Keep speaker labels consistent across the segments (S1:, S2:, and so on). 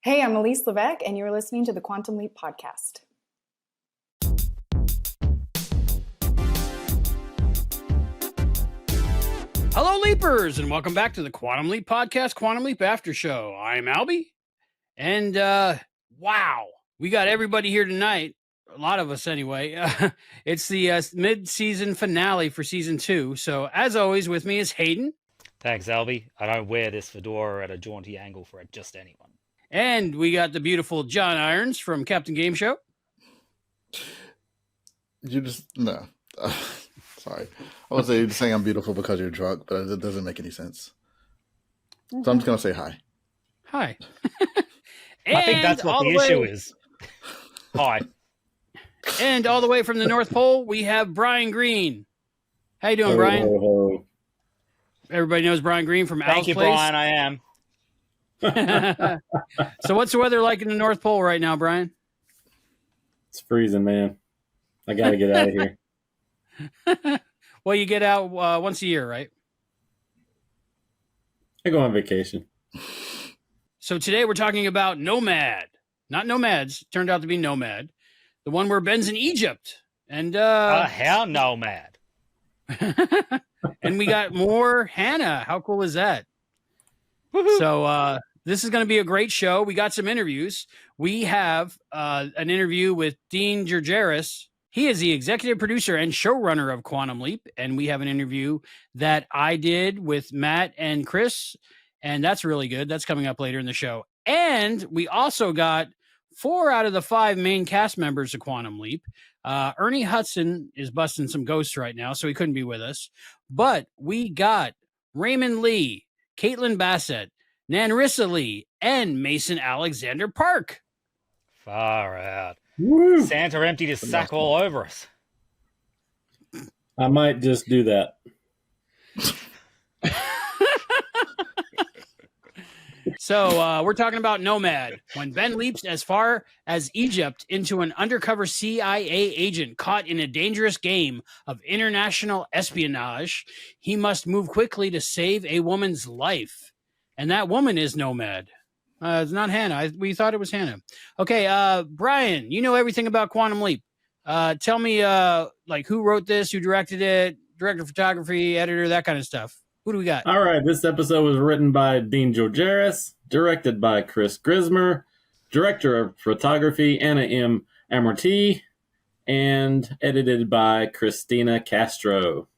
S1: Hey, I'm Elise Levesque, and you're listening to the Quantum Leap Podcast.
S2: Hello, Leapers, and welcome back to the Quantum Leap Podcast, Quantum Leap Aftershow. I'm Albie, and wow, we got everybody here tonight, a lot of us anyway. It's the mid-season finale for Season 2, so as always, with me is Hayden.
S3: Thanks, Albie. I don't wear this fedora at a jaunty angle for just anyone.
S2: And we got the beautiful John Irons from Captain Game Show.
S4: No. Sorry. I would say you're saying I'm beautiful because you're drunk, but it doesn't make any sense. So I'm just going to say hi.
S2: Hi.
S3: I think that's what the issue is. Hi.
S2: And all the way from the North Pole, we have Brian Green. How you doing, Brian?
S5: Hello.
S2: Everybody knows Brian Green from Al's
S3: Thank you,
S2: Place.
S3: Brian. I am.
S2: So what's the weather like in the North Pole right now, Brian?
S5: It's freezing, man. I got to get out of here.
S2: Well, you get out once a year, right?
S5: I go on vacation.
S2: So today we're talking about Nomad. Not Nomads. Turned out to be Nomad. The one where Ben's in Egypt. And
S3: How Nomad?
S2: and we got more Hannah. How cool is that?
S3: Woo-hoo.
S2: So this is going to be a great show. We got some interviews. We have an interview with Dean Georgaris. He is the executive producer and showrunner of Quantum Leap. And we have an interview that I did with Matt and Chris. And that's really good. That's coming up later in the show. And we also got 4 out of the 5 main cast members of Quantum Leap. Ernie Hudson is busting some ghosts right now, so he couldn't be with us. But we got Raymond Lee, Caitlin Bassett, Nanrisa Lee, and Mason Alexander Park.
S3: Far out.
S5: Woo!
S3: Santa emptied his sack all over us.
S5: I might just do that.
S2: So we're talking about Nomad. When Ben leaps as far as Egypt into an undercover CIA agent caught in a dangerous game of international espionage, he must move quickly to save a woman's life. And that woman is Nomad. It's not Hannah. We thought it was Hannah. Okay, Brian, you know everything about Quantum Leap. Tell me, like, who wrote this, who directed it, director of photography, editor, that kind of stuff. Who do we got?
S5: All right, this episode was written by Dean Georgaris, directed by Chris Grismer, director of photography Anna M. Amorti, and edited by Christina Castro.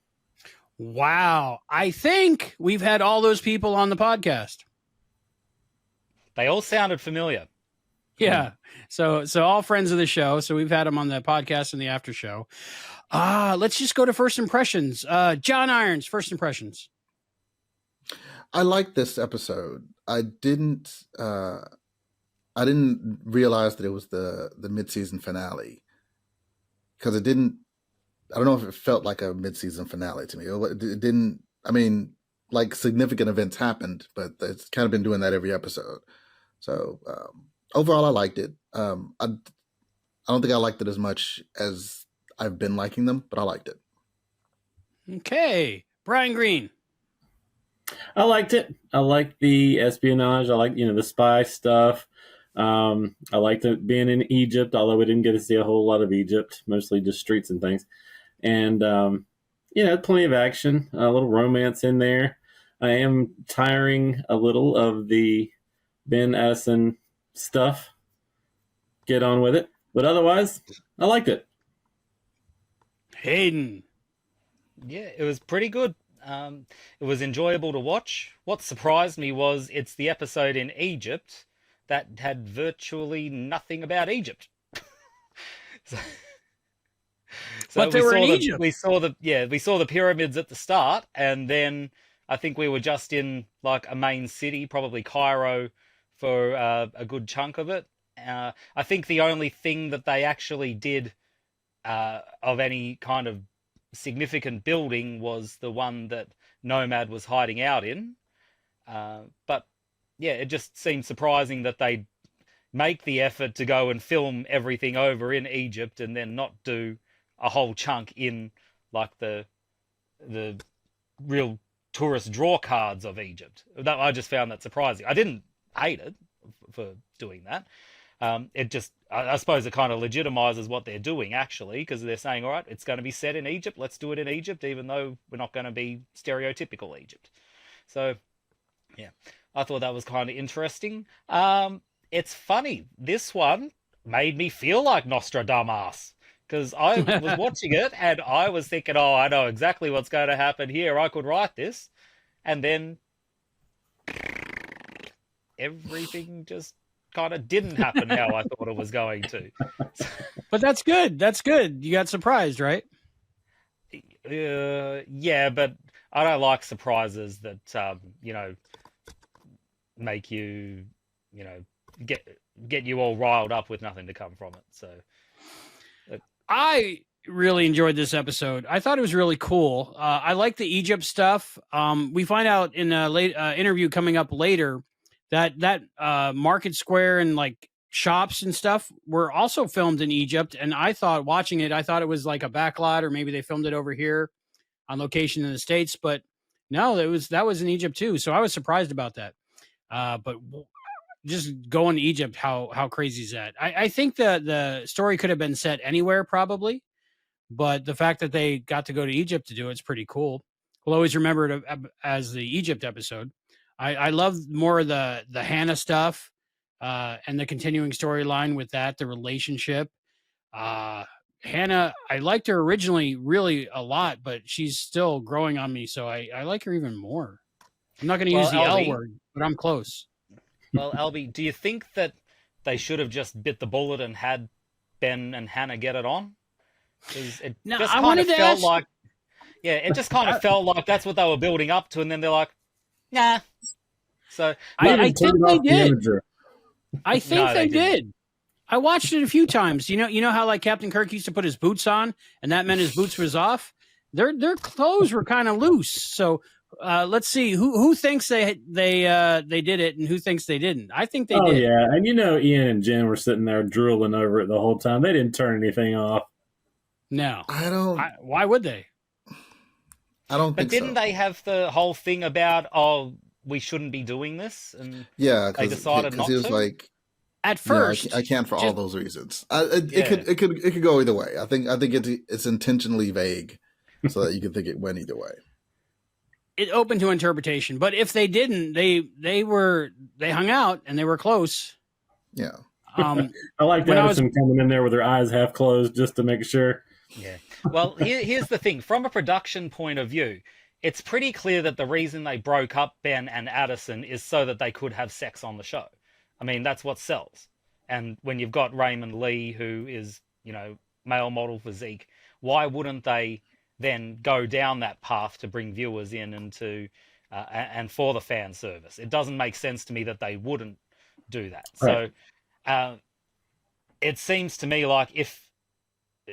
S2: Wow. I think we've had all those people on the podcast.
S3: They all sounded familiar.
S2: Yeah. So all friends of the show. So we've had them on the podcast and the after show. Let's just go to first impressions. John Irons, first impressions.
S4: I like this episode. I didn't realize that it was the mid-season finale because it didn't. I don't know if it felt like a mid-season finale to me. It didn't. I mean, like significant events happened, but it's kind of been doing that every episode. So overall, I liked it. I don't think I liked it as much as I've been liking them, but I liked it.
S2: Okay, Brian Green.
S5: I liked it. I liked the espionage. I liked, the spy stuff. I liked it being in Egypt, although we didn't get to see a whole lot of Egypt, mostly just streets and things. And, plenty of action, a little romance in there. I am tiring a little of the Ben Addison stuff. Get on with it. But otherwise, I liked it.
S2: Hayden.
S3: Yeah, it was pretty good. It was enjoyable to watch. What surprised me was it's the episode in Egypt that had virtually nothing about Egypt.
S2: But they were in Egypt.
S3: We saw the pyramids at the start, and then I think we were just in like a main city, probably Cairo, for a good chunk of it. I think the only thing that they actually did of any kind of significant building was the one that Nomad was hiding out in. But yeah, it just seemed surprising that they make the effort to go and film everything over in Egypt and then not do a whole chunk in like the real tourist draw cards of Egypt. I just found that surprising. I didn't hate it for doing that. It just, I suppose, it kind of legitimizes what they're doing actually, because they're saying, all right, it's going to be set in Egypt. Let's do it in Egypt, even though we're not going to be stereotypical Egypt. So, yeah, I thought that was kind of interesting. It's funny. This one made me feel like Nostradamus, because I was watching it and I was thinking, oh, I know exactly what's going to happen here. I could write this. And then everything just kind of didn't happen how I thought it was going to.
S2: But that's good. That's good. You got surprised, right?
S3: Yeah, but I don't like surprises that make you, get you all riled up with nothing to come from it. So
S2: I really enjoyed this episode. I thought it was really cool. I like the Egypt stuff. We find out in a late interview coming up later that Market Square and like shops and stuff were also filmed in Egypt. And I thought watching it, I thought it was like a backlot, or maybe they filmed it over here on location in the States. But no, that was in Egypt too. So I was surprised about that. But just going to Egypt, how crazy is that? I think the story could have been set anywhere probably, but the fact that they got to go to Egypt to do it's pretty cool. We'll always remember it as the Egypt episode. I love more of the Hannah stuff and the continuing storyline with that, the relationship. Hannah, I liked her originally really a lot, but she's still growing on me, so I like her even more. I'm not going to use the
S3: Albie,
S2: L word, but I'm close.
S3: Well, Albie, do you think that they should have just bit the bullet and had Ben and Hannah get it on? Because it just kind of felt like, it just kind of felt like that's what they were building up to, and then they're like, nah. So
S2: I think they did. I think
S3: No,
S2: they
S3: they didn't.
S2: did. I watched it a few times. You know how like Captain Kirk used to put his boots on, and that meant his boots was off. Their clothes were kind of loose. So let's see who thinks they did it and who thinks they didn't. I think they did.
S5: Oh yeah, and Ian and Jen were sitting there drooling over it the whole time. They didn't turn anything off.
S2: No,
S4: I don't.
S2: Why would they?
S4: I don't think
S3: But didn't they have the whole thing about, we shouldn't be doing this? And
S4: Yeah,
S3: they
S4: because
S3: decided not
S4: he was
S3: to?
S4: like,
S2: At
S4: "No,
S2: first,
S4: I can't for all those reasons." It
S3: Yeah.
S4: could go either way. I think it's intentionally vague so that you can think it went either way.
S2: it open to interpretation. But if they didn't, they hung out and they were close.
S4: Yeah.
S2: Um,
S5: I like
S2: When I was-
S5: Addison coming in there with her eyes half closed just to make sure.
S3: Yeah. Well, here's the thing. From a production point of view, it's pretty clear that the reason they broke up Ben and Addison is so that they could have sex on the show. I mean, that's what sells. And when you've got Raymond Lee, who is, male model physique, why wouldn't they then go down that path to bring viewers in and for the fan service? It doesn't make sense to me that they wouldn't do that.
S5: Right.
S3: So it seems to me like if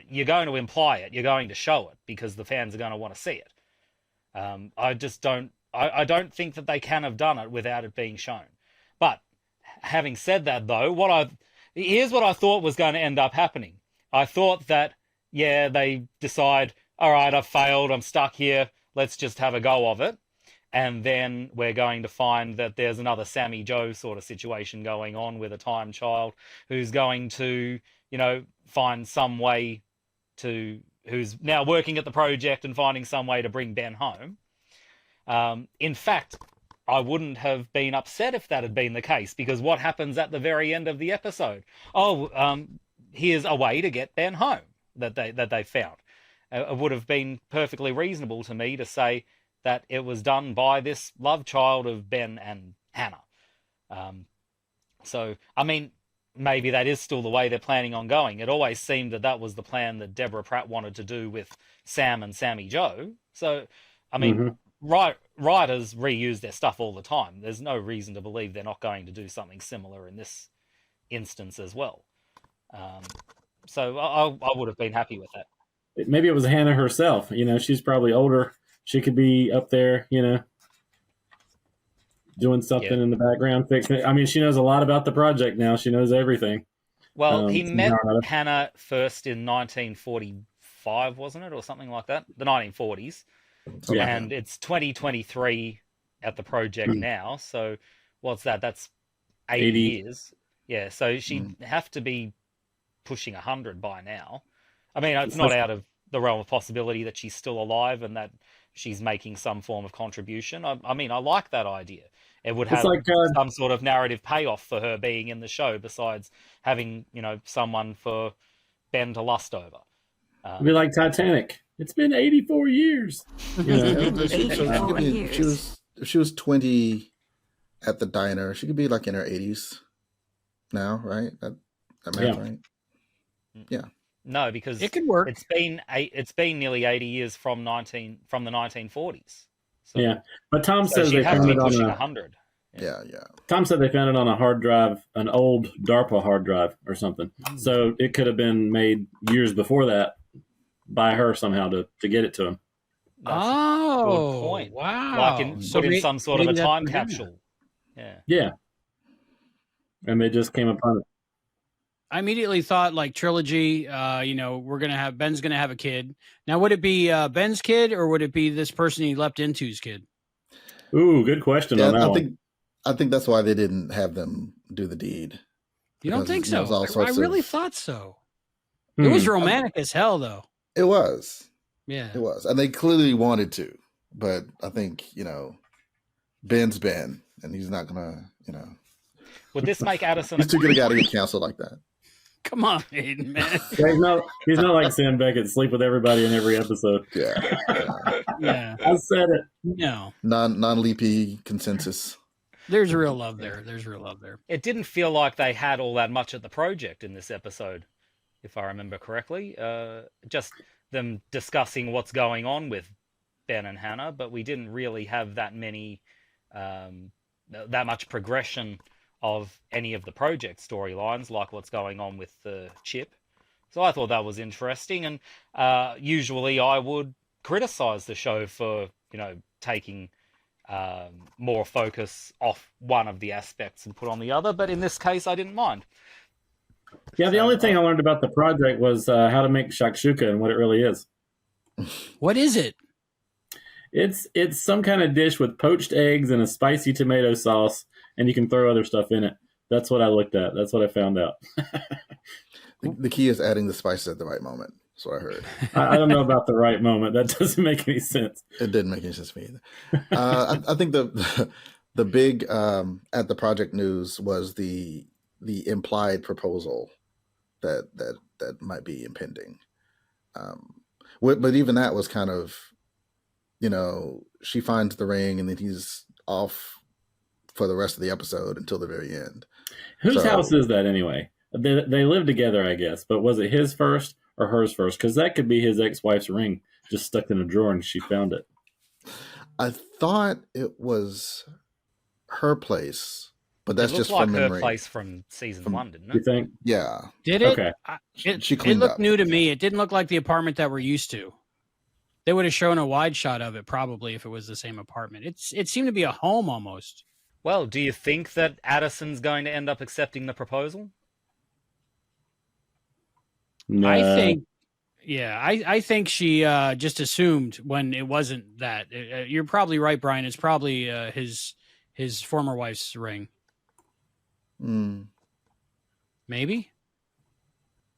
S3: you're going to imply it, you're going to show it because the fans are going to want to see it. I just don't. I don't think that they can have done it without it being shown. But having said that, though, here's what I thought was going to end up happening. I thought that they decide, all right, I've failed, I'm stuck here. Let's just have a go of it, and then we're going to find that there's another Sammy Joe sort of situation going on with a time child who's going to, find some way who's now working at the project and finding some way to bring Ben home. In fact, I wouldn't have been upset if that had been the case, because what happens at the very end of the episode? Here's a way to get Ben home that they found. It would have been perfectly reasonable to me to say that it was done by this love child of Ben and Hannah. So, I mean, maybe that is still the way they're planning on going. It always seemed that was the plan that Deborah Pratt wanted to do with Sam and Sammy Joe. So, I mean, writers reuse their stuff all the time. There's no reason to believe they're not going to do something similar in this instance as well. So I would have been happy with that.
S5: Maybe it was Hannah herself. She's probably older. She could be up there, doing something in the background, fixing it. I mean, she knows a lot about the project now. She knows everything.
S3: Well, he met Hannah first in 1945, wasn't it? Or something like that? The 1940s.
S5: Yeah.
S3: And it's 2023 at the project now. So what's that? That's 80
S5: 80.
S3: years. Yeah, so she'd have to be pushing 100 by now. I mean, it's not out of the realm of possibility that she's still alive and that she's making some form of contribution. I mean, I like that idea. It would have some sort of narrative payoff for her being in the show, besides having, someone for Ben to lust over.
S5: It'd be like Titanic. It's been 84 years.
S4: If she was 20 at the diner, she could be like in her 80s now, right? That math, right? Yeah.
S3: No, because
S2: it could work.
S3: It's been nearly 80 years from the 1940s. So,
S5: yeah, but Tom says
S3: she'd
S5: they
S3: have to
S5: found
S3: be
S5: it on
S3: pushing
S5: a
S3: 100.
S4: Yeah.
S5: Tom said they found it on a hard drive, an old DARPA hard drive or something. So it could have been made years before that by her somehow to get it to him.
S3: That's a good point.
S2: Wow.
S3: Like put in some sort of a time capsule.
S5: Yeah. And they just came upon it.
S2: I immediately thought like trilogy, Ben's gonna have a kid. Now, would it be Ben's kid or would it be this person he leapt into's kid?
S5: Ooh, good question on that one.
S4: I think that's why they didn't have them do the deed.
S2: You don't think so? I really thought so. It was romantic as hell, though.
S4: It was.
S2: Yeah.
S4: It was. And they clearly wanted to. But I think, Ben's Ben, and he's not going to,
S3: Would this make Addison...
S4: He's too good a guy to get canceled like that.
S2: Come on, Hayden, man.
S5: He's not like Sam Beckett, sleep with everybody in every episode.
S2: Yeah.
S5: I said it.
S2: No.
S4: Non-leapy consensus.
S2: There's real love there.
S3: It didn't feel like they had all that much at the project in this episode, if I remember correctly. Just them discussing what's going on with Ben and Hannah, but we didn't really have that much progression of any of the project storylines, like what's going on with the chip. So I thought that was interesting, and usually I would criticize the show for, taking more focus off one of the aspects and put on the other, but in this case I didn't mind.
S5: Yeah, the only thing I learned about the project was how to make shakshuka and what it really is.
S2: What is it?
S5: It's some kind of dish with poached eggs and a spicy tomato sauce, and you can throw other stuff in it. That's what I looked at. That's what I found out.
S4: The key is adding the spices at the right moment. That's what I heard.
S5: I don't know about the right moment. That doesn't make any sense.
S4: It didn't make any sense to me either. I think the big at the project news was the implied proposal that might be impending. But even that was kind of, she finds the ring and then he's off for the rest of the episode until the very end.
S5: Whose house is that anyway? They live together, I guess, but was it his first or hers first? Because that could be his ex-wife's ring just stuck in a drawer and she found it.
S4: I thought it was her place, but that's just from memory.
S3: Her place from season 1, didn't it?
S5: You think?
S4: Yeah.
S2: Did it?
S5: Okay.
S4: She cleaned
S2: it looked
S4: up.
S2: new to me. It didn't look like the apartment that we're used to. They would have shown a wide shot of it probably if it was the same apartment. It seemed to be a home almost.
S3: Well, do you think that Addison's going to end up accepting the proposal?
S5: No.
S2: I think she just assumed when it wasn't that. You're probably right, Brian. It's probably his former wife's ring. Maybe.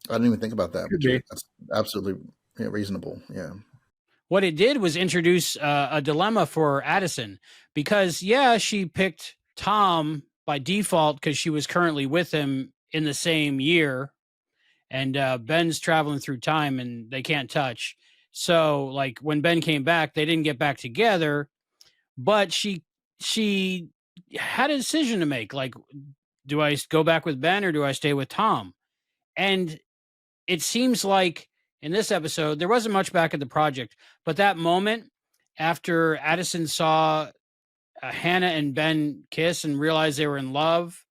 S4: I didn't even think about that.
S5: Could be.
S4: That's absolutely reasonable. Yeah.
S2: What it did was introduce a dilemma for Addison because, she picked Tom by default because she was currently with him in the same year. And Ben's traveling through time and they can't touch. So, like, when Ben came back, they didn't get back together. But she had a decision to make. Like, do I go back with Ben or do I stay with Tom? And it seems like in this episode, there wasn't much back at the project. But that moment after Addison saw Hannah and Ben kiss and realized they were in love,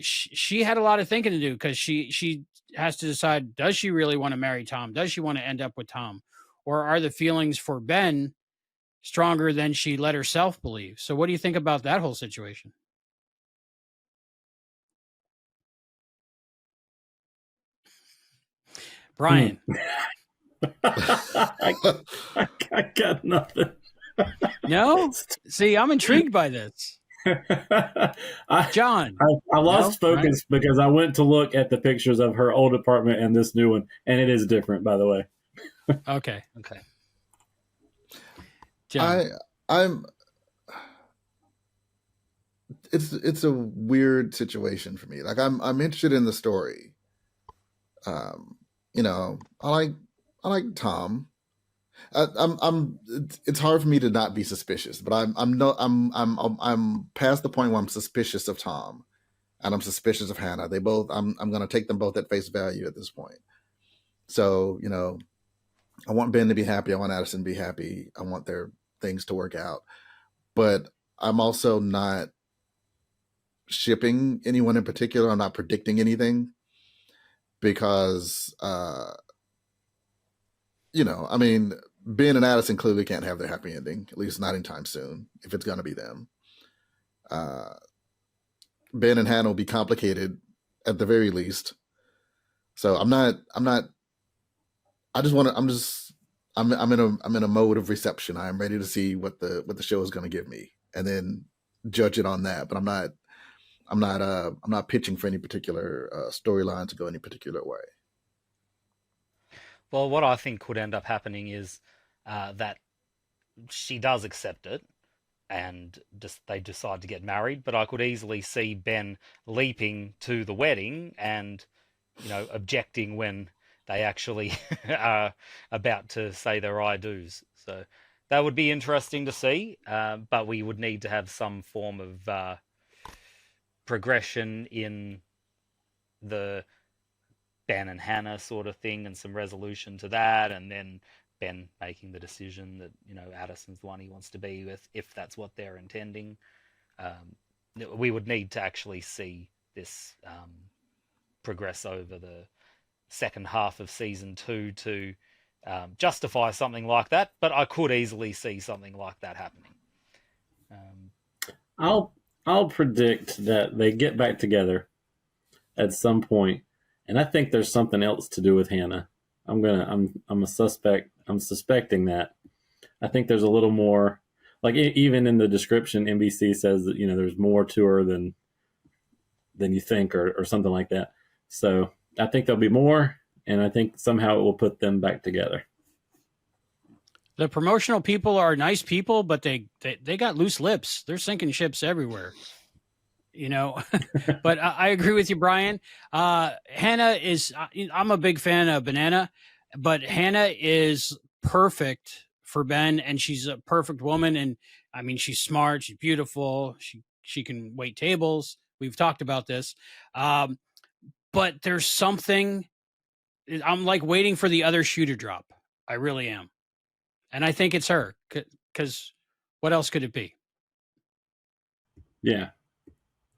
S2: she had a lot of thinking to do because she has to decide, does she really want to marry Tom? Does she want to end up with Tom? Or are the feelings for Ben stronger than she let herself believe? So what do you think about that whole situation? Brian.
S5: I got nothing.
S2: No? See, I'm intrigued by this. John.
S5: I lost focus because I went to look at the pictures of her old apartment and this new one, and it is different, by the way.
S2: Okay.
S4: John. It's a weird situation for me. Like I'm interested in the story. You know, I like Tom. It's hard for me to not be suspicious, but I'm past the point where I'm suspicious of Tom, and I'm suspicious of Hannah. I'm going to take them both at face value at this point. So, you know, I want Ben to be happy. I want Addison to be happy. I want their things to work out, but I'm also not shipping anyone in particular. I'm not predicting anything because, you know, I mean, Ben and Addison clearly can't have their happy ending, at least not anytime soon, if it's going to be them. Ben and Hannah will be complicated at the very least. So I'm in a mode of reception. I'm ready to see what the show is going to give me and then judge it on that. But I'm not pitching for any particular storyline to go any particular way.
S3: Well, what I think could end up happening is that she does accept it and they decide to get married. But I could easily see Ben leaping to the wedding and, you know, objecting when they actually are about to say their I do's. So that would be interesting to see. But we would need to have some form of progression in the Ben and Hannah sort of thing and some resolution to that, and then Ben making the decision that, you know, Addison's the one he wants to be with, if that's what they're intending. We would need to actually see this progress over the second half of season 2 to justify something like that, but I could easily see something like that happening.
S5: I'll predict that they get back together at some point, and I think there's something else to do with Hannah. I'm suspecting that. I think there's a little more, like even in the description, NBC says that, you know, there's more to her than you think, or something like that. So I think there'll be more, and I think somehow it will put them back together.
S2: The promotional people are nice people, but they got loose lips. They're sinking ships everywhere, you know. But I agree with you, Brian. Hannah is. I'm a big fan of Banana, but Hannah is perfect for Ben, and she's a perfect woman. And I mean, she's smart, she's beautiful, she can wait tables. We've talked about this, but there's something. I'm like waiting for the other shoe to drop. I really am. And I think it's her, because what else could it be?
S5: Yeah.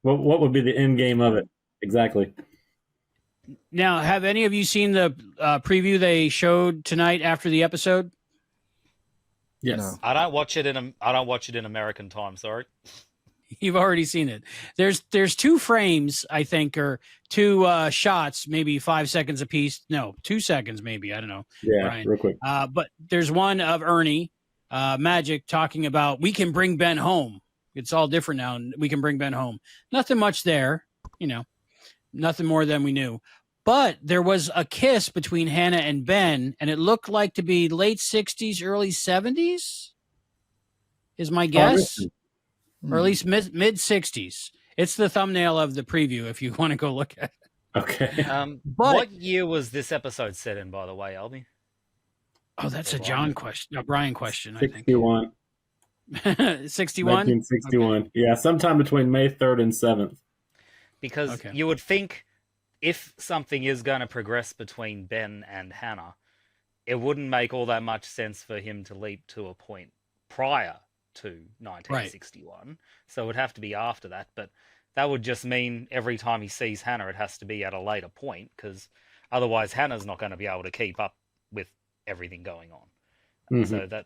S5: What would be the end game of it? Exactly.
S2: Now, have any of you seen the preview they showed tonight after the episode?
S5: Yes.
S4: No.
S3: I don't watch it in American time. Sorry.
S2: You've already seen it. There's 2 frames, I think, or 2 shots, maybe 5 seconds apiece. No, 2 seconds, maybe. I don't know.
S5: Yeah,
S2: Brian.
S5: real quick.
S2: But there's one of Ernie Magic talking about, we can bring Ben home. It's all different now, and we can bring Ben home. Nothing much there, you know, nothing more than we knew. But there was a kiss between Hannah and Ben, and it looked like to be late 60s, early 70s, is my guess. Or at least mid 60s. It's the thumbnail of the preview if you want to go look at it.
S5: Okay.
S2: But
S3: what year was this episode set in, by the way, Albie?
S2: Oh, that's a John question, a Brian question,
S5: 61.
S2: I think. 61?
S5: 1961.
S2: Okay.
S5: Yeah, sometime between May 3rd and 7th.
S3: Because you would think if something is going to progress between Ben and Hannah, it wouldn't make all that much sense for him to leap to a point prior to 1961. Right. So it would have to be after that. But that would just mean every time he sees Hannah, it has to be at a later point, because otherwise Hannah's not going to be able to keep up with everything going on. Mm-hmm. So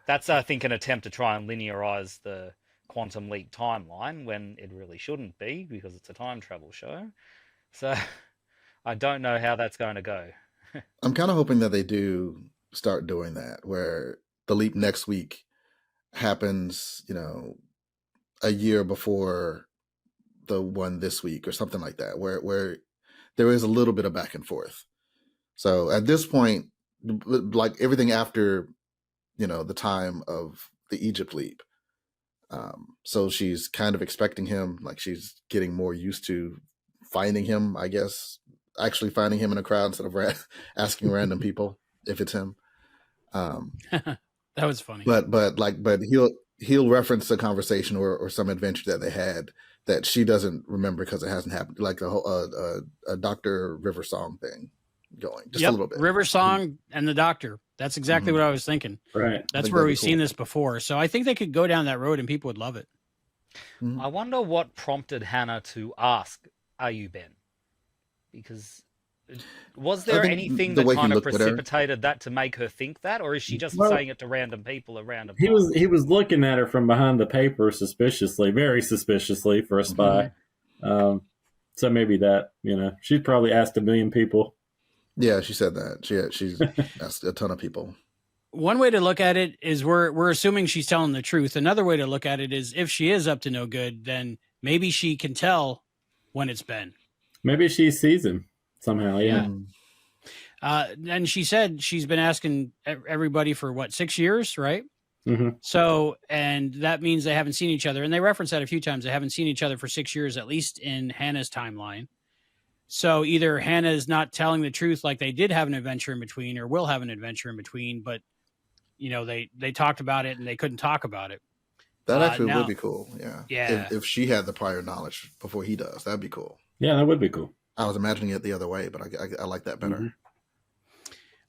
S3: that's, I think, an attempt to try and linearize the Quantum Leap timeline when it really shouldn't be, because it's a time travel show. So I don't know how that's going to go.
S4: I'm kind of hoping that they do start doing that, where the leap next week happens, you know, a year before the one this week or something like that, where there is a little bit of back and forth. So at this point, like everything after, the time of the Egypt leap. So she's kind of expecting him, like she's getting more used to finding him, I guess, actually finding him in a crowd instead of asking random people if it's him.
S2: That was funny.
S4: But he'll reference a conversation or some adventure that they had that she doesn't remember because it hasn't happened, like the whole a Dr. River Song thing going just a little bit.
S2: River Song and the Doctor. That's exactly what I was thinking.
S5: Right.
S2: That's where we've seen this before. So I think they could go down that road and people would love it.
S4: Mm-hmm.
S3: I wonder what prompted Hannah to ask, "Are you Ben?" Because was there anything that kind of precipitated that to make her think that, or is she just saying it to random people around?
S5: He was looking at her from behind the paper suspiciously, very suspiciously for a spy. Mm-hmm. So maybe that, she'd probably asked a million people.
S4: Yeah, she said that. She's asked a ton of people.
S2: One way to look at it is we're assuming she's telling the truth. Another way to look at it is if she is up to no good, then maybe she can tell when it's Ben. Maybe
S5: she sees him somehow, yeah.
S2: And she said she's been asking everybody for 6 years, right?
S5: Mm-hmm.
S2: So, and that means they haven't seen each other. And they reference that a few times. They haven't seen each other for 6 years, at least in Hannah's timeline. So either Hannah is not telling the truth, like they did have an adventure in between or will have an adventure in between, but they talked about it and they couldn't talk about it.
S4: That actually would be cool. Yeah.
S2: Yeah.
S4: If she had the prior knowledge before he does, that'd be cool.
S5: Yeah, that would be cool.
S4: I was imagining it the other way, but I like that better.
S2: Mm-hmm.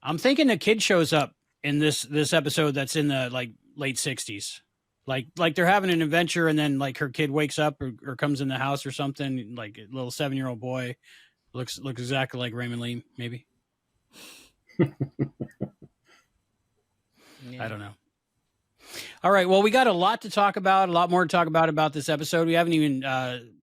S2: I'm thinking a kid shows up in this episode that's in the late 60s. Like they're having an adventure and then like her kid wakes up or comes in the house or something, like a little 7-year-old boy looks exactly like Raymond Lee, maybe.
S3: Yeah.
S2: I don't know. All right. Well, we got a lot to talk about, a lot more to talk about this episode. We haven't even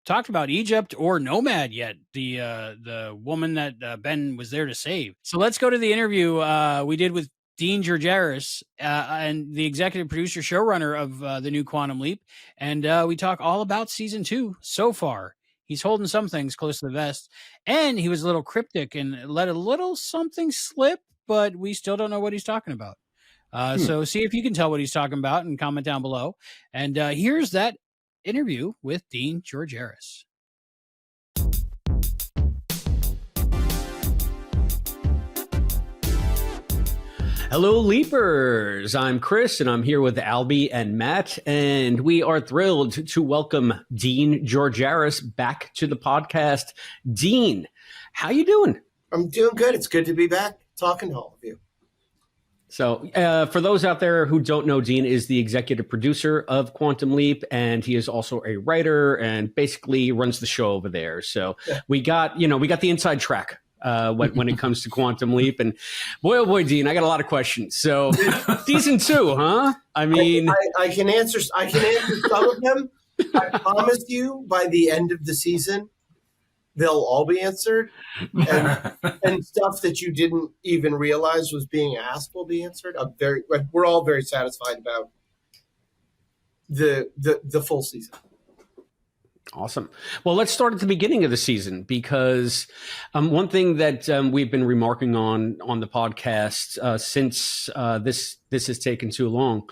S2: talked about Egypt or Nomad yet, the woman that Ben was there to save. So let's go to the interview we did with Dean Georgaris and the executive producer showrunner of the new Quantum Leap. And we talk all about season 2 so far. He's holding some things close to the vest, and he was a little cryptic and let a little something slip, but we still don't know what he's talking about. So see if you can tell what he's talking about and comment down below. And here's that interview with Dean Georgaris.
S6: Hello, Leapers. I'm Chris, and I'm here with Albie and Matt, and we are thrilled to welcome Dean Georgaris back to the podcast. Dean, how you doing?
S7: I'm doing good. It's good to be back talking to all of you.
S6: So for those out there who don't know, Dean is the executive producer of Quantum Leap, and he is also a writer and basically runs the show over there. So we got the inside track when it comes to Quantum Leap. And boy, oh boy, Dean, I got a lot of questions. So season 2, huh? I mean,
S7: I can answer some of them. I promise you by the end of the season, they'll all be answered, and stuff that you didn't even realize was being asked will be answered. We're all very satisfied about the full season.
S6: Awesome. Well, let's start at the beginning of the season, because one thing that we've been remarking on the podcast since this has taken too long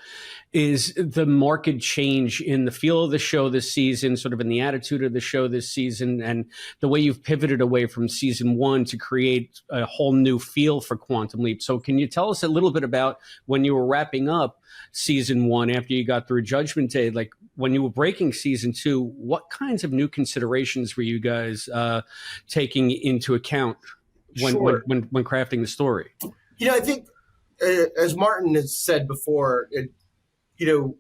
S6: is the marked change in the feel of the show this season, sort of in the attitude of the show this season, and the way you've pivoted away from season 1 to create a whole new feel for Quantum Leap. So can you tell us a little bit about when you were wrapping up season 1 after you got through Judgment Day, like when you were breaking season 2, what kinds of new considerations were you guys taking into account when crafting the story?
S7: I think as Martin has said before, Martin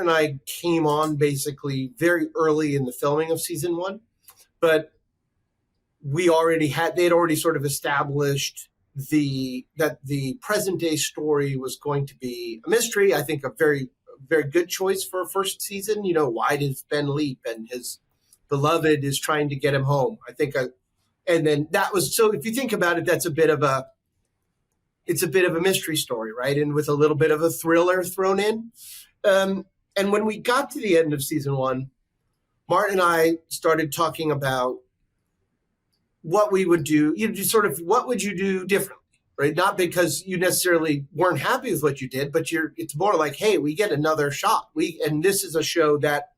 S7: and I came on basically very early in the filming of season 1, but they'd already sort of established that the present day story was going to be a mystery. I think a very, very good choice for a first season. Why does Ben leap and his beloved is trying to get him home? And then that was, so if you think about it, it's a bit of a mystery story, right? And with a little bit of a thriller thrown in. And And when we got to the end of season 1, Martin and I started talking about what we would do, just sort of what would you do differently, right? Not because you necessarily weren't happy with what you did, but it's more like, hey, we get another shot. And this is a show that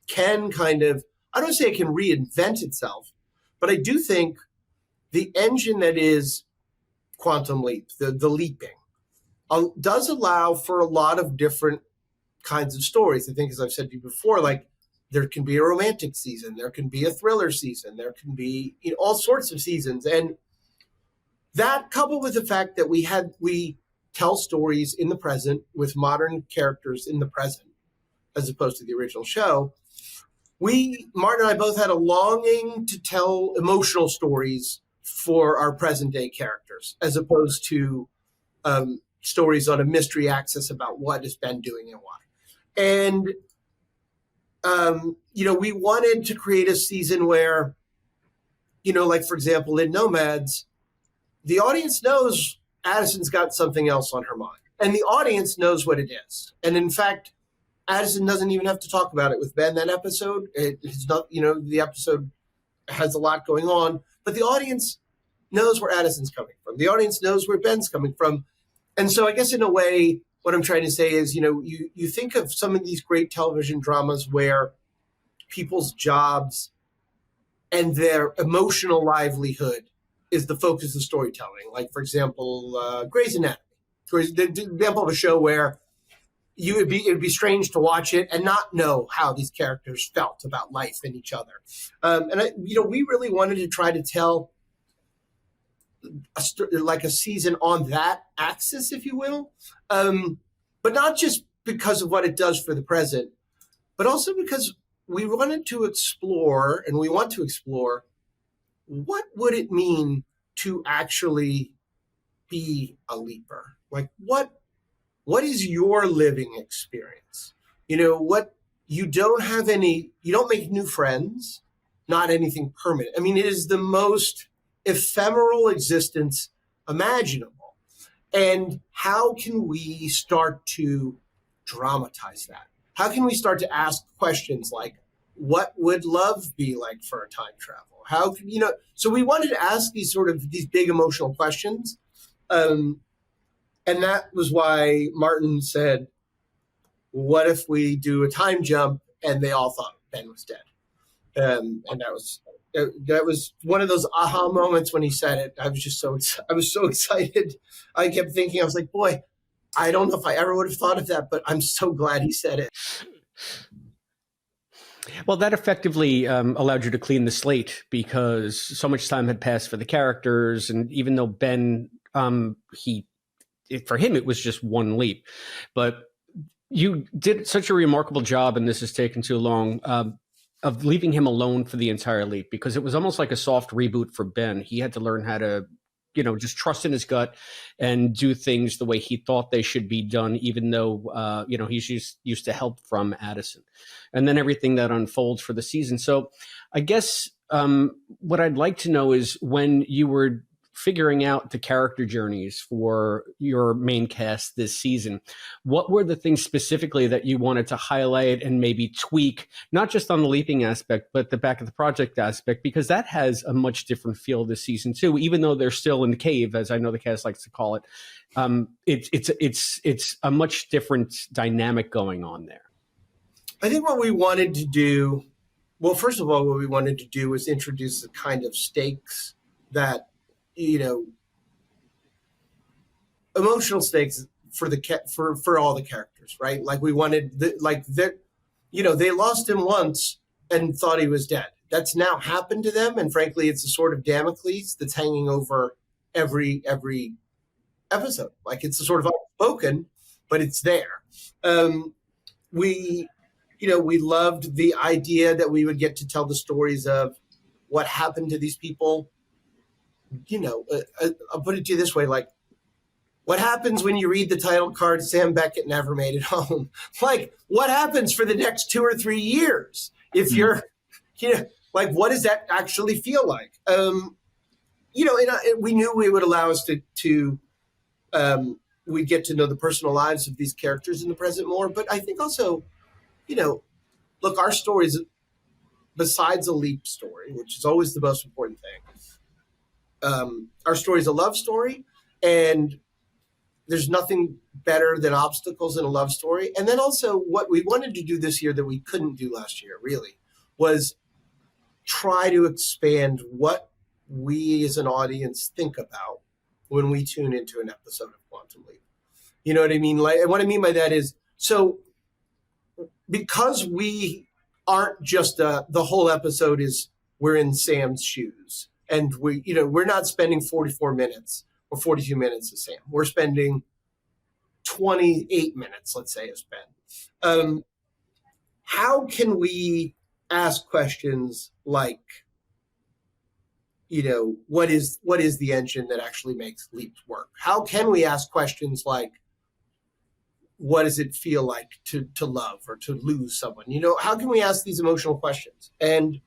S7: can kind of, I don't say it can reinvent itself, but I do think the engine that is Quantum Leap, the leaping, does allow for a lot of different kinds of stories. I think, as I've said to you before, like there can be a romantic season, there can be a thriller season, there can be all sorts of seasons. And that, coupled with the fact that we tell stories in the present with modern characters in the present, as opposed to the original show, Martin and I both had a longing to tell emotional stories for our present day characters, as opposed to stories on a mystery axis about what is Ben doing and why. And, we wanted to create a season where, like, for example, in Nomads, the audience knows Addison's got something else on her mind. And the audience knows what it is. And in fact, Addison doesn't even have to talk about it with Ben that episode. It's not, the episode has a lot going on, but the audience knows where Addison's coming from. The audience knows where Ben's coming from. And so I guess in a way, what I'm trying to say is, you think of some of these great television dramas where people's jobs and their emotional livelihood is the focus of storytelling. Like, for example, Grey's Anatomy. The example of a show where it'd be strange to watch it and not know how these characters felt about life and each other. We really wanted to try to tell a season on that axis, if you will, but not just because of what it does for the present, but also because we wanted to explore, and we want to explore, what would it mean to actually be a leaper? Like, what is your living experience? You don't make new friends, not anything permanent. I mean, it is the most ephemeral existence imaginable. And how can we start to dramatize that? How can we start to ask questions like, what would love be like for a time travel? So we wanted to ask these big emotional questions. And that was why Martin said, what if we do a time jump? And they all thought Ben was dead. And that was one of those aha moments when he said it. I was so excited. I kept thinking, I was like, boy, I don't know if I ever would have thought of that, but I'm so glad he said it.
S6: Well, that effectively allowed you to clean the slate because so much time had passed for the characters. And even though Ben, for him, it was just one leap. But you did such a remarkable job, and this has taken too long, of leaving him alone for the entire leap, because it was almost like a soft reboot for Ben. He had to learn how to, just trust in his gut and do things the way he thought they should be done, even though, he's used to help from Addison. And then everything that unfolds for the season. So I guess what I'd like to know is, when you were figuring out the character journeys for your main cast this season, what were the things specifically that you wanted to highlight and maybe tweak, not just on the leaping aspect, but the back of the project aspect, because that has a much different feel this season too, even though they're still in the cave, as I know the cast likes to call it. It's a much different dynamic going on there.
S7: I think what we wanted to do, well, first of all, what we wanted to do was introduce the kind of stakes that, emotional stakes for all the characters, right? Like, we wanted they lost him once and thought he was dead. That's now happened to them, and frankly, it's a sort of Damocles that's hanging over every episode. Like, it's a sort of unspoken, but it's there. We loved the idea that we would get to tell the stories of what happened to these people. I'll put it to you this way, like, what happens when you read the title card, Sam Beckett never made it home? Like, what happens for the next 2 or 3 years? If you're, what does that actually feel like? We knew we would allow us to we'd get to know the personal lives of these characters in the present more. But I think also look, our stories, besides a Leap story, which is always the most important thing, our story is a love story, and there's nothing better than obstacles in a love story. And then also what we wanted to do this year that we couldn't do last year, really, was try to expand what we as an audience think about when we tune into an episode of Quantum Leap. You know what I mean? And what I mean by that is, so because we aren't just the whole episode is we're in Sam's shoes, and we're not spending 44 minutes or 42 minutes as Sam. We're spending 28 minutes, let's say, as Ben. How can we ask questions like, what is the engine that actually makes Leap work? How can we ask questions like, what does it feel like to love or to lose someone? How can we ask these emotional questions? And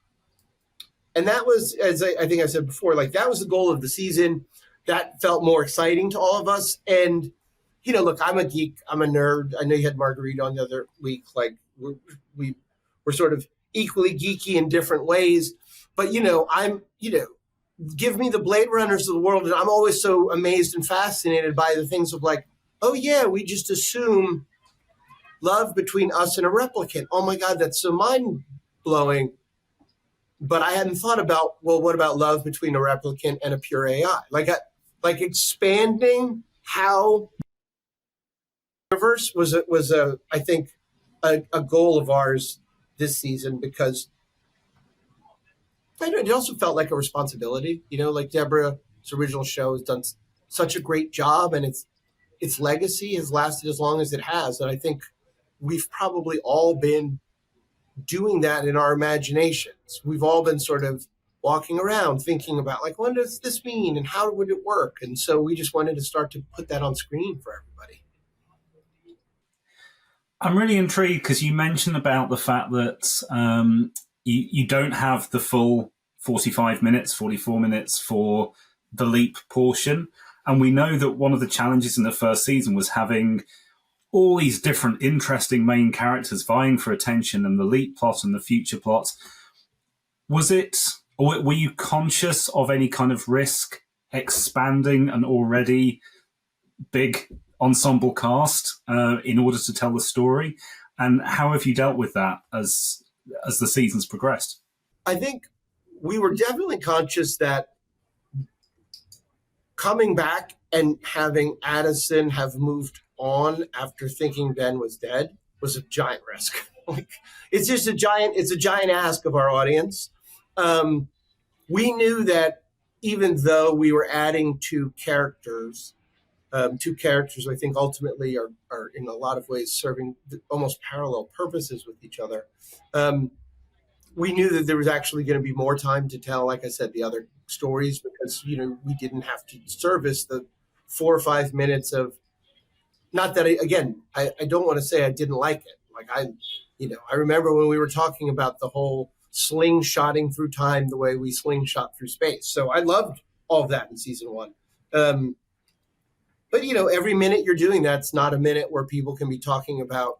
S7: that was, as I think I said before, like that was the goal of the season. That felt more exciting to all of us. And, look, I'm a geek. I'm a nerd. I know you had Marguerite on the other week. Like we're sort of equally geeky in different ways. But, give me the Blade Runners of the world, and I'm always so amazed and fascinated by the things of like, oh yeah, we just assume love between us and a replicant. Oh my God, that's so mind-blowing. But I hadn't thought about, well, what about love between a replicant and a pure AI? Like expanding how universe was I think a goal of ours this season, because it also felt like a responsibility. Like Deborah's original show has done such a great job, and its legacy has lasted as long as it has. And I think we've probably all been doing that in our imaginations. We've all been sort of walking around thinking about like, what does this mean and how would it work? And so we just wanted to start to put that on screen for everybody.
S8: I'm really intrigued because you mentioned about the fact that you don't have the full 45 minutes, 44 minutes for the Leap portion. And we know that one of the challenges in the first season was having all these different interesting main characters vying for attention, and the Leap plot and the future plot. Were you conscious of any kind of risk expanding an already big ensemble cast in order to tell the story? And how have you dealt with that as the seasons progressed?
S7: I think we were definitely conscious that coming back and having Addison have moved on after thinking Ben was dead was a giant risk. It's a giant ask of our audience. We knew that even though we were adding two characters I think ultimately are in a lot of ways serving almost parallel purposes with each other. We knew that there was actually going to be more time to tell, like I said, the other stories, because, we didn't have to service the 4 or 5 minutes of, not that I don't want to say I didn't like it. Like I remember when we were talking about the whole slingshotting through time, the way we slingshot through space. So I loved all of that in season 1. But, every minute you're doing that's not a minute where people can be talking about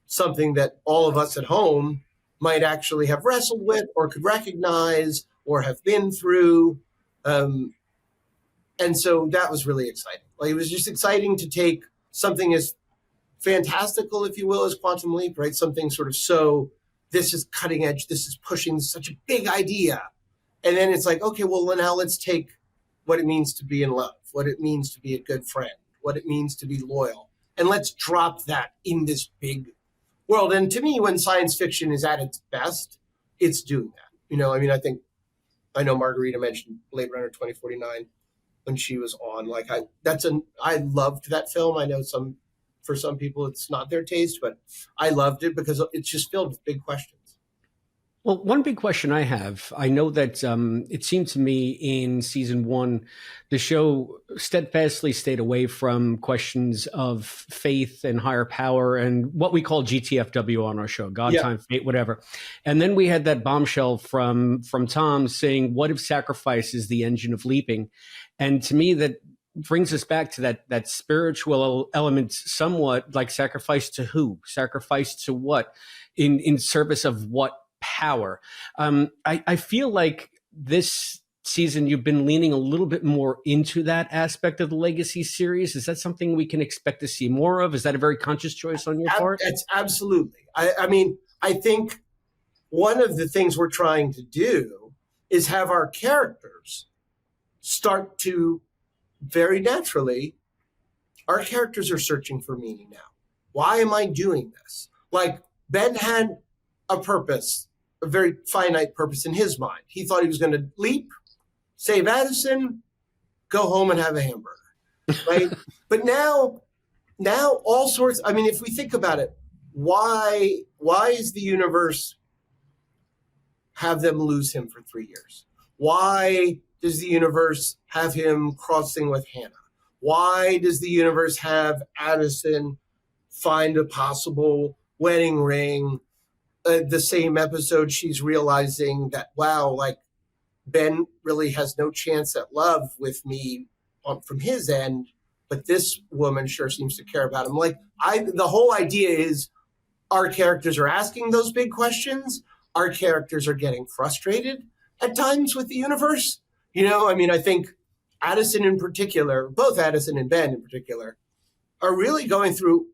S7: something that all of us at home might actually have wrestled with or could recognize or have been through. And so that was really exciting. Like, it was just exciting to take something as fantastical, if you will, as Quantum Leap, right? Something sort of so, this is cutting edge, this is pushing such a big idea. And then it's like, okay, well, now let's take what it means to be in love, what it means to be a good friend, what it means to be loyal. And let's drop that in this big world. And to me, when science fiction is at its best, it's doing that. I know Margarita mentioned Blade Runner 2049 when she was on. I loved that film. I know for some people it's not their taste, but I loved it because it's just filled with big questions.
S6: Well, one big question I have, I know that it seemed to me in season 1, the show steadfastly stayed away from questions of faith and higher power and what we call GTFW on our show, God, time, fate, whatever. And then we had that bombshell from Tom saying, what if sacrifice is the engine of leaping? And to me, that brings us back to that spiritual element, somewhat like sacrifice to who? Sacrifice to what? in service of what power? I feel like this season you've been leaning a little bit more into that aspect of the Legacy series. Is that something we can expect to see more of? Is that a very conscious choice on your part?
S7: It's absolutely. I mean, I think one of the things we're trying to do is have our characters start to very naturally, our characters are searching for meaning now. Why am I doing this? Like Ben had a purpose, a very finite purpose in his mind. He thought he was going to leap, save Addison, go home and have a hamburger, right? But now all sorts, I mean, if we think about it, why is the universe have them lose him for 3 years? Why does the universe have him crossing with Hannah? Why does the universe have Addison find a possible wedding ring? The same episode, she's realizing that, wow, like Ben really has no chance at love with me from his end, but this woman sure seems to care about him. Like the whole idea is our characters are asking those big questions. Our characters are getting frustrated at times with the universe. You know, I mean, I think Addison in particular, both Addison and Ben in particular, are really going through,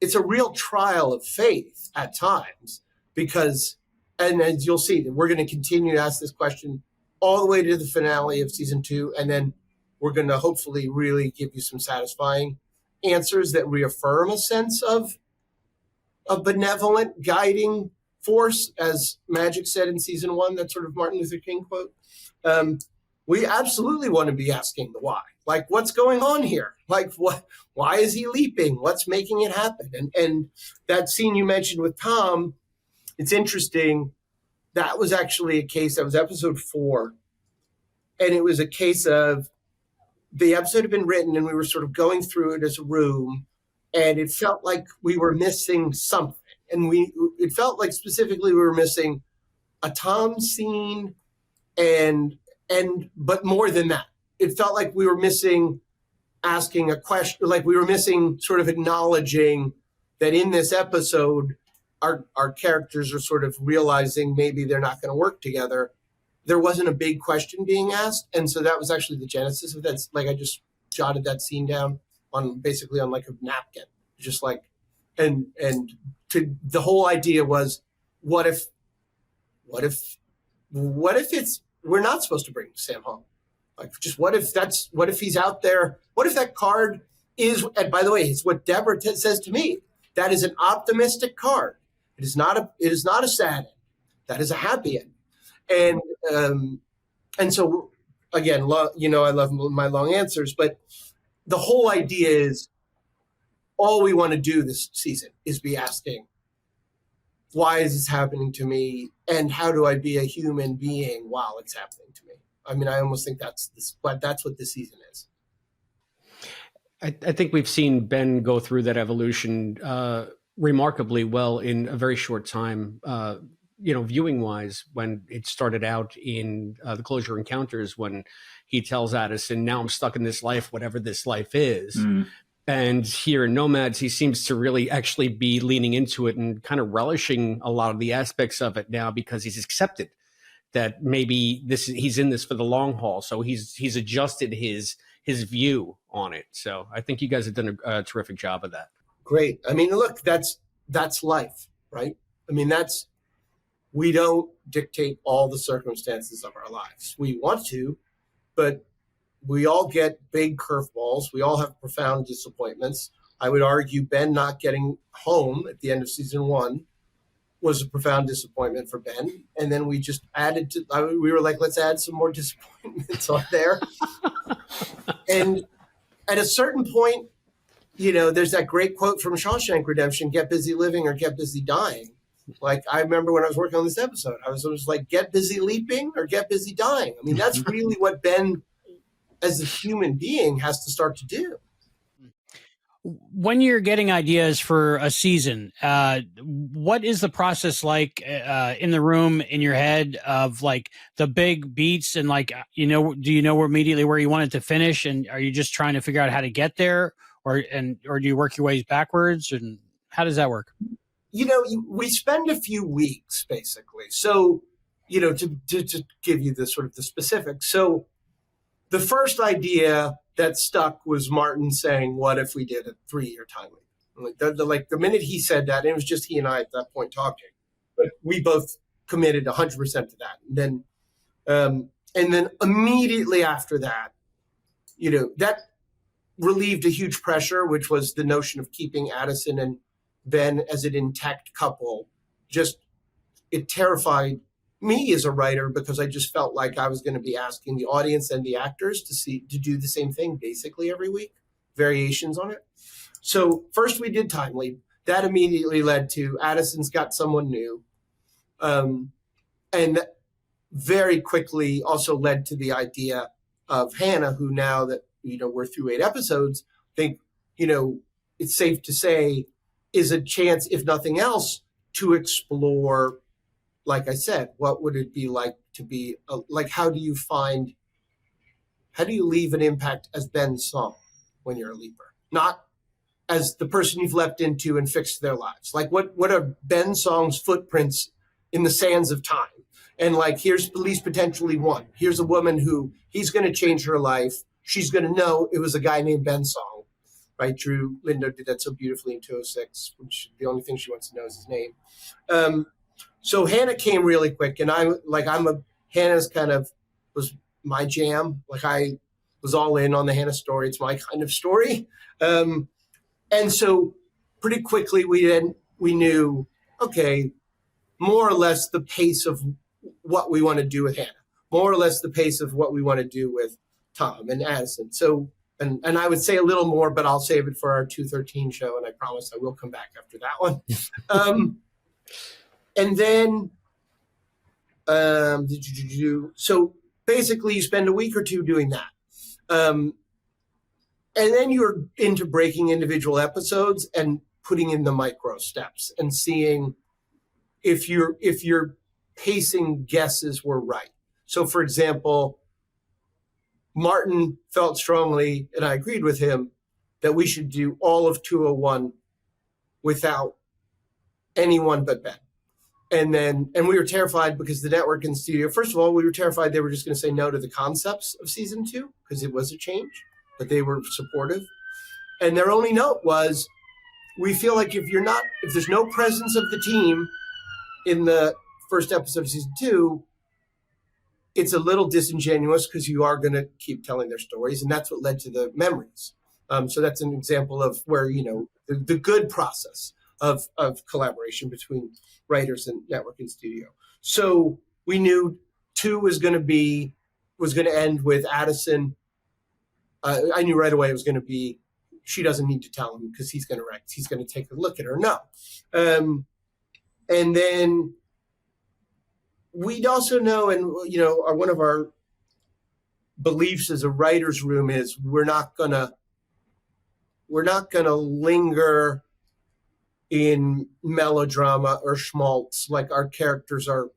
S7: it's a real trial of faith at times because, and as you'll see, we're going to continue to ask this question all the way to the finale of season 2. And then we're going to hopefully really give you some satisfying answers that reaffirm a sense of a benevolent guiding force, as Magic said in season 1, that sort of Martin Luther King quote. We absolutely want to be asking the why. Like, what's going on here? Like, why is he leaping? What's making it happen? And that scene you mentioned with Tom, it's interesting. That was actually a case, that was episode 4. And it was a case of the episode had been written and we were sort of going through it as a room and it felt like we were missing something. And it felt like specifically we were missing a Tom scene but more than that, it felt like we were missing asking a question, like we were missing sort of acknowledging that in this episode, our characters are sort of realizing maybe they're not going to work together. There wasn't a big question being asked. And so that was actually the genesis of that. Like I just jotted that scene down basically on like a napkin, just like, and the whole idea was, what if we're not supposed to bring Sam home? Like, just what if he's out there? What if that card is, and by the way, it's what Deborah says to me, that is an optimistic card. It is not a sad end. That is a happy end. And so again, I love my long answers, but the whole idea is all we want to do this season is be asking, why is this happening to me? And how do I be a human being while it's happening to me? I mean, I almost think that's what this season is.
S6: I think we've seen Ben go through that evolution remarkably well in a very short time, viewing wise, when it started out in the Closure Encounters, when he tells Addison, now I'm stuck in this life, whatever this life is. Mm. And here in Nomads, he seems to really actually be leaning into it and kind of relishing a lot of the aspects of it now because he's accepted that maybe he's in this for the long haul. So he's adjusted his view on it. So I think you guys have done a terrific job of that.
S7: Great. I mean, look, that's life, right? I mean, we don't dictate all the circumstances of our lives. We want to, but we all get big curveballs. We all have profound disappointments. I would argue Ben not getting home at the end of season 1 was a profound disappointment for Ben. And then we just we were like, let's add some more disappointments on there. And at a certain point, there's that great quote from Shawshank Redemption, get busy living or get busy dying. Like, I remember when I was working on this episode, I was like, get busy leaping or get busy dying. I mean, that's really what Ben as a human being has to start to do.
S2: When you're getting ideas for a season, what is the process like in the room, in your head, of like the big beats and like, do you know immediately where you want it to finish? And are you just trying to figure out how to get there, or do you work your ways backwards? And how does that work?
S7: we spend a few weeks basically. So, to give you the sort of the specifics. So the first idea that stuck was Martin saying, what if we did a 3-year time leap? The minute he said that, and it was just he and I at that point talking, but we both committed 100% to that. And then immediately after that, that relieved a huge pressure, which was the notion of keeping Addison and Ben as an intact couple. It terrified me as a writer because I just felt like I was going to be asking the audience and the actors to do the same thing basically every week, variations on it. So first we did Time Leap. That immediately led to Addison's got someone new. And very quickly also led to the idea of Hannah, who now that, we're through 8 episodes, think, it's safe to say is a chance, if nothing else, to explore, like I said, what would it be like to be, how do you leave an impact as Ben Song when you're a leaper? Not as the person you've leapt into and fixed their lives. Like what are Ben Song's footprints in the sands of time? And here's at least potentially one. Here's a woman who he's going to change her life. She's going to know it was a guy named Ben Song, right? Drew Lindo did that so beautifully in 206, which the only thing she wants to know is his name. So Hannah came really quick, and Hannah's kind of was my jam. I was all in on the Hannah story. It's my kind of story. And so pretty quickly we knew, okay, more or less the pace of what we want to do with Hannah, more or less the pace of what we want to do with Tom and Addison. So, and I would say a little more, but I'll save it for our 213 show, and I promise I will come back after that one. And then, so basically you spend a week or two doing that. And then you're into breaking individual episodes and putting in the micro steps and seeing if your pacing guesses were right. So for example, Martin felt strongly, and I agreed with him, that we should do all of 201 without anyone but Ben. And we were terrified because the network and studio, first of all, we were terrified they were just going to say no to the concepts of season 2 because it was a change, but they were supportive. And their only note was, we feel like if there's no presence of the team in the first episode of season 2, it's a little disingenuous because you are going to keep telling their stories. And that's what led to the memories. So that's an example of where, the good process of collaboration between writers and network and studio. So we knew 2 was going to end with Addison. I knew right away it was going to be, she doesn't need to tell him because he's going to take a look at her. No. And then we'd also know, and one of our beliefs as a writer's room is we're not gonna linger in melodrama or schmaltz. Like our characters are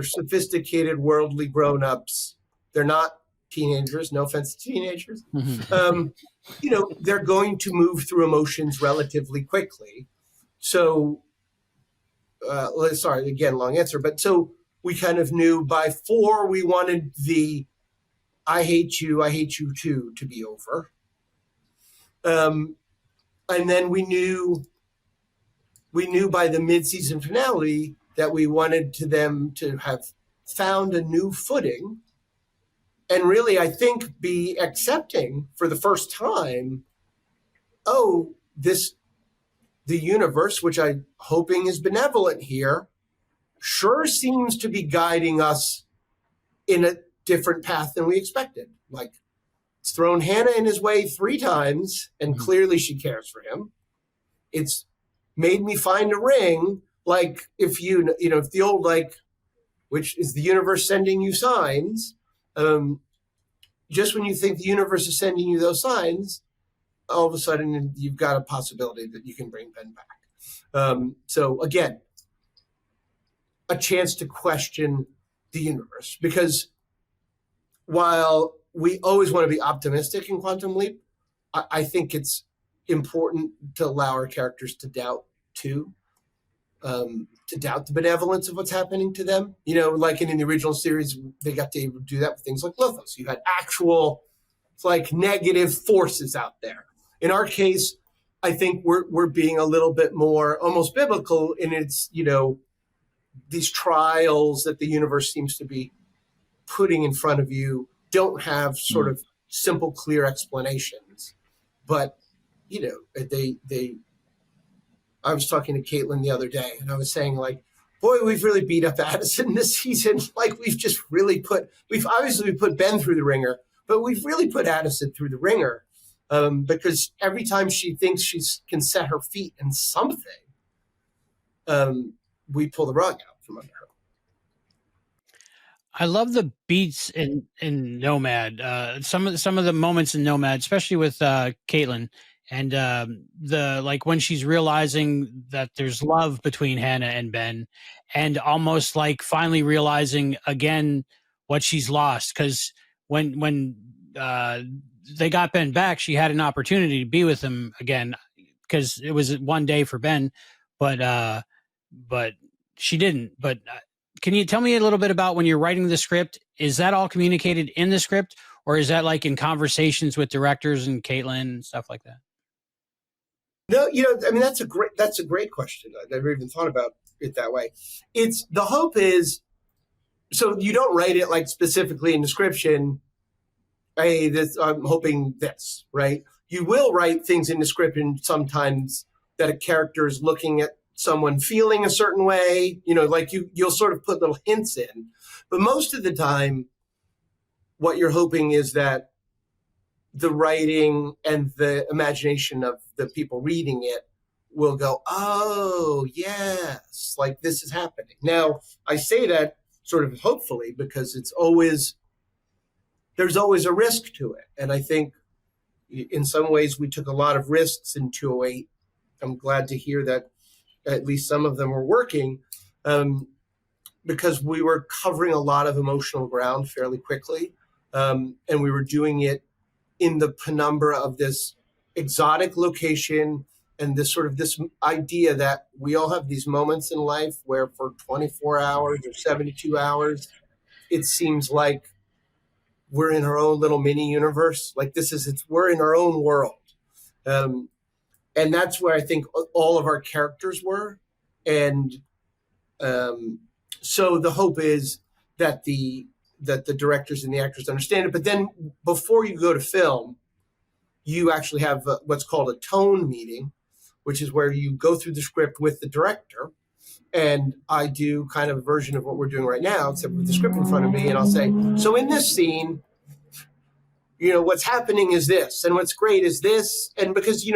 S7: sophisticated, worldly grown-ups. They're not teenagers. No offense to teenagers. They're going to move through emotions relatively quickly. So. Sorry, again, long answer. But so we kind of knew by 4 we wanted the I hate you too to be over. And then we knew by the mid-season finale that we wanted them to have found a new footing and really, I think, be accepting for the first time, the universe, which I'm hoping is benevolent here, sure seems to be guiding us in a different path than we expected. Like, it's thrown Hannah in his way 3 times, and clearly she cares for him. It's made me find a ring. Like, if the old, which is the universe sending you signs, just when you think the universe is sending you those signs, all of a sudden you've got a possibility that you can bring Ben back. So again, a chance to question the universe, because while we always want to be optimistic in Quantum Leap, I think it's important to allow our characters to doubt too, to doubt the benevolence of what's happening to them. Like in the original series, they got to do that with things like Lothos. You had actual like negative forces out there. In our case, I think we're being a little bit more almost biblical in its, these trials that the universe seems to be putting in front of you don't have sort of simple, clear explanations. But, I was talking to Caitlin the other day, and I was saying, like, boy, we've really beat up Addison this season. Like, we've obviously put Ben through the ringer, but we've really put Addison through the ringer because every time she thinks she can set her feet in something, we pull the rug out from under her.
S2: I love the beats in Nomad. Some of the moments in Nomad, especially with Caitlin, and when she's realizing that there's love between Hannah and Ben, and almost like finally realizing again what she's lost. Because when they got Ben back, she had an opportunity to be with him again because it was one day for Ben, but she didn't. But can you tell me a little bit about when you're writing the script? Is that all communicated in the script, or is that like in conversations with directors and Caitlin and stuff like that?
S7: No, that's a great question. I never even thought about it that way. The hope is, so you don't write it like specifically in description. Hey, I'm hoping this, right? You will write things in description sometimes that a character is looking at someone feeling a certain way, like you'll sort of put little hints in. But most of the time, what you're hoping is that the writing and the imagination of the people reading it will go, oh, yes, like this is happening. Now, I say that sort of hopefully because there's always a risk to it. And I think in some ways we took a lot of risks in 208. I'm glad to hear that at least some of them were working because we were covering a lot of emotional ground fairly quickly. And we were doing it in the penumbra of this exotic location and this idea that we all have these moments in life where for 24 hours or 72 hours, it seems like we're in our own little mini universe. Like we're in our own world. And that's where I think all of our characters were. And so the hope is that the directors and the actors understand it. But then before you go to film, you actually have what's called a tone meeting, which is where you go through the script with the director. And I do kind of a version of what we're doing right now, except with the script in front of me. And I'll say, so in this scene, what's happening is this. And what's great is this. And because,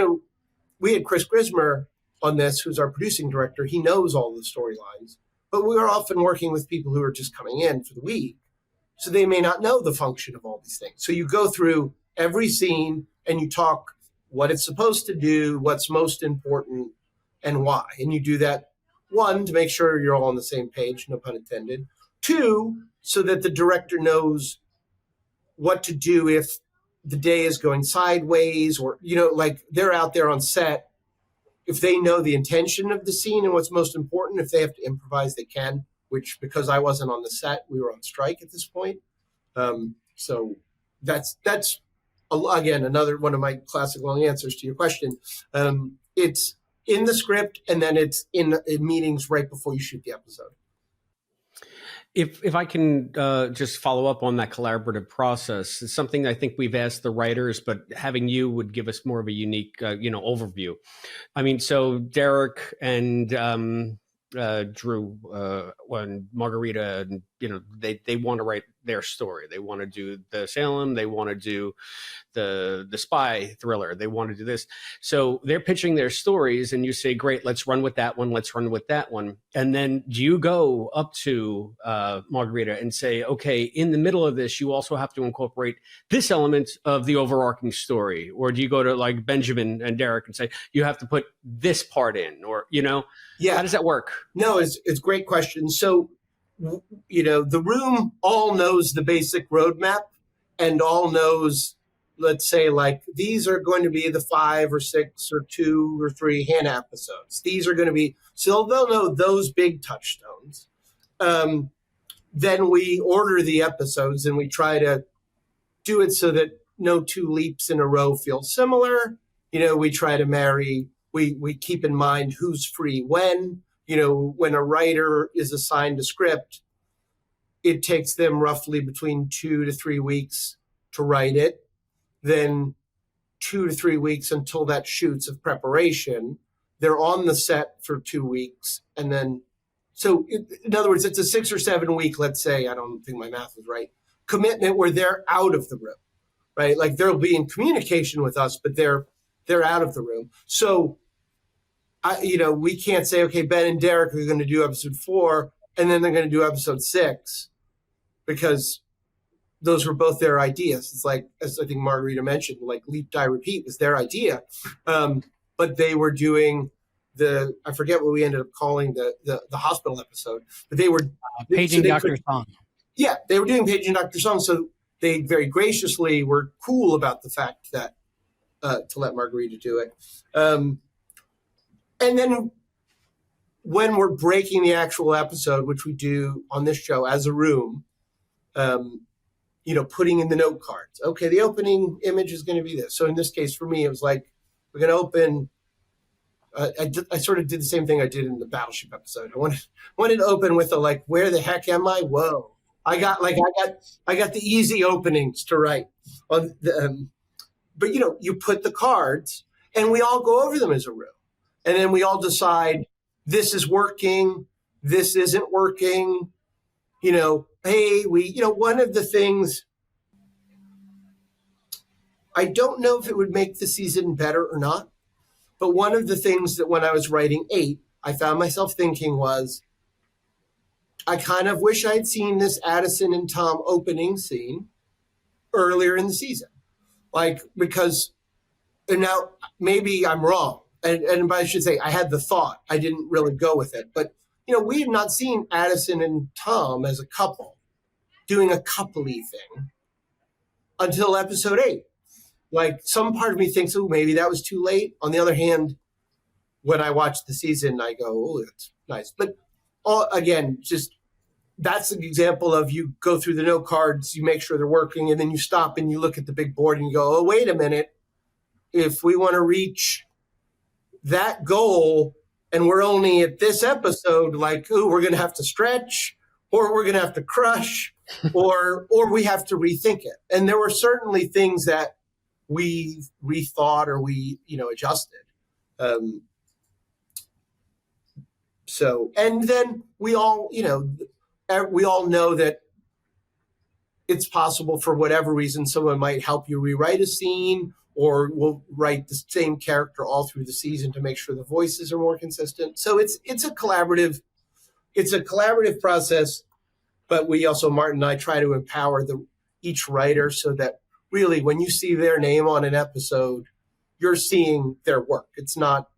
S7: we had Chris Grismer on this, who's our producing director. He knows all the storylines. But we are often working with people who are just coming in for the week. So they may not know the function of all these things. So you go through every scene and you talk what it's supposed to do, what's most important, and why. And you do that, one, to make sure you're all on the same page, no pun intended. Two, so that the director knows what to do if the day is going sideways or, like they're out there on set. If they know the intention of the scene and what's most important, if they have to improvise, they can. Which, because I wasn't on the set, we were on strike at this point. So that's again, another one of my classic long answers to your question. It's in the script, and then it's in meetings right before you shoot the episode.
S6: If I can just follow up on that collaborative process, it's something I think we've asked the writers, but having you would give us more of a unique, overview. I mean, so Derek and Drew, when Margarita, they want to write their story. They want to do the Salem. They want to do the spy thriller. They want to do this. So they're pitching their stories, and you say, "Great, let's run with that one. Let's run with that one." And then do you go up to Margarita and say, "Okay, in the middle of this, you also have to incorporate this element of the overarching story," or do you go to like Benjamin and Derek and say, "You have to put this part in," or
S7: Yeah.
S6: How does that work?
S7: No, it's a great question. So, the room all knows the basic roadmap and all knows let's say, like, these are going to be the 5 or 6 or 2 or 3 Hannah episodes. These are going to be, so they'll know those big touchstones. Then we order the episodes and we try to do it so that no 2 leaps in a row feel similar. We try to marry, we keep in mind who's free when. When a writer is assigned a script, it takes them roughly between 2 to 3 weeks to write it. Then 2 to 3 weeks until that shoots of preparation. They're on the set for 2 weeks. And then, in other words, it's a 6 or 7 week, let's say, I don't think my math is right, commitment where they're out of the room, right? Like they'll be in communication with us, but they're out of the room. So, we can't say, okay, Ben and Derek are going to do episode 4, and then they're going to do episode 6, because those were both their ideas. It's like, as I think Margarita mentioned, like Leap, Die, Repeat was their idea. But they were doing I forget what we ended up calling the hospital episode, but they were
S2: Paging Dr. Song.
S7: Yeah, they were doing Paging Dr. Song. So they very graciously were cool about the fact that to let Margarita do it. And then when we're breaking the actual episode, which we do on this show as a room, putting in the note cards. Okay, the opening image is going to be this. So in this case, for me, it was like, we're going to open. I sort of did the same thing I did in the Battleship episode. I wanted to open with a, like, where the heck am I? Whoa. I got the easy openings to write on the, but you put the cards and we all go over them as a room. And then we all decide this is working, this isn't working. Hey, one of the things, I don't know if it would make the season better or not, but one of the things that when I was writing 8, I found myself thinking was, I kind of wish I'd seen this Addison and Tom opening scene earlier in the season. Like, because, and now maybe I'm wrong. And I should say, I had the thought, I didn't really go with it. But, we had not seen Addison and Tom as a couple doing a coupley thing until episode 8. Like, some part of me thinks, oh, maybe that was too late. On the other hand, when I watch the season, I go, oh, that's nice. But again, just that's an example of, you go through the note cards, you make sure they're working, and then you stop and you look at the big board and you go, oh, wait a minute. If we want to reach that goal and we're only at this episode, like, ooh, we're going to have to stretch, or we're going to have to crush, or we have to rethink it. And there were certainly things that we rethought or we, adjusted. And then we all know that it's possible for whatever reason, someone might help you rewrite a scene, or we'll write the same character all through the season to make sure the voices are more consistent. So it's a collaborative process, but we also, Martin and I, try to empower each writer so that really when you see their name on an episode, you're seeing their work. It's not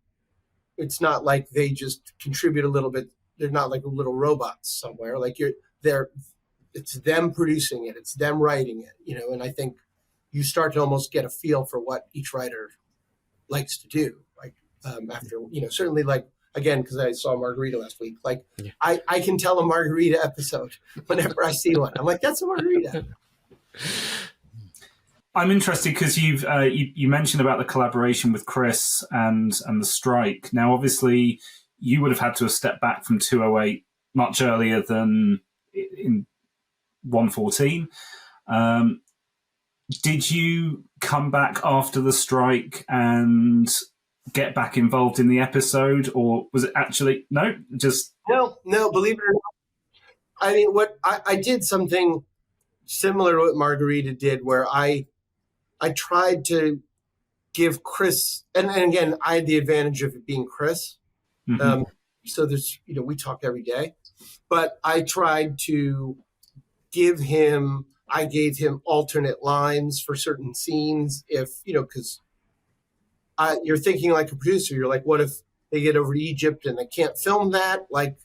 S7: like they just contribute a little bit. They're not like little robots somewhere. Like it's them producing it. It's them writing it, and I think you start to almost get a feel for what each writer likes to do. Like after, certainly, like, again, because I saw Margarita last week, like, yeah. I can tell a Margarita episode whenever I see one. I'm like, that's a Margarita.
S8: I'm interested because you mentioned about the collaboration with Chris and the strike. Now, obviously, you would have had to have stepped back from 208 much earlier than in 114. Did you come back after the strike and get back involved in the episode, or was it actually no? Believe it or not. I mean,
S7: I did something similar to what Margarita did, where I tried to give Chris, and again, I had the advantage of it being Chris. Mm-hmm. So there's, we talk every day, but I tried to I gave him alternate lines for certain scenes if, because you're thinking like a producer, you're like, what if they get over to Egypt and they can't film that? Like,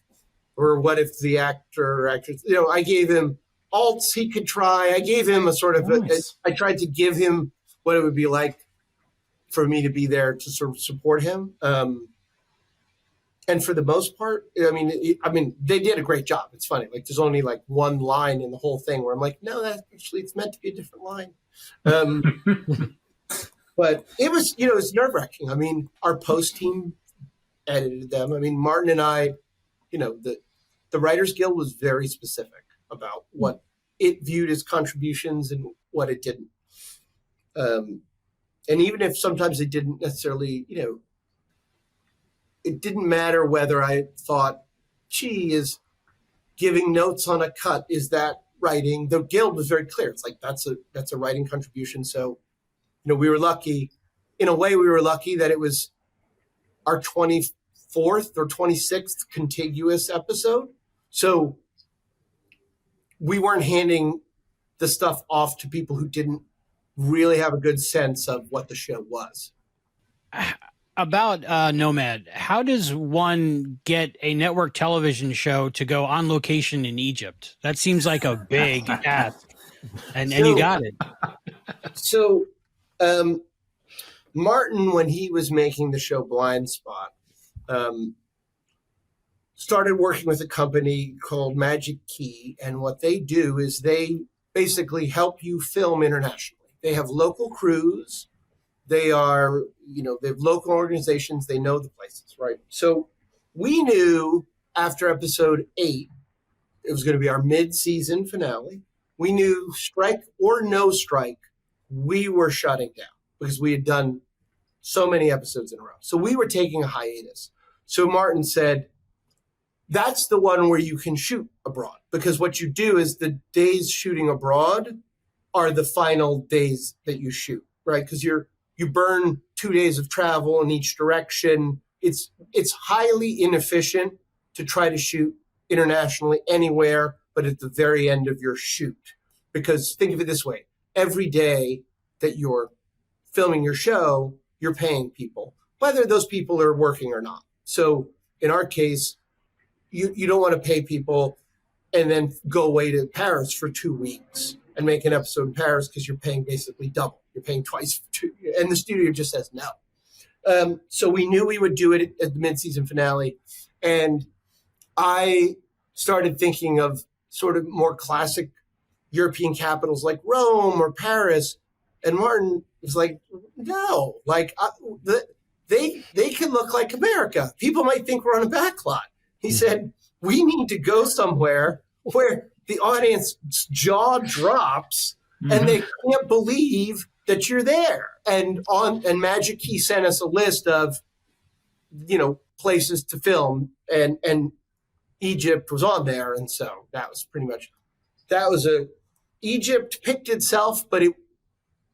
S7: or what if the actor or actress, I gave him alts he could try. I gave him a sort of, nice. I tried to give him what it would be like for me to be there to sort of support him. And for the most part, I mean, they did a great job. It's funny. Like, there's only like one line in the whole thing where I'm like, no, it's meant to be a different line. But it was, it was nerve wracking. I mean, our post team edited them. I mean, Martin and I, the Writers Guild was very specific about what it viewed as contributions and what it didn't. And even if sometimes it didn't necessarily, it didn't matter whether I thought, gee, is giving notes on a cut, is that writing? The Guild was very clear. It's like, that's a writing contribution. So, we were lucky. In a way, we were lucky that it was our 24th or 26th contiguous episode. So we weren't handing the stuff off to people who didn't really have a good sense of what the show was.
S2: About Nomad, how does one get a network television show to go on location in Egypt? That seems like a big ask, and you got it.
S7: So Martin, when he was making the show Blind Spot, started working with a company called Magic Key, and what they do is they basically help you film internationally. They have local crews. They are, they have local organizations. They know the places, right? So we knew after episode 8, it was going to be our mid-season finale. We knew, strike or no strike, we were shutting down because we had done so many episodes in a row. So we were taking a hiatus. So Martin said, that's the one where you can shoot abroad, because what you do is the days shooting abroad are the final days that you shoot, right? Because you burn 2 days of travel in each direction. It's highly inefficient to try to shoot internationally anywhere, but at the very end of your shoot. Because think of it this way, every day that you're filming your show, you're paying people, whether those people are working or not. So in our case, you don't want to pay people and then go away to Paris for 2 weeks and make an episode in Paris because you're paying basically double. You're paying twice, and the studio just says no. So we knew we would do it at the mid-season finale, and I started thinking of sort of more classic European capitals like Rome or Paris, and Martin was like, no, like they can look like America. People might think we're on a backlot. He said, we need to go somewhere where the audience jaw drops and they can't believe that you're there. And Magic Key sent us a list of, places to film, and Egypt was on there. And so that was Egypt picked itself, but it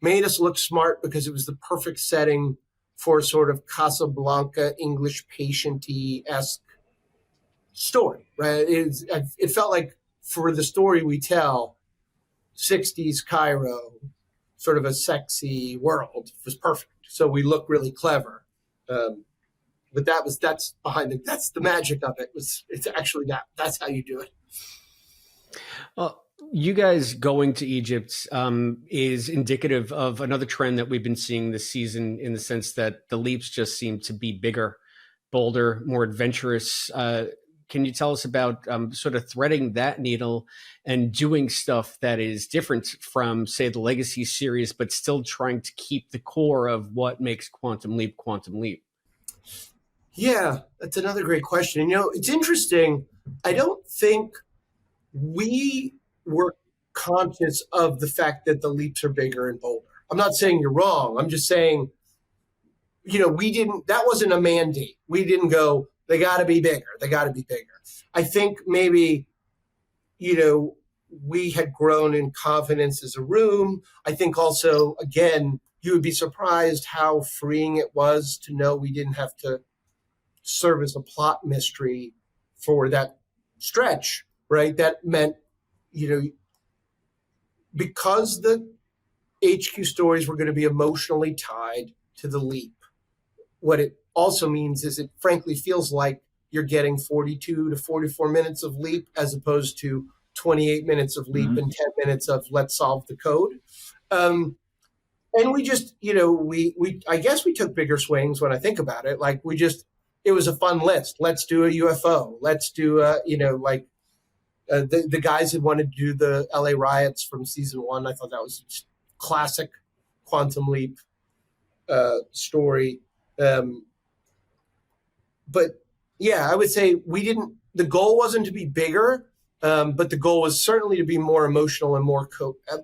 S7: made us look smart because it was the perfect setting for sort of Casablanca, English patient-y-esque story, right? It felt like for the story we tell, 60s Cairo, sort of a sexy world, was perfect. So we look really clever. But that's the magic of it. It's actually that's how you do it.
S6: Well, you guys going to Egypt is indicative of another trend that we've been seeing this season, in the sense that the leaps just seem to be bigger, bolder, more adventurous. Can you tell us about sort of threading that needle and doing stuff that is different from, say, the Legacy series, but still trying to keep the core of what makes Quantum Leap Quantum Leap?
S7: Yeah, that's another great question. It's interesting. I don't think we were conscious of the fact that the leaps are bigger and bolder. I'm not saying you're wrong. I'm just saying, that wasn't a mandate. We didn't go, they got to be bigger. They got to be bigger. I think maybe, we had grown in confidence as a room. I think also, again, you would be surprised how freeing it was to know we didn't have to serve as a plot mystery for that stretch, right? That meant, because the HQ stories were going to be emotionally tied to the leap, what it also means is it frankly feels like you're getting 42 to 44 minutes of leap as opposed to 28 minutes of leap and 10 minutes of let's solve the code. And we just, we I guess we took bigger swings when I think about it. Like it was a fun list. Let's do a UFO. Let's do the guys had wanted to do the LA riots from season 1. I thought that was just classic Quantum Leap story. But yeah, I would say the goal wasn't to be bigger, but the goal was certainly to be more emotional and more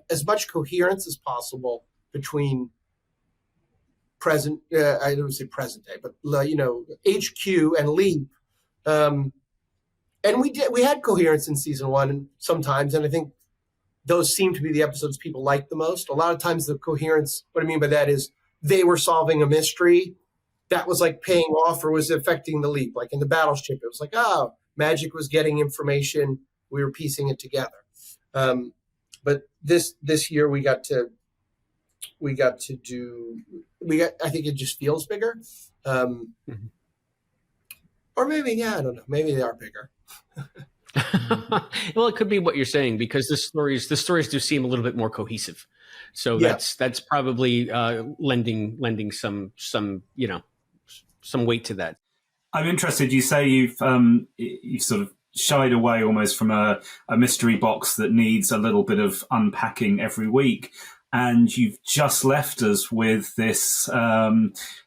S7: as much coherence as possible between present, I don't say present day, but HQ and Leap. And we had coherence in season 1 sometimes, and I think those seem to be the episodes people like the most. A lot of times the coherence, what I mean by that is they were solving a mystery that was like paying off or was affecting the Leap. Like in the Battleship, it was like, Magic was getting information, we were piecing it together. But this year I think it just feels bigger. Or maybe, I don't know, maybe they are bigger.
S6: Well, it could be what you're saying, because the stories do seem a little bit more cohesive. So that's probably lending some weight to that.
S8: I'm interested. You say you've sort of shied away almost from a mystery box that needs a little bit of unpacking every week. And you've just left us with this.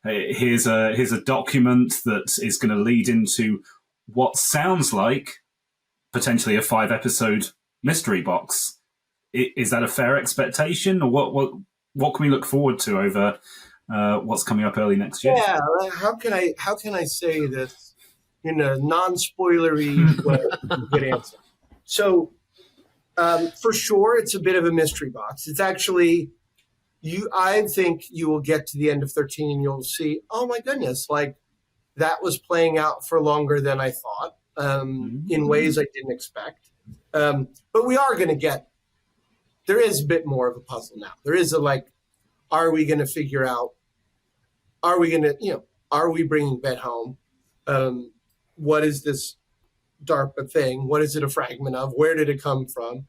S8: Here's a document that is going to lead into what sounds like potentially a 5-episode mystery box. Is that a fair expectation, or what can we look forward to over what's coming up early next year?
S7: Yeah, how can I say this in a non-spoilery way? Good answer. So. For sure, it's a bit of a mystery box. It's actually, I think you will get to the end of 13 and you'll see, oh my goodness, like that was playing out for longer than I thought, in ways I didn't expect. But we are going to there is a bit more of a puzzle now. There is are we going to figure out, are we bringing Ben home? What is this DARPA thing? What is it a fragment of? Where did it come from?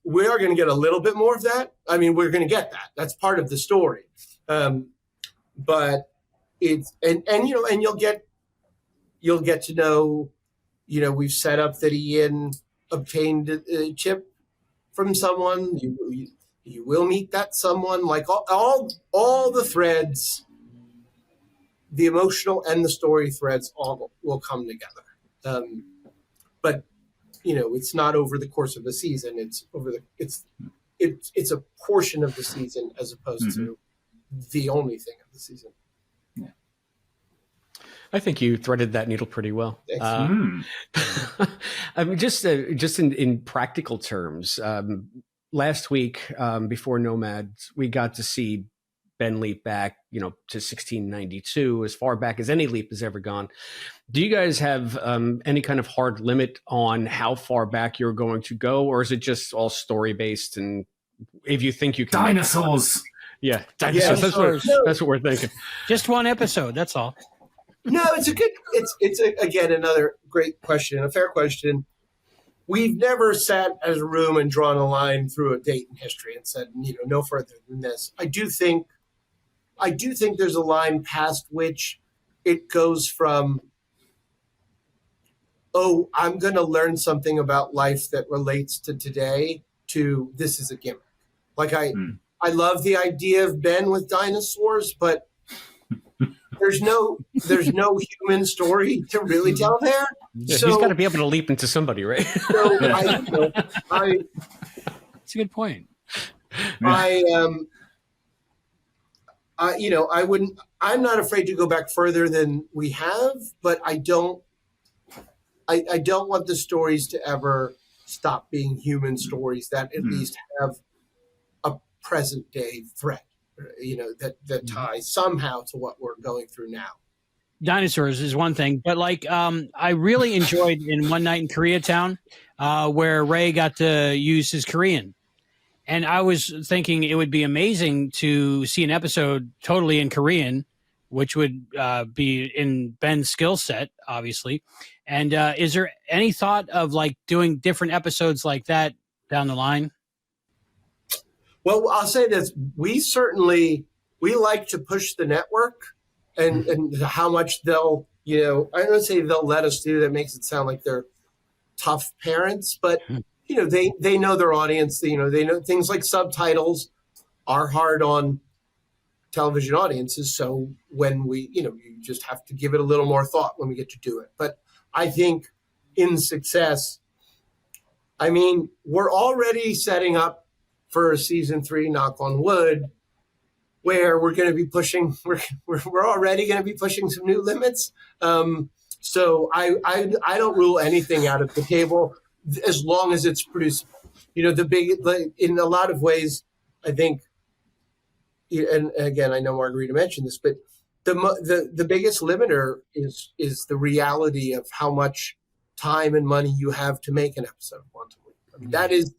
S7: We are going to get a little bit more of that. I mean, we're going to get that. That's part of the story. But it's and you'll get to know. We've set up that Ian obtained a chip from someone. You will meet that someone. Like all the threads, the emotional and the story threads all will come together. But it's not over the course of the season. It's it's a portion of the season as opposed to the only thing of the season.
S6: Yeah, I think you threaded that needle pretty well. I mean, just in practical terms, last week before Nomad, we got to see Ben Leap back, to 1692, as far back as any Leap has ever gone. Do you guys have any kind of hard limit on how far back you're going to go, or is it just all story based? And if you think you can,
S8: dinosaurs,
S6: dinosaurs. That's what we're thinking.
S2: Just one episode. That's all.
S7: No, it's again another great question, a fair question. We've never sat as a room and drawn a line through a date in history and said, no further than this. I do think there's a line past which it goes from, I'm going to learn something about life that relates to today, to this is a gimmick. Like I love the idea of Ben with dinosaurs, but there's no human story to really tell there.
S6: Yeah, so he's got to be able to leap into somebody, right?
S7: So
S2: That's a good point.
S7: I'm not afraid to go back further than we have, but I don't want the stories to ever stop being human stories that at least have a present day thread, that ties somehow to what we're going through now.
S2: Dinosaurs is one thing, but I really enjoyed in One Night in Koreatown, where Ray got to use his Korean. And I was thinking it would be amazing to see an episode totally in Korean, which would be in Ben's skill set, obviously. And is there any thought of doing different episodes like that down the line?
S7: Well, I'll say this: we like to push the network, and how much they'll, I don't say they'll let us do. That makes it sound like they're tough parents, but they know their audience. They know things like subtitles are hard on television audiences. So when you just have to give it a little more thought when we get to do it. But I think in success, I mean, we're already setting up for a season 3, knock on wood, where we're going to be pushing, we're already going to be pushing some new limits. So I don't rule anything out of the table as long as it's producible. In a lot of ways, I think, and again, I know Margarita mentioned this, but the biggest limiter is the reality of how much time and money you have to make an episode of Quantum Leap. I mean, that is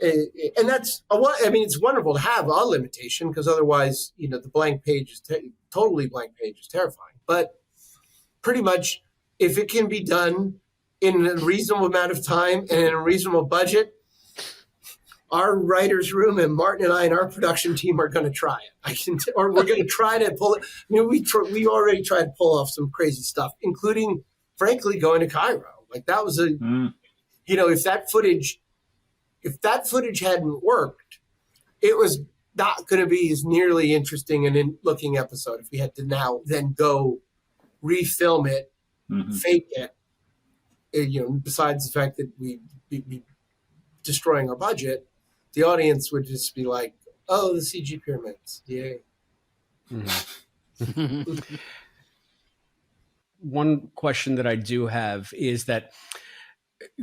S7: and that's it's wonderful to have a limitation, because otherwise, the blank page is totally blank page is terrifying. But pretty much, if it can be done in a reasonable amount of time and in a reasonable budget, our writer's room and Martin and I and our production team are going to try it. Or we're going to try to pull it. I mean, we already tried to pull off some crazy stuff, including, frankly, going to Cairo. Like, that was if that footage hadn't worked, it was not going to be as nearly interesting and looking episode if we had to now then go refilm it, fake it. Besides the fact that we'd be destroying our budget, the audience would just be like, "Oh, the CG pyramids, yay!"
S6: One question that I do have is that,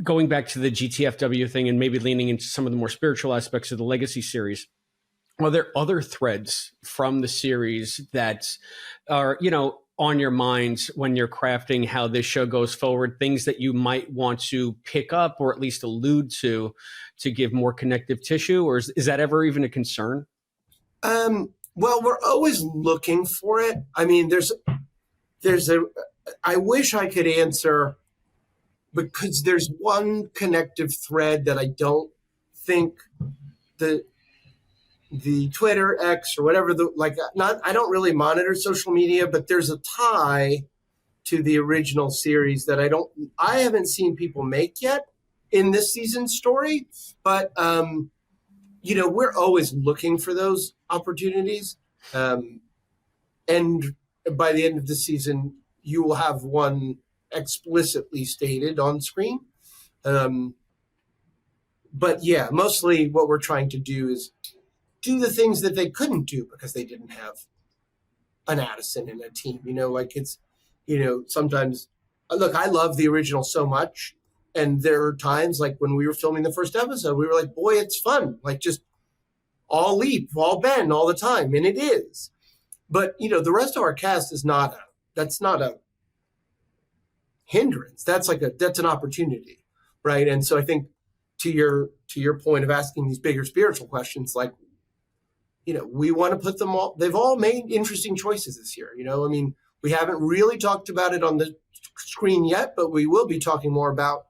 S6: going back to the GTFW thing and maybe leaning into some of the more spiritual aspects of the Legacy series, are there other threads from the series that are, on your minds when you're crafting how this show goes forward, things that you might want to pick up or at least allude to give more connective tissue? Or is that ever even a concern?
S7: Well, we're always looking for it. I mean, I wish I could answer, because there's one connective thread that I don't think the Twitter, X, or whatever, I don't really monitor social media, but there's a tie to the original series that I haven't seen people make yet in this season's story, but we're always looking for those opportunities. And by the end of the season, you will have one explicitly stated on screen. But yeah, mostly what we're trying to do is do the things that they couldn't do because they didn't have an Addison in a team. Sometimes, look, I love the original so much. And there are times, like when we were filming the first episode, we were like, boy, it's fun. Like, just all Leap, all Ben, all the time. And it is. But, the rest of our cast that's not a hindrance. That's an opportunity. Right. And so I think to your point of asking these bigger spiritual questions, like, we want to put them all, they've all made interesting choices this year. We haven't really talked about it on the screen yet, but we will be talking more about,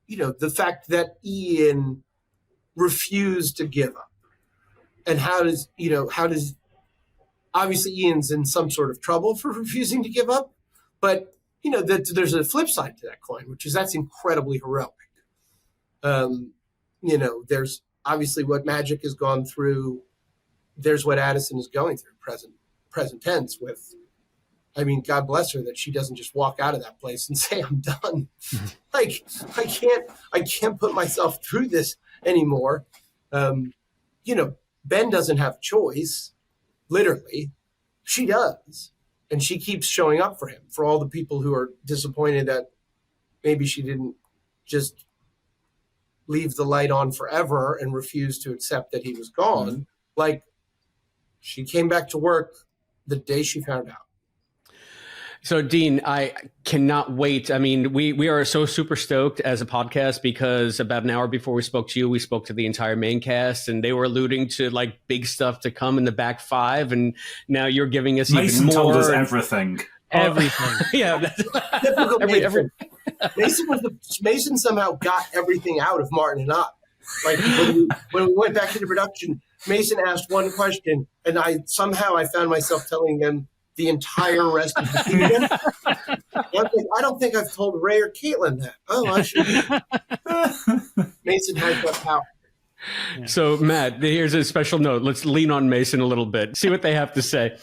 S7: the fact that Ian refused to give up. And how does obviously Ian's in some sort of trouble for refusing to give up, but that there's a flip side to that coin, which is that's incredibly heroic. There's obviously what Magic has gone through. There's what Addison is going through, present tense with, God bless her that she doesn't just walk out of that place and say, I'm done. Like, I can't put myself through this anymore. Ben doesn't have a choice, literally. She does. And she keeps showing up for him, for all the people who are disappointed that maybe she didn't just leave the light on forever and refuse to accept that he was gone. Mm-hmm. Like, she came back to work the day she found out.
S6: So, Dean, I cannot wait. We are so super stoked as a podcast because about an hour before we spoke to you, we spoke to the entire main cast, and they were alluding to like big stuff to come in the back five. And now you're giving us
S8: Mason
S6: even more.
S8: Told us everything.
S6: Everything. Yeah.
S7: Mason somehow got everything out of Martin and I. Like when we went back into production, Mason asked one question, and I found myself telling him the entire rest of the season. I don't think I've told Ray or Caitlin that. Oh, I should. Mason has that power.
S6: So, Matt, here's a special note. Let's lean on Mason a little bit, see what they have to say.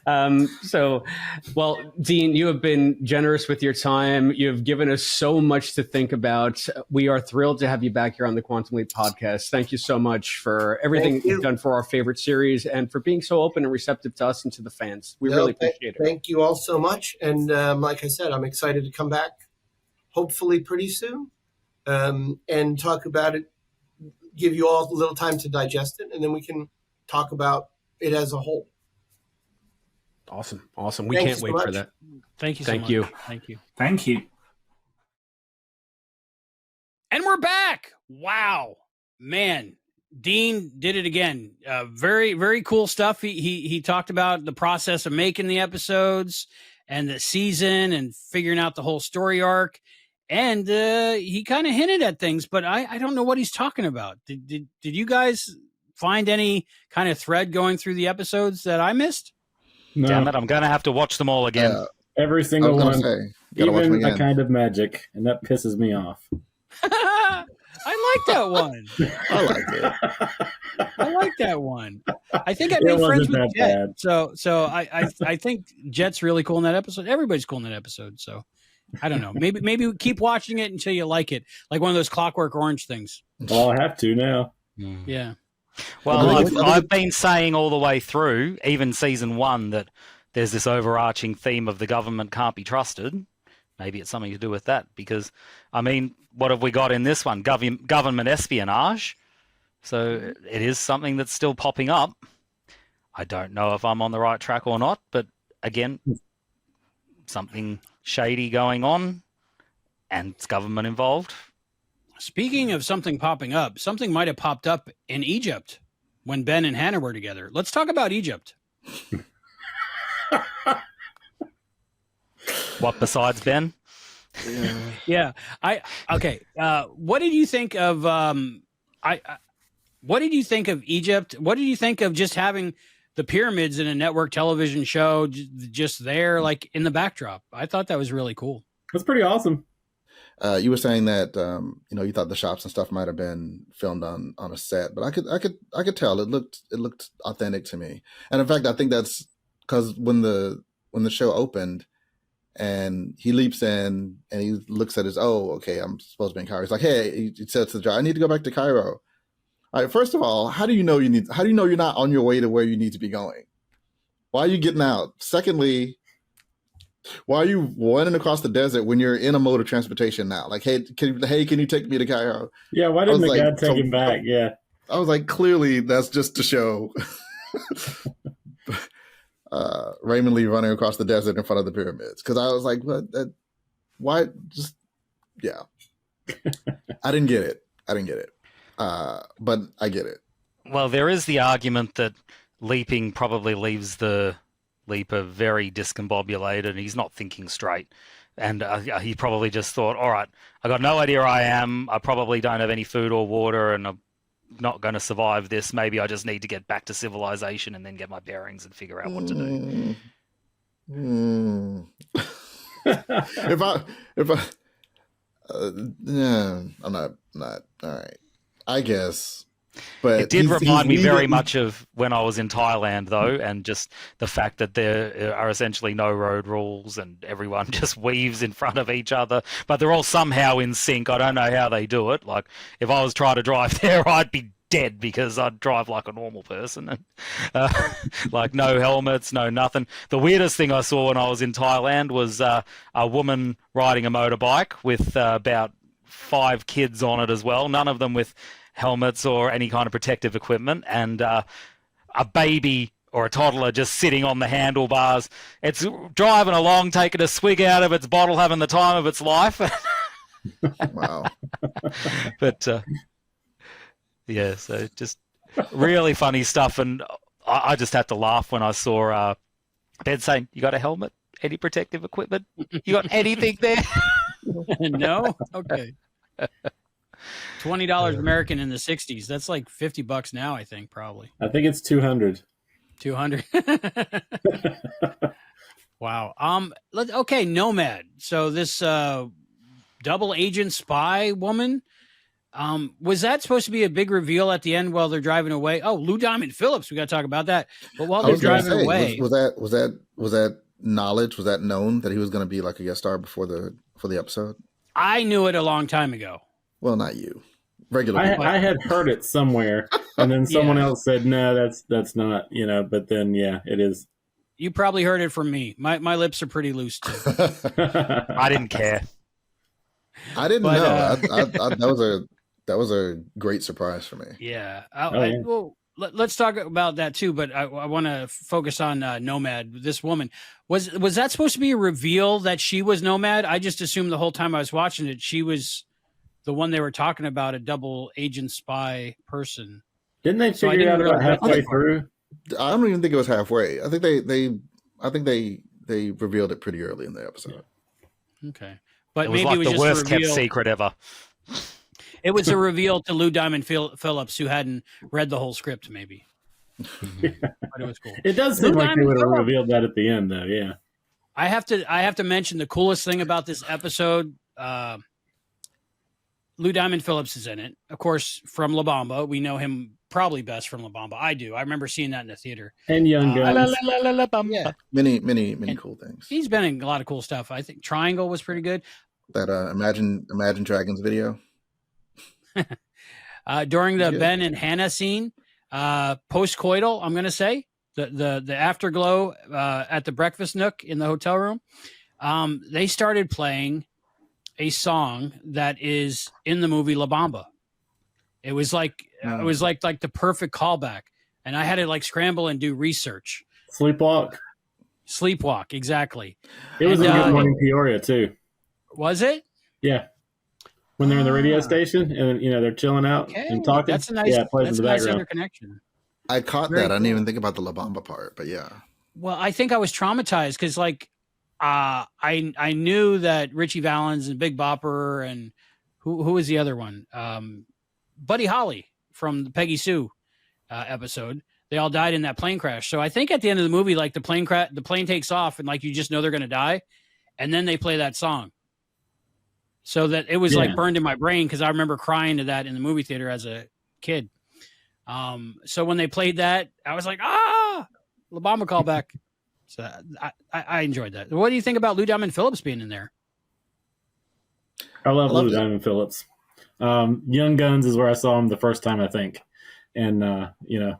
S6: Well, Dean, you have been generous with your time. You've given us so much to think about. We are thrilled to have you back here on the Quantum Leap podcast. Thank you so much for everything you've done for our favorite series and for being so open and receptive to us and to the fans. We really appreciate it.
S7: Thank you all so much. And like I said, I'm excited to come back, hopefully pretty soon, and talk about it. Give you all a little time to digest it, and then we can talk about it as a whole.
S6: Awesome. We can't wait for that.
S2: Thank you so much.
S8: Thank you.
S2: And we're back. Wow, man. Dean did it again. Very, very cool stuff. He talked about the process of making the episodes and the season and figuring out the whole story arc. And he kind of hinted at things, but I don't know what he's talking about. Did you guys find any kind of thread going through the episodes that I missed?
S5: No.
S3: Damn it, I'm going to have to watch them all again.
S5: Every single one. Even
S4: A
S5: Kind of Magic, and that pisses me off.
S2: I like that one.
S4: I like it.
S2: I like that one. I think I made friends with Jet. So I think Jet's really cool in that episode. Everybody's cool in that episode. So I don't know. Maybe keep watching it until you like it, like one of those Clockwork Orange things.
S5: Well, I have to now.
S2: Yeah.
S3: Well, I've been saying all the way through, even season 1, that there's this overarching theme of the government can't be trusted. Maybe it's something to do with that, because, I mean, what have we got in this one? Government espionage. So it is something that's still popping up. I don't know if I'm on the right track or not, but again, something shady going on, and it's government involved.
S2: Speaking of something popping up, something might have popped up in Egypt when Ben and Hannah were together. Let's talk about Egypt.
S3: What besides Ben?
S2: Yeah. What did you think of what did you think of Egypt? What did you think of just having the pyramids in a network television show just there, like in the backdrop? I thought that was really cool.
S5: That's pretty awesome.
S4: You were saying that you thought the shops and stuff might have been filmed on a set, but I could tell it looked authentic to me. And in fact, I think that's because when the show opened and he leaps in and he looks at I'm supposed to be in Cairo. He's like, hey, he says to the driver, I need to go back to Cairo. All right, first of all, how do you know you're not on your way to where you need to be going? Why are you getting out? Secondly, why are you running across the desert when you're in a mode of transportation now? Like, hey, can you take me to Cairo?
S5: Yeah, why didn't the guy take him back? Yeah. I
S4: was like, clearly that's just to show Raymond Lee running across the desert in front of the pyramids. Because I was like, why? Just, yeah. I didn't get it. But I get it.
S3: Well, there is the argument that leaping probably leaves the leaper very discombobulated and he's not thinking straight. And he probably just thought, all right, I got no idea where I am. I probably don't have any food or water and I'm not going to survive this. Maybe I just need to get back to civilization and then get my bearings and figure out what to do.
S4: I'm not all right. I guess. But
S3: it did remind me very much of when I was in Thailand, though, and just the fact that there are essentially no road rules and everyone just weaves in front of each other, but they're all somehow in sync. I don't know how they do it. Like, if I was trying to drive there, I'd be dead because I'd drive like a normal person. And, like, no helmets, no nothing. The weirdest thing I saw when I was in Thailand was a woman riding a motorbike with about 5 kids on it as well, none of them with helmets or any kind of protective equipment, and a baby or a toddler just sitting on the handlebars. It's driving along, taking a swig out of its bottle, having the time of its life.
S4: Wow.
S3: But yeah, so just really funny stuff, and I just had to laugh when I saw Ben saying, you got a helmet? Any protective equipment? You got anything there?
S2: No? Okay. $20 American in the 60s. That's like $50 now, I think, probably.
S5: I think it's 200.
S2: 200. Wow. Okay, Nomad. So this double agent spy woman, was that supposed to be a big reveal at the end while they're driving away? Oh, Lou Diamond Phillips, we got to talk about that. But while they're driving away,
S4: was that knowledge? Was that known that he was going to be like a guest star for the episode?
S2: I knew it a long time ago.
S4: Well, not you. Regular people.
S5: I had heard it somewhere, and then someone else said, "No, that's not." But then it is.
S2: You probably heard it from me. My lips are pretty loose too.
S3: I didn't care.
S4: I didn't know. That was a great surprise for me.
S2: Yeah. Well, let's talk about that too. But I want to focus on Nomad. This woman was that supposed to be a reveal that she was Nomad? I just assumed the whole time I was watching it she was the one they were talking about, a double agent spy person.
S5: Didn't they figure it out about halfway through?
S4: I don't even think it was halfway. I think they revealed it pretty early in the episode.
S2: Okay, but
S3: it was
S2: maybe
S3: like
S2: it was
S3: the
S2: just
S3: worst kept secret ever.
S2: It was a reveal to Lou Diamond Phillips, who hadn't read the whole script, maybe. But it was cool.
S5: It does seem like they would have revealed that at the end, though. Yeah.
S2: I have to mention the coolest thing about this episode. Lou Diamond Phillips is in it, of course, from La Bamba. We know him probably best from La Bamba. I do. I remember seeing that in the theater.
S5: And Young Guns.
S2: Yeah.
S4: Many cool things.
S2: He's been in a lot of cool stuff. I think Triangle was pretty good.
S4: That Imagine Dragons video.
S2: During the Ben and Hannah scene, post-coital, I'm going to say, the afterglow at the breakfast nook in the hotel room, they started playing a song that is in the movie La Bamba. It was like the perfect callback, and I had to like scramble and do research.
S5: Sleepwalk,
S2: exactly.
S5: It was in Good Morning Peoria too.
S2: Was it?
S5: Yeah. When they're in the radio station and they're chilling out and talking.
S2: That's a nice,
S5: it plays in the background.
S2: interconnection.
S4: I caught that. Cool. I didn't even think about the La Bamba part, but yeah.
S2: Well, I think I was traumatized because like I knew that Richie Valens and Big Bopper and who was the other one? Buddy Holly from the Peggy Sue episode. They all died in that plane crash. So I think at the end of the movie, like the plane takes off and like you just know they're going to die, and then they play that song. So that it was like burned in my brain because I remember crying to that in the movie theater as a kid. So when they played that, I was like, La Bamba callback. So I enjoyed that. What do you think about Lou Diamond Phillips being in there?
S5: I love Lou Diamond Phillips. Young Guns is where I saw him the first time, I think. And, I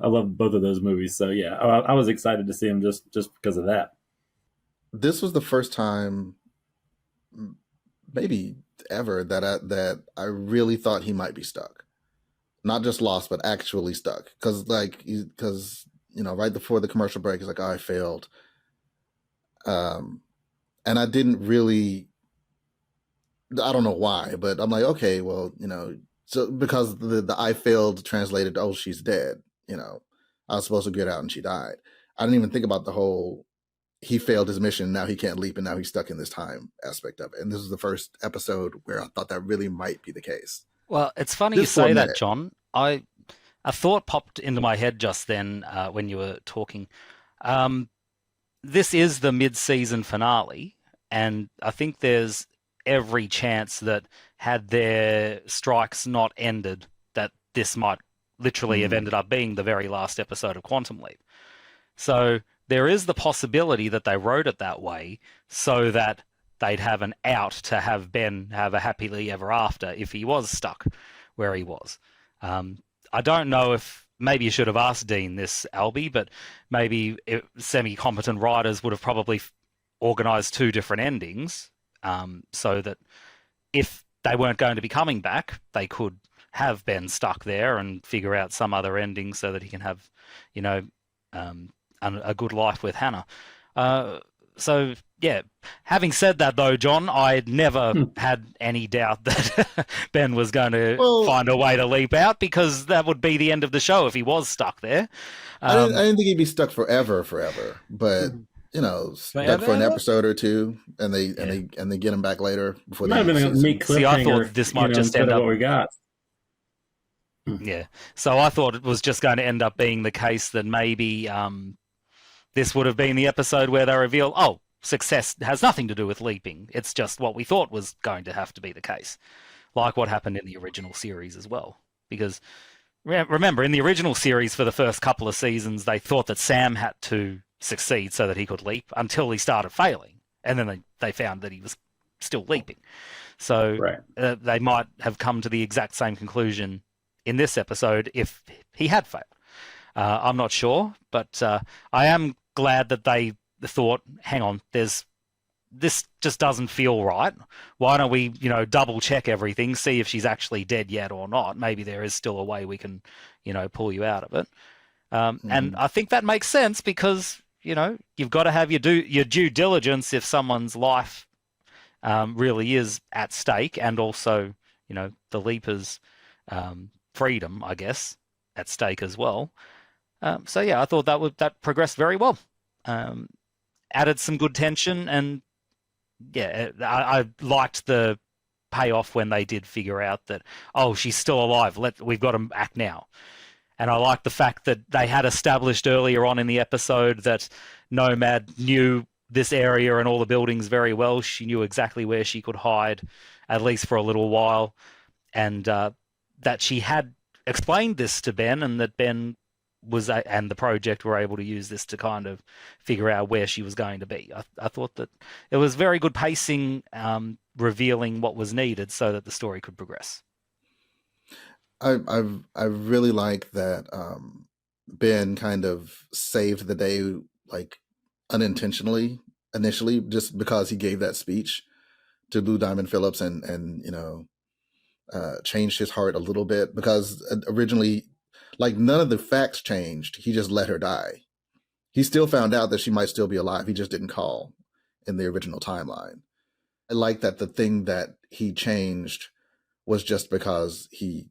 S5: love both of those movies. So, yeah, I was excited to see him just because of that.
S4: This was the first time maybe ever that I really thought he might be stuck. Not just lost, but actually stuck. Because right before the commercial break, he's like, I failed. And I didn't really, I don't know why, but I'm like, okay, well, so because the I failed translated, oh, she's dead. I was supposed to get out and she died. I didn't even think about the whole, he failed his mission, now he can't leap, and now he's stuck in this time aspect of it. And this is the first episode where I thought that really might be the case.
S3: Well, it's funny you say that, John. A thought popped into my head just then when you were talking. This is the mid-season finale, and I think there's every chance that had their strikes not ended, that this might literally have ended up being the very last episode of Quantum Leap. So there is the possibility that they wrote it that way so that they'd have an out to have Ben have a happily ever after if he was stuck where he was. I don't know if maybe you should have asked Dean this, Albie, but maybe semi-competent writers would have probably organised two different endings so that if they weren't going to be coming back, they could have Ben stuck there and figure out some other ending so that he can have, a good life with Hannah. So, yeah, having said that, though, John, I never had any doubt that Ben was going to find a way to leap out, because that would be the end of the show if he was stuck there.
S4: I didn't think he'd be stuck forever, but stuck for an episode or two, and they get him back later before.
S5: See, I thought this might just end up what we got.
S3: Yeah. So I thought it was just going to end up being the case that maybe this would have been the episode where they reveal, oh, success has nothing to do with leaping. It's just what we thought was going to have to be the case, like what happened in the original series as well. Because remember, in the original series for the first couple of seasons, they thought that Sam had to succeed so that he could leap until he started failing. And then they found that he was still leaping. So they might have come to the exact same conclusion in this episode if he had failed. I'm not sure, but I am glad that they thought, hang on, this just doesn't feel right. Why don't we, double check everything, see if she's actually dead yet or not? Maybe there is still a way we can, pull you out of it. And I think that makes sense because, you've got to have your due diligence if someone's life really is at stake, and also, the leaper's freedom, I guess, at stake as well. So yeah, I thought that progressed very well. Added some good tension, and yeah, I liked the payoff when they did figure out that, oh, she's still alive. We've got to act now. And I like the fact that they had established earlier on in the episode that Nomad knew this area and all the buildings very well. She knew exactly where she could hide, at least for a little while, and that she had explained this to Ben, and that Ben and the project were able to use this to kind of figure out where she was going to be. I thought that it was very good pacing, revealing what was needed so that the story could progress.
S4: I really like that Ben kind of saved the day, like unintentionally initially, just because he gave that speech to Lou Diamond Phillips and changed his heart a little bit, because originally, like, none of the facts changed. He just let her die. He still found out that she might still be alive. He just didn't call in the original timeline. I like that the thing that he changed was just because he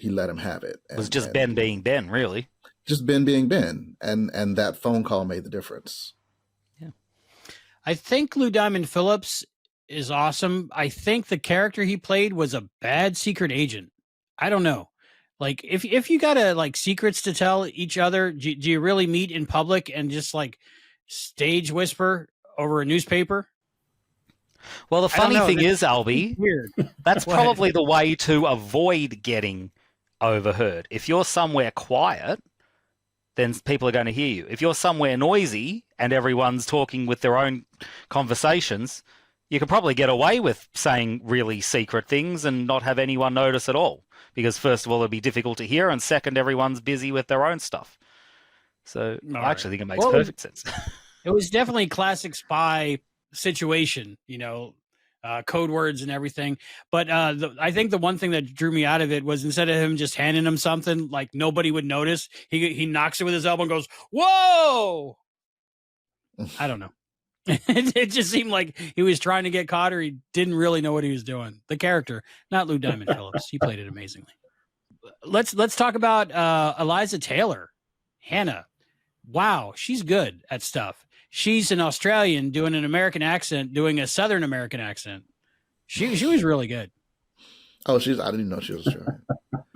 S4: let him have it.
S3: It was just Ben being Ben, really.
S4: Just Ben being Ben. And that phone call made the difference.
S2: Yeah. I think Lou Diamond Phillips is awesome. I think the character he played was a bad secret agent. I don't know. Like, if you got secrets to tell each other, do you really meet in public and just stage whisper over a newspaper?
S3: Well, the funny thing is, Albie,
S2: weird.
S3: That's probably the way to avoid getting overheard. If you're somewhere quiet, then people are going to hear you. If you're somewhere noisy and everyone's talking with their own conversations, you can probably get away with saying really secret things and not have anyone notice at all. Because first of all, it'd be difficult to hear, and second, everyone's busy with their own stuff. So I actually think it makes perfect sense.
S2: It was definitely a classic spy situation, code words and everything. But I think the one thing that drew me out of it was, instead of him just handing him something like nobody would notice, he knocks it with his elbow and goes, "Whoa!" I don't know. It just seemed like he was trying to get caught, or he didn't really know what he was doing. The character, not Lou Diamond Phillips. He played it amazingly. Let's talk about Eliza Taylor. Hannah. Wow, she's good at stuff. She's an Australian doing an American accent, doing a Southern American accent. She was really good.
S4: Oh, I didn't know she was Australian.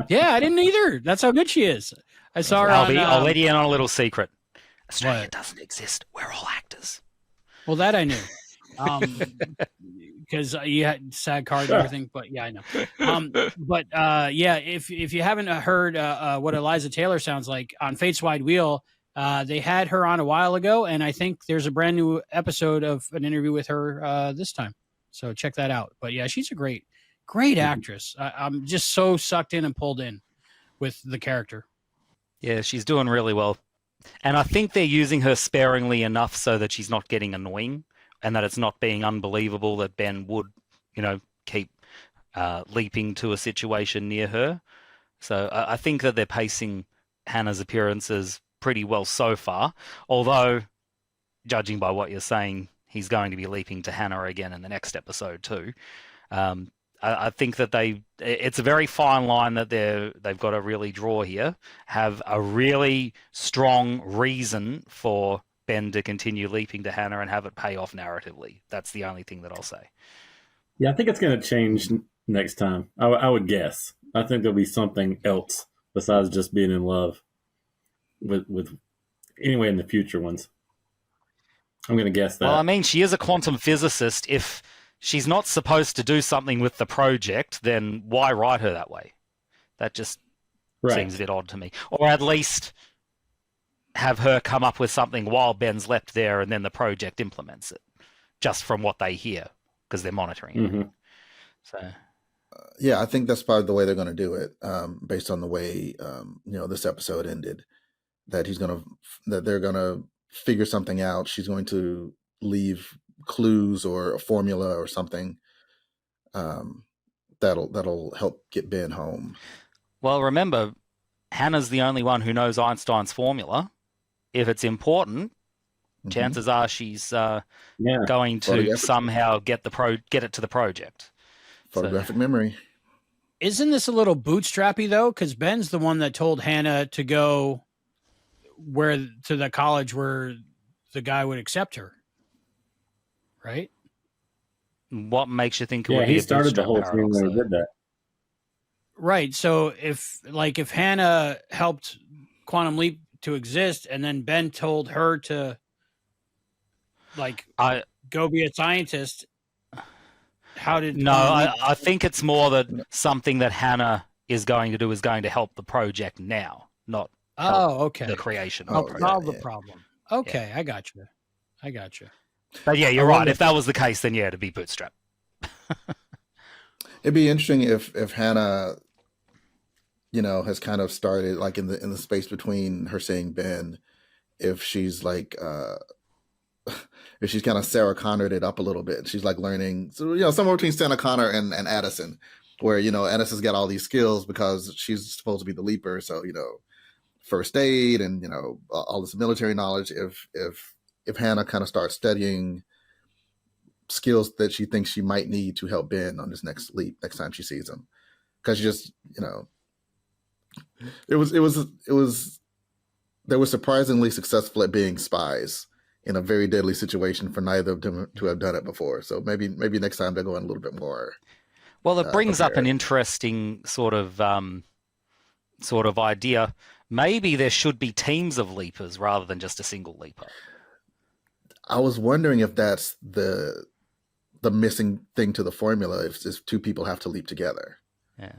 S2: Yeah, I didn't either. That's how good she is. I saw her
S3: Albie,
S2: on...
S3: I'll let you in on a little secret. Australia doesn't exist. We're all actors.
S2: Well, that I knew. Because you had SAG card and everything, but yeah, I know. But if you haven't heard what Eliza Taylor sounds like on Fate's Wide Wheel, they had her on a while ago, and I think there's a brand new episode of an interview with her this time. So check that out. But yeah, she's a great actress. I'm just so sucked in and pulled in with the character.
S3: Yeah, she's doing really well. And I think they're using her sparingly enough so that she's not getting annoying, and that it's not being unbelievable that Ben would, keep leaping to a situation near her. So I think that they're pacing Hannah's appearances pretty well so far. Although, judging by what you're saying, he's going to be leaping to Hannah again in the next episode too. I think that it's a very fine line that they've got to really draw here, have a really strong reason for Ben to continue leaping to Hannah and have it pay off narratively. That's the only thing that I'll say.
S5: Yeah, I think it's going to change next time. I would guess. I think there'll be something else besides just being in love with anyway in the future ones. I'm going to guess that.
S3: Well, I mean, she is a quantum physicist. If she's not supposed to do something with the project, then why write her that way? That just seems a bit odd to me. Or at least have her come up with something while Ben's left there, and then the project implements it, just from what they hear, because they're monitoring it. So,
S4: yeah, I think that's probably the way they're going to do it, based on the way this episode ended. That they're going to figure something out. She's going to leave clues or a formula or something that'll help get Ben home.
S3: Well, remember, Hannah's the only one who knows Einstein's formula. If it's important, chances are she's going to somehow get it to the project.
S4: Photographic memory.
S2: Isn't this a little bootstrappy though? Because Ben's the one that told Hannah to go to the college where the guy would accept her, right?
S3: What makes you think it would be
S5: he
S3: a
S5: started the
S3: bootstrap
S5: whole thing
S3: paradox,
S5: when he did that.
S2: Right. So if Hannah helped Quantum Leap to exist, and then Ben told her to go be a scientist, how did
S3: I think it's more that something that Hannah is going to do is going to help the project now, not the creation of the project.
S2: Solve the problem. Okay, yeah. I got you.
S3: But yeah, you're right. If that was the case, then yeah, it'd be bootstrap.
S4: It'd be interesting if Hannah, has kind of started like in the space between her seeing Ben, if she's like if she's kind of Sarah Connored it up a little bit. She's like learning, somewhere between Sarah Connor and Addison, where Addison's got all these skills because she's supposed to be the leaper. So first aid and all this military knowledge. If Hannah kind of starts studying skills that she thinks she might need to help Ben on this next leap next time she sees him, because they were surprisingly successful at being spies in a very deadly situation for neither of them to have done it before. So maybe next time they're going a little bit more.
S3: Well, it brings up an interesting sort of idea. Maybe there should be teams of leapers rather than just a single leaper.
S4: I was wondering if that's the missing thing to the formula. If two people have to leap together.
S3: Yeah.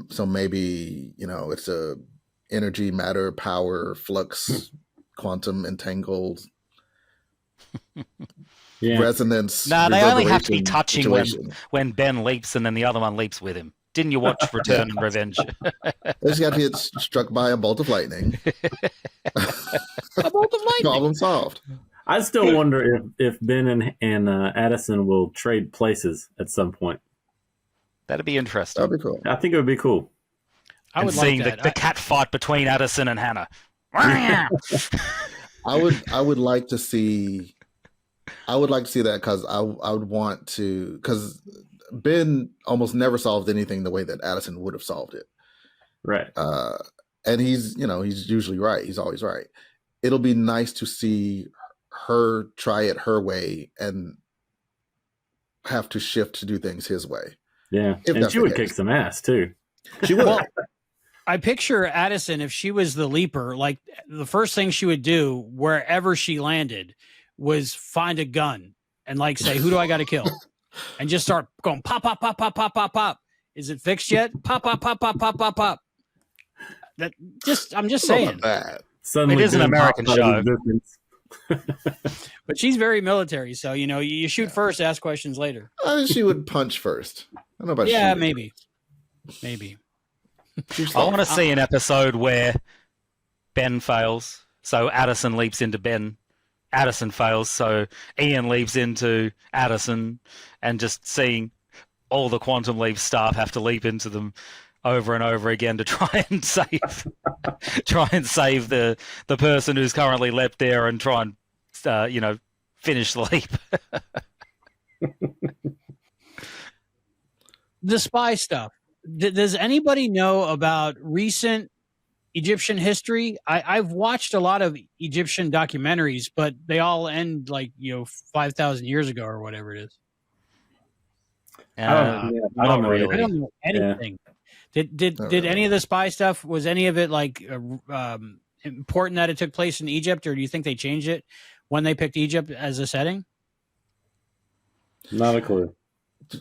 S4: So maybe it's a energy, matter, power, flux, quantum entangled. Resonance.
S3: No, they only have to be touching when Ben leaps and then the other one leaps with him. Didn't you watch Return and Revenge?
S4: They just got to get struck by a bolt of lightning.
S2: A bolt of lightning.
S4: Problem solved.
S5: I still wonder if Ben and Addison will trade places at some point.
S3: That'd be interesting.
S4: That'd be cool.
S5: I think it would be cool.
S2: I would
S3: seeing
S2: like that.
S3: the cat fight between Addison and Hannah.
S4: I would like to see. I would like to see that because I would want to, because Ben almost never solved anything the way that Addison would have solved it.
S5: Right.
S4: And he's usually right. He's always right. It'll be nice to see her try it her way and have to shift to do things his way.
S5: Yeah. And she would kick some ass too.
S4: She would.
S2: Well, I picture Addison, if she was the leaper, like the first thing she would do wherever she landed was find a gun and say, who do I got to kill? And just start going pop, pop, pop, pop, pop, pop, pop. Is it fixed yet? Pop, pop, pop, pop, pop, pop, pop. I'm just saying.
S3: It is an American show.
S2: But she's very military, so you shoot first, ask questions later.
S4: She would punch first. I don't know about
S2: maybe.
S3: I want to see an episode where Ben fails, so Addison leaps into Ben. Addison fails, so Ian leaps into Addison, and just seeing all the Quantum Leap staff have to leap into them over and over again to try and save the person who's currently leapt there and try and finish the leap.
S2: The spy stuff. Does anybody know about recent Egyptian history? I've watched a lot of Egyptian documentaries, but they all end 5,000 years ago or whatever it is.
S3: I don't
S2: I don't know anything. Did any of the spy stuff, was any of it like important that it took place in Egypt, or do you think they changed it when they picked Egypt as a setting?
S5: Not a clue.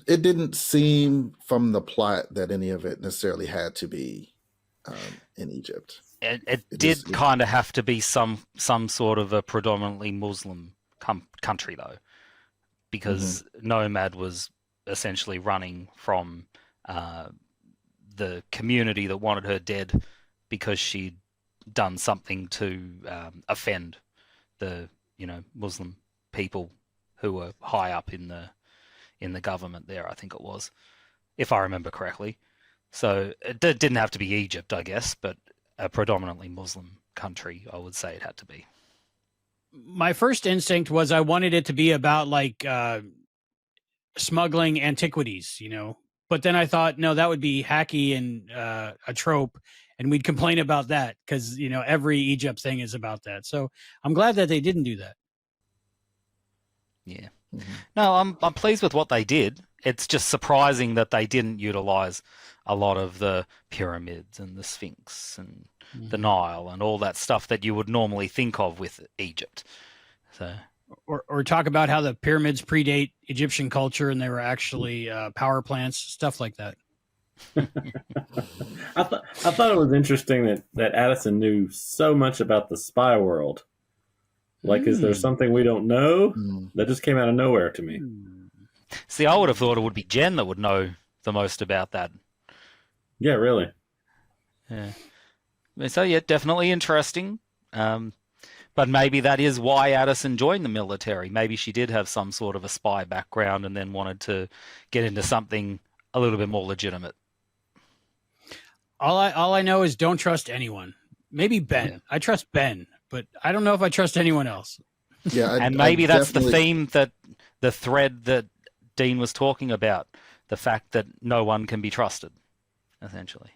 S4: It didn't seem from the plot that any of it necessarily had to be in Egypt.
S3: It did kind of have to be some sort of a predominantly Muslim country, though, because Nomad was essentially running from the community that wanted her dead because she'd done something to offend the Muslim people who were high up in the government there, I think it was, if I remember correctly. So it didn't have to be Egypt, I guess, but a predominantly Muslim country, I would say it had to be.
S2: My first instinct was I wanted it to be about like smuggling antiquities, but then I thought, no, that would be hacky and a trope, and we'd complain about that because, every Egypt thing is about that. So I'm glad that they didn't do that.
S3: Yeah. No, I'm pleased with what they did. It's just surprising that they didn't utilize a lot of the pyramids and the Sphinx and the Nile and all that stuff that you would normally think of with Egypt. So,
S2: or talk about how the pyramids predate Egyptian culture and they were actually power plants, stuff like that.
S5: I thought it was interesting that Addison knew so much about the spy world. Like, is there something we don't know? That just came out of nowhere to me.
S3: See, I would have thought it would be Jen that would know the most about that.
S5: Yeah, really.
S3: Yeah. So, yeah, definitely interesting. But maybe that is why Addison joined the military. Maybe she did have some sort of a spy background and then wanted to get into something a little bit more legitimate.
S2: All I know is don't trust anyone. Maybe Ben. Yeah. I trust Ben, but I don't know if I trust anyone else.
S4: Yeah,
S3: and maybe that's the theme, that the thread that Dean was talking about, the fact that no one can be trusted, essentially.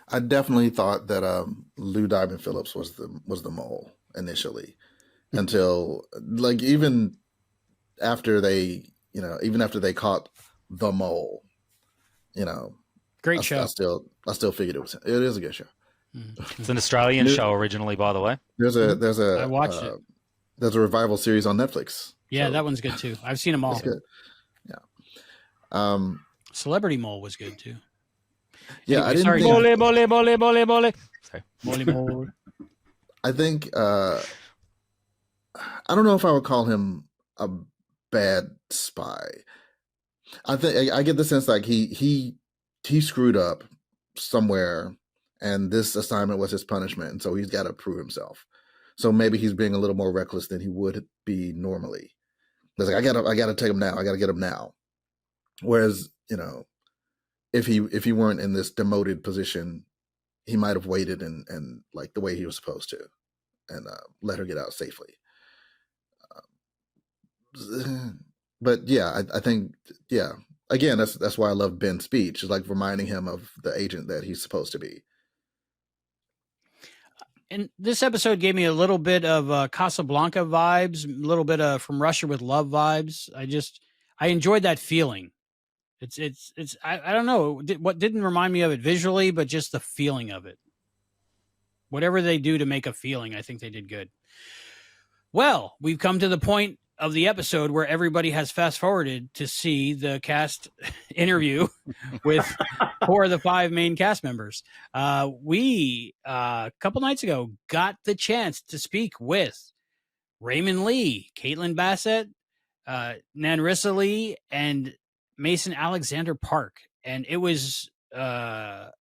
S4: I definitely thought that Lou Diamond Phillips was the mole initially, until like even after they caught the mole,
S2: great show.
S4: I still figured it is a good show.
S3: It's an Australian show originally, by the way.
S4: I
S2: watched it.
S4: There's a revival series on Netflix.
S2: Yeah, so that one's good too. I've seen them all.
S4: That's good. Yeah.
S2: Celebrity Mole was good too.
S4: Yeah,
S2: anyway,
S3: Mole. Sorry.
S2: Mole.
S4: I think I don't know if I would call him a bad spy. I think I get the sense like he screwed up somewhere, and this assignment was his punishment, and so he's got to prove himself. So maybe he's being a little more reckless than he would be normally. It's like I gotta take him now. I gotta get him now. Whereas if he weren't in this demoted position, he might have waited and like the way he was supposed to, and let her get out safely. But yeah, I think again that's why I love Ben's speech. It's like reminding him of the agent that he's supposed to be.
S2: And this episode gave me a little bit of Casablanca vibes, a little bit of From Russia with Love vibes. I enjoyed that feeling. It's I don't know what didn't remind me of it visually, but just the feeling of it. Whatever they do to make a feeling, I think they did good. Well, we've come to the point of the episode where everybody has fast forwarded to see the cast interview with 4 of the 5 main cast members. We a couple nights ago got the chance to speak with Raymond Lee, Caitlin Bassett, Nanrisa Lee, and Mason Alexander Park, and it was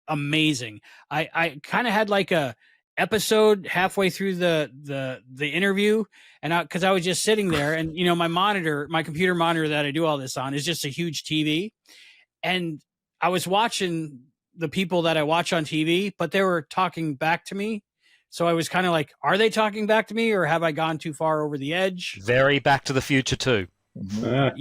S2: amazing. I kind of had like a episode halfway through the interview, and because I was just sitting there, and my computer monitor that I do all this on is just a huge TV, and I was watching the people that I watch on TV, but they were talking back to me. So I was kind of like, are they talking back to me, or have I gone too far over the edge?
S3: Very Back to the Future too.
S2: Yeah.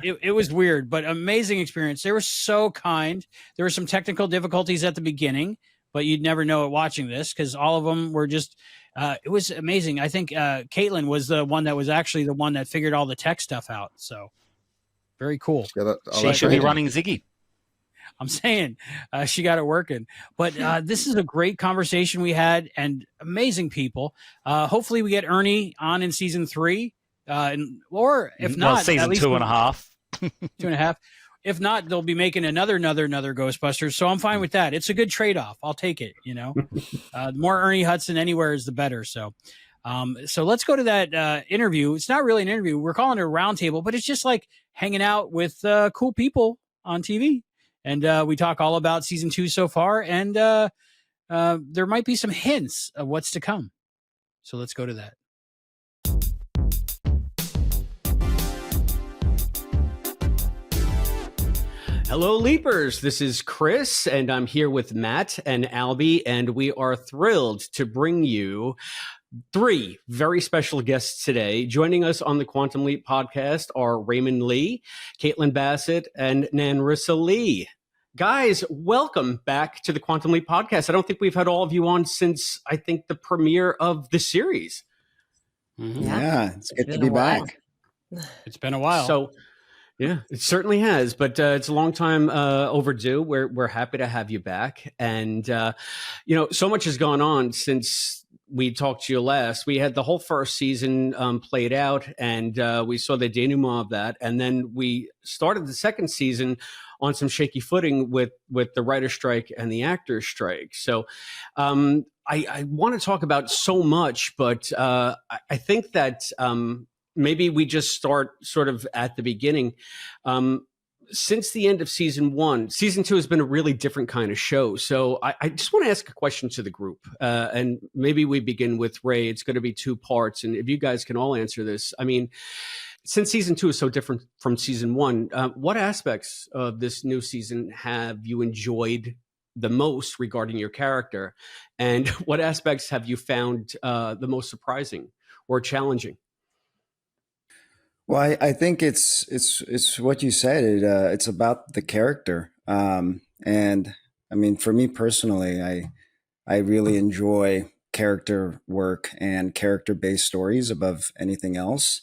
S2: It was weird, but amazing experience. They were so kind. There were some technical difficulties at the beginning, but you'd never know it watching this because all of them were just, it was amazing. I think Caitlin was the one that was actually the one that figured all the tech stuff out. So very cool.
S3: Yeah, she should be running Ziggy.
S2: I'm saying she got it working. But this is a great conversation we had, and amazing people. Hopefully we get Ernie on in season 3, or if not,
S3: season
S2: at least
S3: 2.5.
S2: 2.5. If not, they'll be making another Ghostbusters. So I'm fine with that. It's a good trade-off. I'll take it. The more Ernie Hudson anywhere is the better. So let's go to that interview. It's not really an interview. We're calling it a roundtable, but it's just like hanging out with cool people on TV. And we talk all about season 2 so far. And there might be some hints of what's to come. So let's go to that.
S6: Hello, Leapers. This is Chris, and I'm here with Matt and Albie, and we are thrilled to bring you 3 very special guests today. Joining us on the Quantum Leap podcast are Raymond Lee, Caitlin Bassett, and Nanrisa Lee. Guys, welcome back to the Quantum Leap podcast. I don't think we've had all of you on since, I think, the premiere of the series.
S9: Mm-hmm. Yeah, it's good to be back.
S2: It's been a while.
S6: So, yeah, it certainly has, but it's a long time overdue. We're happy to have you back. And, so much has gone on since we talked to you last. We had the whole first season played out, and we saw the denouement of that. And then we started the second season on some shaky footing with the writer's strike and the actor's strike. So I want to talk about so much, but I think that maybe we just start sort of at the beginning. Since the end of season 1, season 2 has been a really different kind of show. So I just want to ask a question to the group. And maybe we begin with Ray. It's going to be 2 parts. And if you guys can all answer this, I mean, since season 2 is so different from season 1, what aspects of this new season have you enjoyed the most regarding your character? And what aspects have you found the most surprising or challenging?
S9: Well, I think it's what you said. It's about the character, and I mean, for me personally, I really enjoy character work and character-based stories above anything else.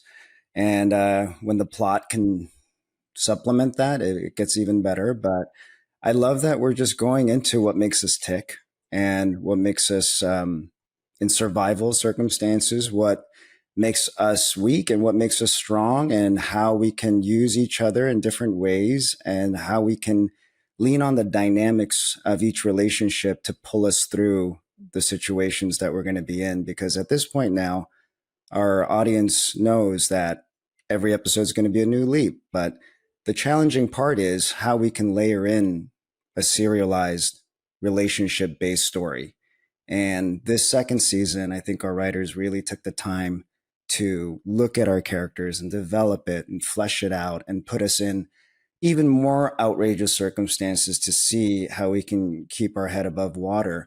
S9: And when the plot can supplement that, it gets even better. But I love that we're just going into what makes us tick and what makes us in survival circumstances, what makes us weak and what makes us strong, and how we can use each other in different ways, and how we can lean on the dynamics of each relationship to pull us through the situations that we're going to be in. Because at this point now, our audience knows that every episode is going to be a new leap. But the challenging part is how we can layer in a serialized relationship-based story. And this second season, I think our writers really took the time to look at our characters and develop it and flesh it out and put us in even more outrageous circumstances to see how we can keep our head above water.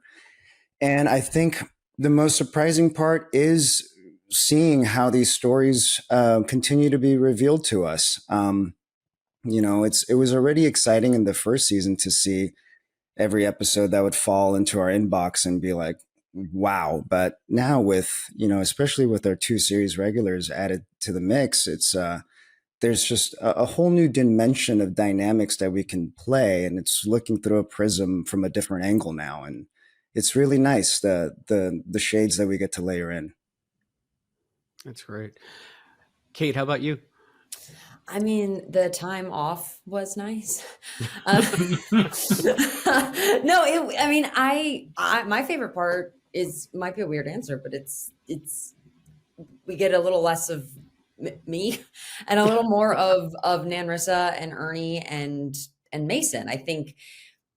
S9: And I think the most surprising part is seeing how these stories continue to be revealed to us. It was already exciting in the first season to see every episode that would fall into our inbox and be like, wow. But now with, especially with our 2 series regulars added to the mix, it's there's just a whole new dimension of dynamics that we can play, and it's looking through a prism from a different angle now. And it's really nice, the shades that we get to layer in.
S6: That's great. Kate, how about you?
S10: I mean, the time off was nice. My favorite part might be a weird answer, but it's we get a little less of me and a little more of Nanrisa and Ernie and Mason. I think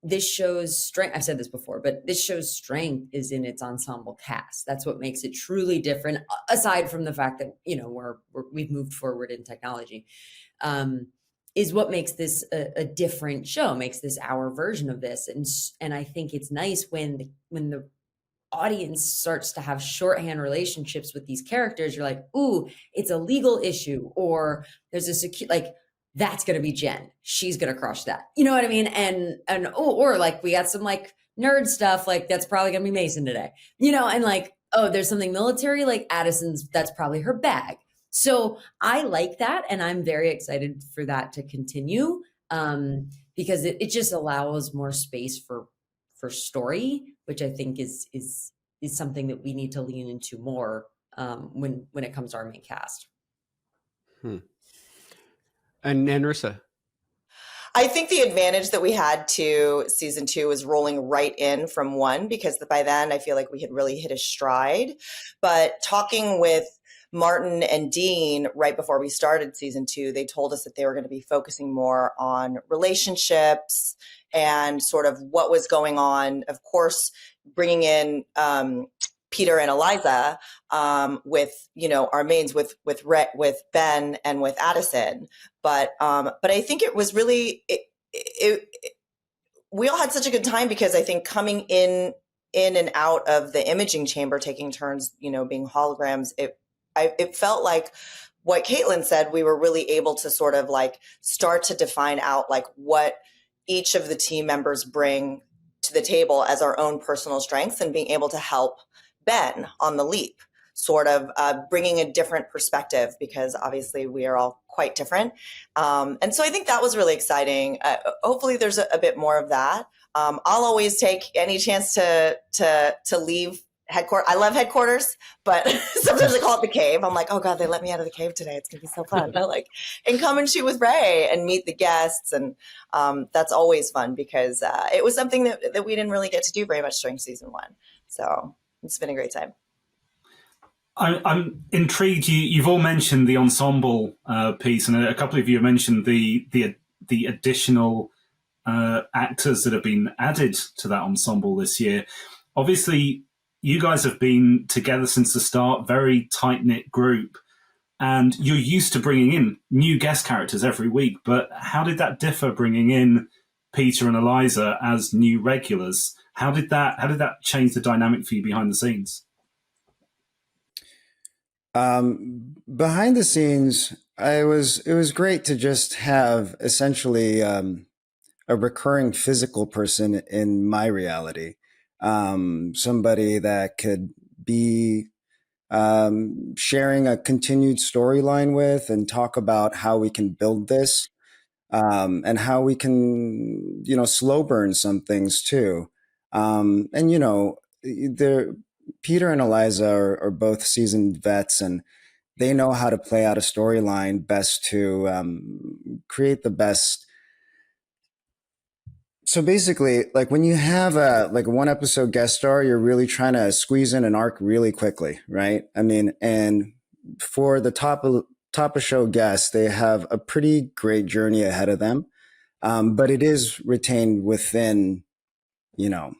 S10: this show's strength, I've said this before, but this show's strength is in its ensemble cast. That's what makes it truly different, aside from the fact that, we've moved forward in technology, is what makes this a different show, makes this our version of this. And I think it's nice when the audience starts to have shorthand relationships with these characters. You're like, ooh, it's a legal issue, or there's a that's going to be Jen. She's going to crush that. You know what I mean? Or like we got some like nerd stuff, like that's probably going to be Mason today, and like, oh, there's something military, like Addison's, that's probably her bag. So I like that. And I'm very excited for that to continue. because it just allows more space for story, which I think is something that we need to lean into more when it comes to our main cast.
S6: And Nanrisa.
S11: I think the advantage that we had to season 2 was rolling right in from 1, because by then I feel like we had really hit a stride. But talking with Martin and Dean right before we started season 2, they told us that they were going to be focusing more on relationships and sort of what was going on. Of course, bringing in Peter and Eliza with, you know, our mains with Ben and with Addison. But I think it was really, we all had such a good time, because I think coming in and out of the imaging chamber, taking turns, you know, being holograms, it felt like what Caitlin said, we were really able to sort of like start to define out like what each of the team members bring to the table as our own personal strengths, and being able to help Ben on the leap, sort of bringing a different perspective, because obviously we are all quite different. And so I think that was really exciting. Hopefully there's a bit more of that. I'll always take any chance to leave headquarters. I love headquarters, but sometimes I call it the cave. I'm like, oh God, they let me out of the cave today. It's gonna be so fun. And come and shoot with Ray and meet the guests. And that's always fun, because it was something that we didn't really get to do very much during season 1. So it's been a great time.
S8: I'm intrigued. You've all mentioned the ensemble piece, and a couple of you have mentioned the additional actors that have been added to that ensemble this year. Obviously, you guys have been together since the start, very tight-knit group, and you're used to bringing in new guest characters every week. But how did that differ, bringing in Peter and Eliza as new regulars? How did that change the dynamic for you behind the scenes?
S9: Behind the scenes, it was great to just have essentially a recurring physical person in my reality, somebody that could be sharing a continued storyline with, and talk about how we can build this, and how we can, you know, slow burn some things too. And, you know, Peter and Eliza are both seasoned vets, and they know how to play out a storyline best to create the best. So basically, like when you have a 1 episode guest star, you're really trying to squeeze in an arc really quickly, right? I mean, and for the top of show guests, they have a pretty great journey ahead of them, but it is retained within, you know,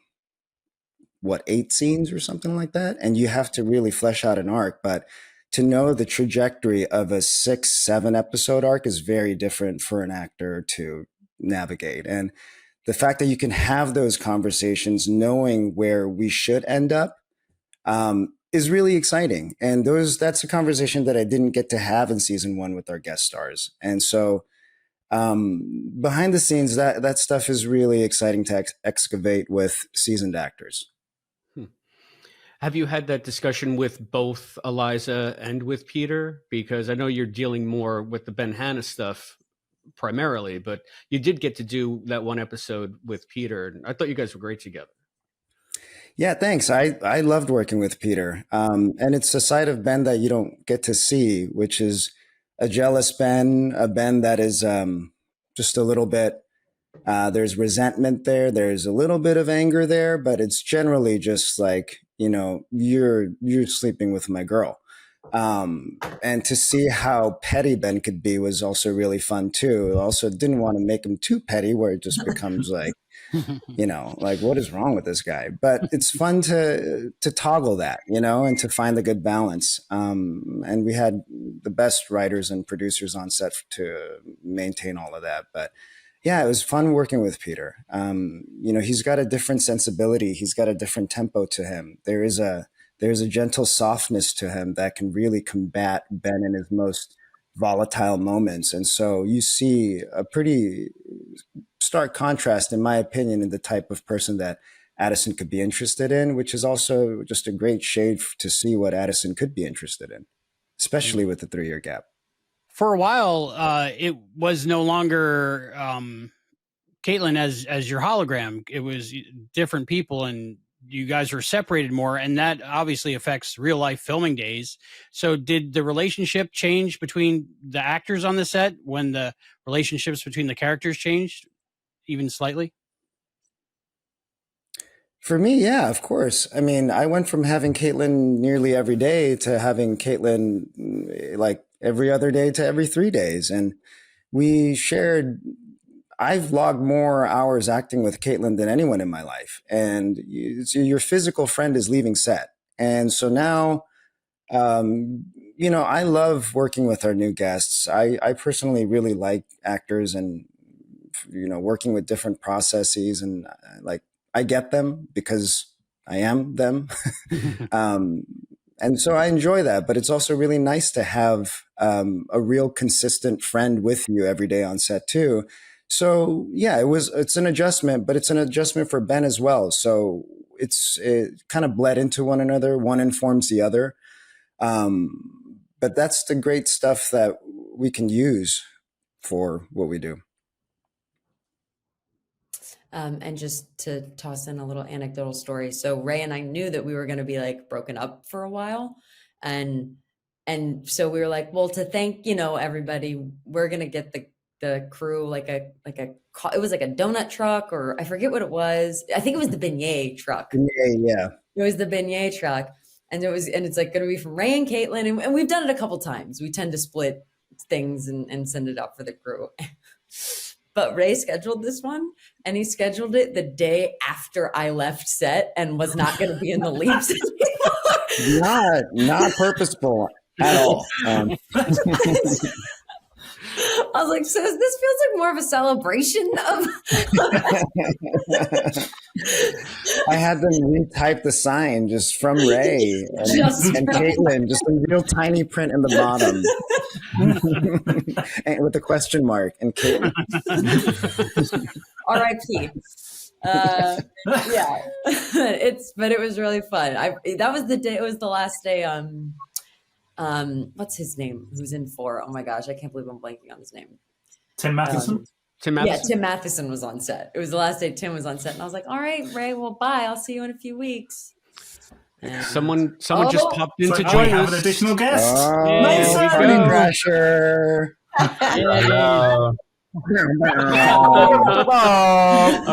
S9: 8 scenes or something like that, and you have to really flesh out an arc. But to know the trajectory of a 6-7 episode arc is very different for an actor to navigate. And the fact that you can have those conversations knowing where we should end up is really exciting. And that's a conversation that I didn't get to have in season 1 with our guest stars. And so behind the scenes, that stuff is really exciting to excavate with seasoned actors.
S6: Have you had that discussion with both Eliza and with Peter? Because I know you're dealing more with the Ben Hannah stuff primarily, but you did get to do that 1 episode with Peter. I thought you guys were great together.
S9: Yeah, thanks. I loved working with Peter. And it's a side of Ben that you don't get to see, which is a jealous Ben, a Ben that is just a little bit, there's resentment there. There's a little bit of anger there, but it's generally just like, you know, you're sleeping with my girl. And to see how petty Ben could be was also really fun too. Also didn't want to make him too petty where it just becomes like, you know, like what is wrong with this guy? But it's fun to toggle that, you know, and to find the good balance. And we had the best writers and producers on set to maintain all of that. But yeah, it was fun working with Peter. You know, he's got a different sensibility. He's got a different tempo to him. There's a gentle softness to him that can really combat Ben in his most volatile moments. And so you see a pretty stark contrast, in my opinion, in the type of person that Addison could be interested in, which is also just a great shade to see what Addison could be interested in, especially with the 3-year gap.
S2: For a while, it was no longer Caitlin as your hologram. It was different people, and you guys were separated more, and that obviously affects real life filming days. So did the relationship change between the actors on the set when the relationships between the characters changed even slightly?
S9: For me, yeah, of course. I mean, I went from having Caitlin nearly every day to having Caitlin like every other day to every 3 days. And I've logged more hours acting with Caitlin than anyone in my life. And your physical friend is leaving set. And so now, I love working with our new guests. I personally really like actors and, working with different processes, and I get them because I am them. And so I enjoy that, but it's also really nice to have a real consistent friend with you every day on set too. So yeah, it's an adjustment, but it's an adjustment for Ben as well. So it kind of bled into one another. One informs the other. But that's the great stuff that we can use for what we do.
S10: And just to toss in a little anecdotal story. So Ray and I knew that we were going to be like broken up for a while. And so we were like, well, to thank, everybody, we're going to get the crew it was like a donut truck, or I forget what it was. I think it was the beignet truck.
S9: Yeah.
S10: It was the beignet truck. And it's like going to be from Ray and Caitlin. And we've done it a couple times. We tend to split things and send it out for the crew. But Ray scheduled this one, and he scheduled it the day after I left set and was not going to be in the leaps anymore.
S9: Not purposeful at all.
S10: I was like, so this feels like more of a celebration of
S9: I had them retype the sign just from Ray and Caitlin, just a real tiny print in the bottom. And with a question mark and Caitlin.
S10: R.I.P. Yeah, but it was really fun. That was the day. It was the last day. What's his name? Who's in 4? Oh my gosh, I can't believe I'm blanking on his name.
S8: Tim Matheson.
S10: Yeah, Tim Matheson was on set. It was the last day Tim was on set, and I was like, "All right, Ray, well, bye. I'll see you in a few weeks." And
S6: someone just popped in to join us.
S8: We have an additional guest.
S9: Nice pressure.
S6: All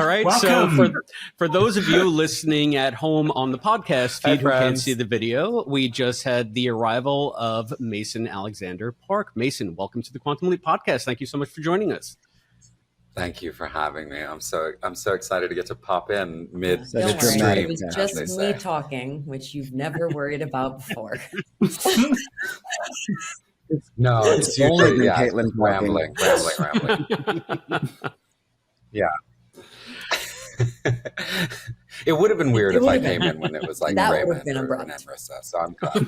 S6: right.
S8: Welcome.
S6: So for those of you listening at home on the podcast feed who can't see the video, we just had the arrival of Mason Alexander Park. Mason, welcome to the Quantum Leap podcast. Thank you so much for joining us.
S12: Thank you for having me. I'm so excited to get to pop in mid
S10: Don't worry,
S12: stream.
S10: it was just me talking, which you've never worried about before.
S12: No, it's usually
S9: Caitlin
S12: rambling. Yeah. It would have been weird if I came in when it was like Raymond and Nanrisa. So I'm glad.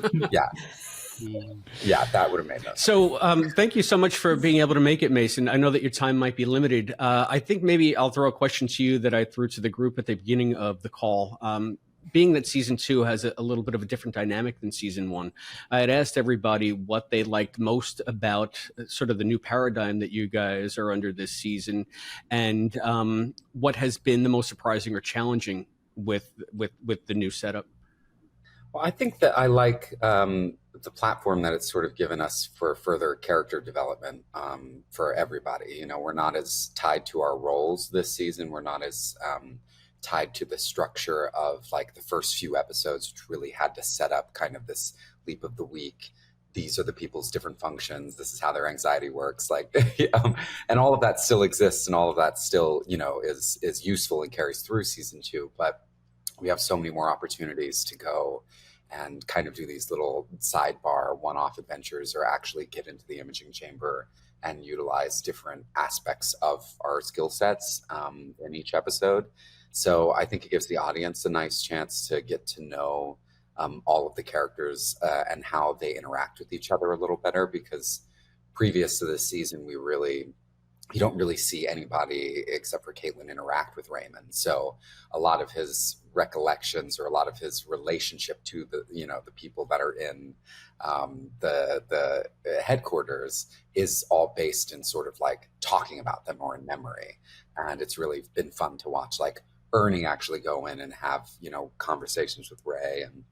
S12: Yeah, that would have made no sense.
S6: So thank you so much for being able to make it, Mason. I know that your time might be limited. I think maybe I'll throw a question to you that I threw to the group at the beginning of the call. Being that season 2 has a little bit of a different dynamic than season 1, I had asked everybody what they liked most about sort of the new paradigm that you guys are under this season, and what has been the most surprising or challenging with the new setup.
S12: Well, I think that I like the platform that it's sort of given us for further character development for everybody. You know, we're not as tied to our roles this season. We're not as tied to the structure of like the first few episodes, which really had to set up kind of this leap of the week. These are the people's different functions. This is how their anxiety works. Like, and all of that still exists, and all of that still, is useful and carries through season 2. But we have so many more opportunities to go and kind of do these little sidebar one-off adventures, or actually get into the imaging chamber and utilize different aspects of our skill sets in each episode. So I think it gives the audience a nice chance to get to know all of the characters and how they interact with each other a little better, because previous to this season, we really you don't really see anybody except for Caitlin interact with Raymond. So a lot of his recollections or a lot of his relationship to the, you know, the people that are in the headquarters is all based in sort of like talking about them or in memory. And it's really been fun to watch like Ernie actually go in and have, you know, conversations with Ray and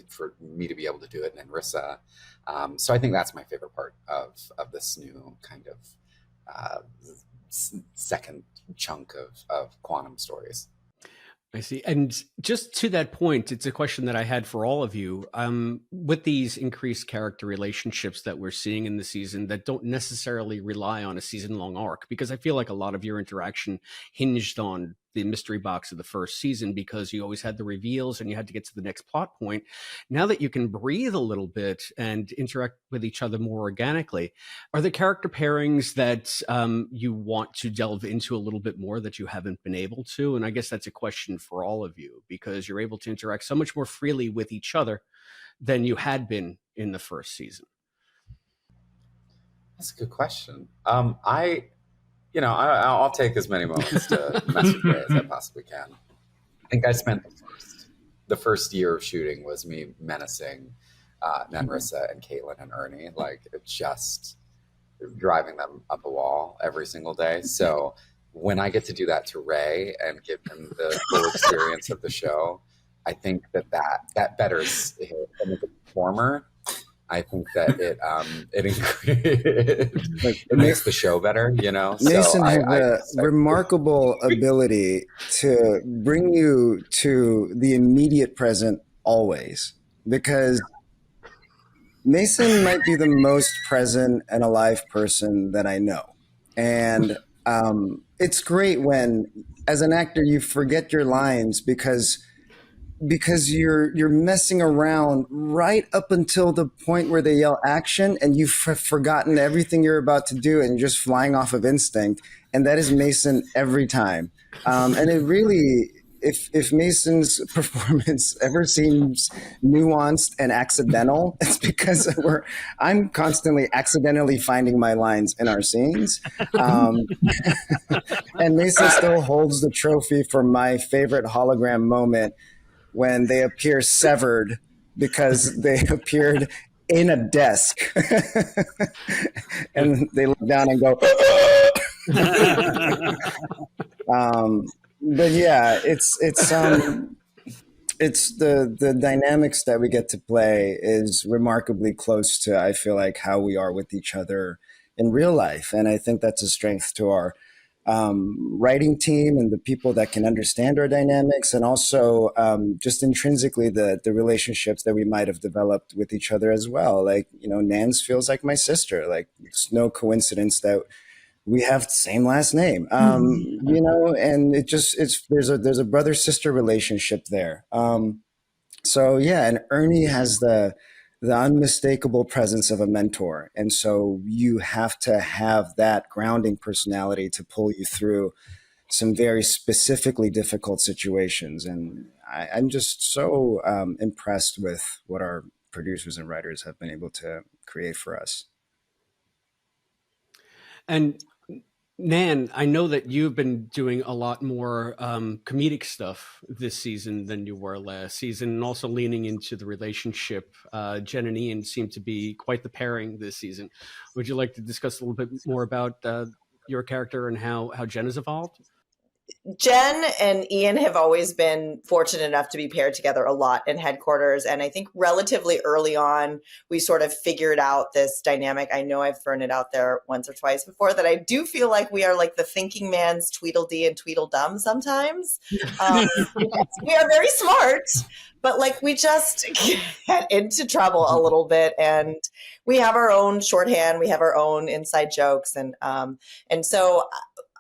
S12: for me to be able to do it and Nanrisa. So I think that's my favorite part of this new kind of second chunk of quantum stories.
S6: I see. And just to that point, it's a question that I had for all of you. With these increased character relationships that we're seeing in the season that don't necessarily rely on a season-long arc, because I feel like a lot of your interaction hinged on the mystery box of the first season because you always had the reveals and you had to get to the next plot point. Now that you can breathe a little bit and interact with each other more organically, are there character pairings that you want to delve into a little bit more that you haven't been able to? And I guess that's a question for all of you because you're able to interact so much more freely with each other than you had been in the first season.
S12: That's a good question. I'll take as many moments to mess with Ray as I possibly can. I think I spent the first year of shooting was me menacing Nanrisa and Caitlin and Ernie, like just driving them up a wall every single day. So when I get to do that to Ray and give him the full experience of the show, I think that betters him as a performer. I think that it makes the show better, you know.
S9: Mason has a remarkable ability to bring you to the immediate present always, because Mason might be the most present and alive person that I know. And it's great when, as an actor, you forget your lines because you're messing around right up until the point where they yell action and you've forgotten everything you're about to do and you're just flying off of instinct. And that is Mason every time. And it really, if Mason's performance ever seems nuanced and accidental, it's because I'm constantly accidentally finding my lines in our scenes. And Mason still holds the trophy for my favorite hologram moment when they appear severed because they appeared in a desk. And they look down and go, but yeah, it's the dynamics that we get to play is remarkably close to, I feel like, how we are with each other in real life. And I think that's a strength to our writing team and the people that can understand our dynamics, and also just intrinsically the relationships that we might have developed with each other as well. Like, you know, Nans feels like my sister. Like, it's no coincidence that we have the same last name, you know, and there's a brother-sister relationship there. So yeah, and Ernie has the unmistakable presence of a mentor. And so you have to have that grounding personality to pull you through some very specifically difficult situations. And I'm just so impressed with what our producers and writers have been able to create for us.
S6: And Nan, I know that you've been doing a lot more comedic stuff this season than you were last season, and also leaning into the relationship. Jen and Ian seem to be quite the pairing this season. Would you like to discuss a little bit more about your character and how Jen has evolved?
S11: Jen and Ian have always been fortunate enough to be paired together a lot in headquarters. And I think relatively early on, we sort of figured out this dynamic. I know I've thrown it out there once or twice before that I do feel like we are like the thinking man's Tweedledee and Tweedledum sometimes. We are very smart, but like we just get into trouble a little bit, and we have our own shorthand, we have our own inside jokes. And so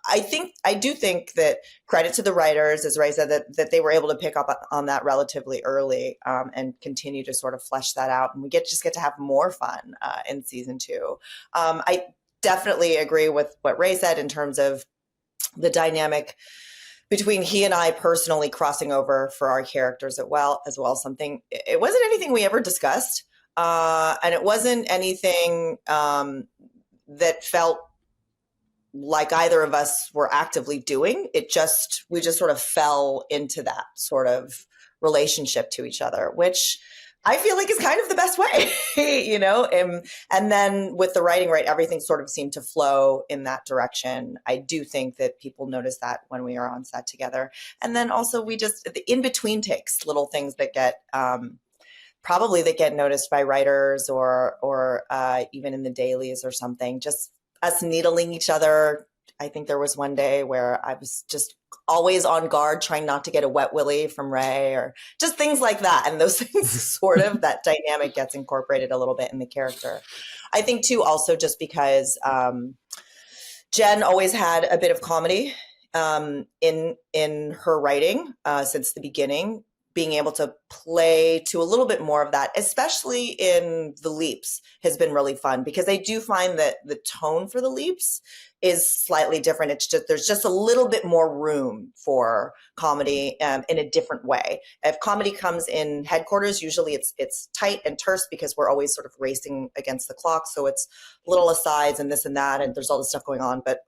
S11: I do think that credit to the writers, as Ray said, that they were able to pick up on that relatively early and continue to sort of flesh that out. And we just get to have more fun in season 2. I definitely agree with what Ray said in terms of the dynamic between he and I personally crossing over for our characters as well. Something, it wasn't anything we ever discussed. And it wasn't anything that felt like either of us were actively doing. We just sort of fell into that sort of relationship to each other, which I feel like is kind of the best way, you know? And then with the writing, right, everything sort of seemed to flow in that direction. I do think that people notice that when we are on set together. And then also the in between takes, little things that get, probably that get noticed by writers or even in the dailies or something, just us needling each other. I think there was one day where I was just always on guard, trying not to get a wet willy from Ray, or just things like that. And those things sort of, that dynamic gets incorporated a little bit in the character. I think too, also just because Jen always had a bit of comedy in her writing since the beginning. Being able to play to a little bit more of that, especially in the leaps, has been really fun, because I do find that the tone for the leaps is slightly different. It's just, there's just a little bit more room for comedy in a different way. If comedy comes in headquarters, usually it's tight and terse because we're always sort of racing against the clock. So it's little asides and this and that, and there's all this stuff going on, but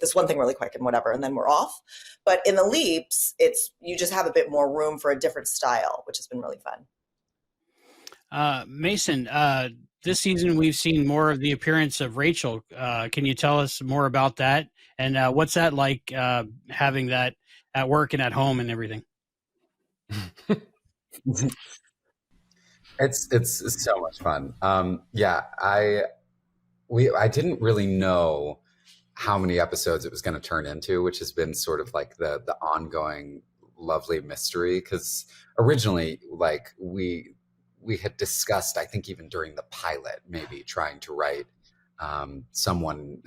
S11: this one thing really quick and whatever, and then we're off. But in the leaps, you just have a bit more room for a different style, which has been really fun.
S2: Mason, this season we've seen more of the appearance of Rachel. Can you tell us more about that? And what's that like, having that at work and at home and everything?
S12: It's so much fun. I didn't really know how many episodes it was going to turn into, which has been sort of like the ongoing lovely mystery. Because originally, like we had discussed, I think even during the pilot, maybe trying to write someone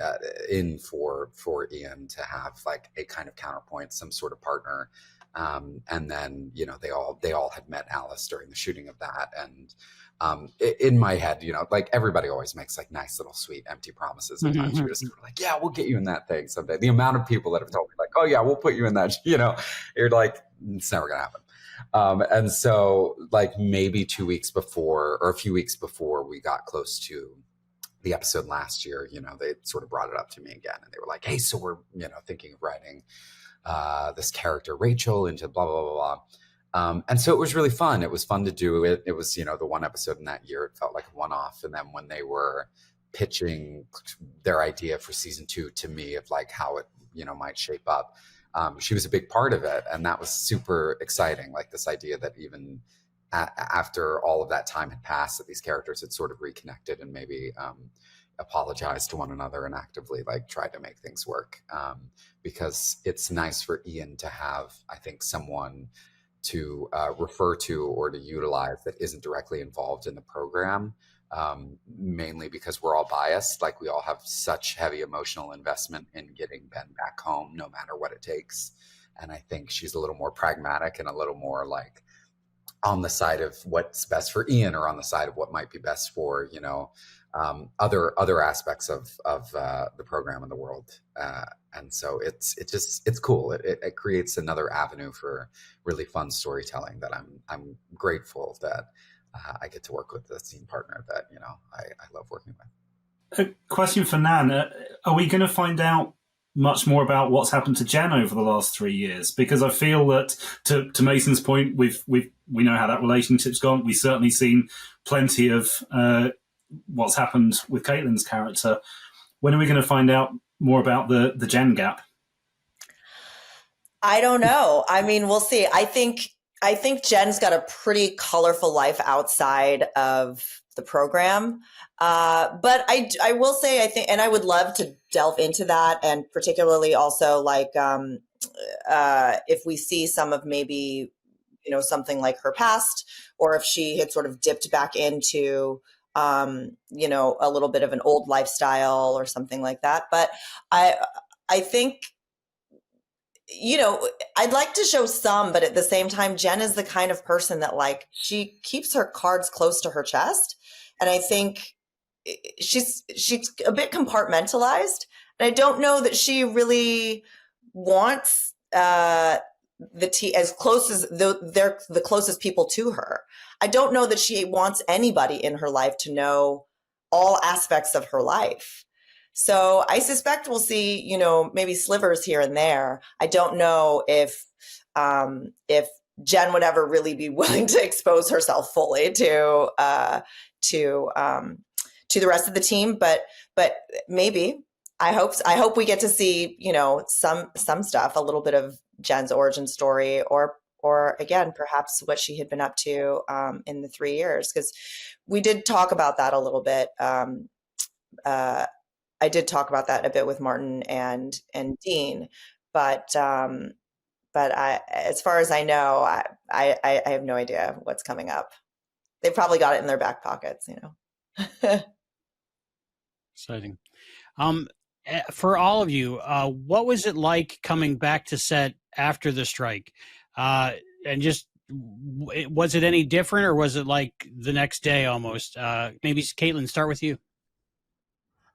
S12: in for Ian to have like a kind of counterpoint, some sort of partner. And then, you know, they all had met Alice during the shooting of that. And in my head, you know, like everybody always makes like nice little sweet empty promises. At times you're just sort of like, yeah, we'll get you in that thing someday. The amount of people that have told me like, oh yeah, we'll put you in that, you know, you're like, it's never gonna happen. And so like maybe 2 weeks before, or a few weeks before we got close to the episode last year, you know, they sort of brought it up to me again, and they were like, hey, so we're, you know, thinking of writing this character Rachel into blah blah blah blah. And so it was really fun. It was fun to do it. It was, you know, the one episode in that year, it felt like a one-off. And then when they were pitching their idea for season 2 to me of like how it, you know, might shape up, she was a big part of it, and that was super exciting. Like this idea that even after all of that time had passed, that these characters had sort of reconnected and maybe apologized to one another and actively like tried to make things work. Because it's nice for Ian to have, I think, someone to refer to or to utilize that isn't directly involved in the program, mainly because we're all biased. Like we all have such heavy emotional investment in getting Ben back home, no matter what it takes. And I think she's a little more pragmatic and a little more like on the side of what's best for Ian, or on the side of what might be best for, you know, other aspects of the program and the world. And so it's cool. It creates another avenue for really fun storytelling that I'm grateful that I get to work with a scene partner that, you know, I love working with.
S8: A question for Nan. Are we going to find out much more about what's happened to Jen over the last 3 years? Because I feel that, to Mason's point, we know how that relationship's gone. We've certainly seen plenty of what's happened with Caitlin's character. When are we going to find out more about the Jen gap?
S11: I don't know. I mean, we'll see. I think Jen's got a pretty colorful life outside of the program. But I will say, I think, and I would love to delve into that, and particularly also like if we see some of maybe, you know, something like her past, or if she had sort of dipped back into you know, a little bit of an old lifestyle or something like that. But I think, you know, I'd like to show some, but at the same time, Jen is the kind of person that like, she keeps her cards close to her chest. And I think she's a bit compartmentalized. And I don't know that she really wants as close as they're the closest people to her. I don't know that she wants anybody in her life to know all aspects of her life. So I suspect we'll see, maybe slivers here and there. I don't know if Jen would ever really be willing to expose herself fully to the rest of the team, but maybe. I hope we get to see, some stuff, a little bit of Jen's origin story, or again, perhaps what she had been up to in the 3 years, because we did talk about that a little bit. I did talk about that a bit with Martin and Dean, but as far as I know, I have no idea what's coming up. They've probably got it in their back pockets,
S2: Exciting. For all of you, what was it like coming back to set after the strike? And just, was it any different, or was it like the next day almost? Maybe Caitlin, start with you.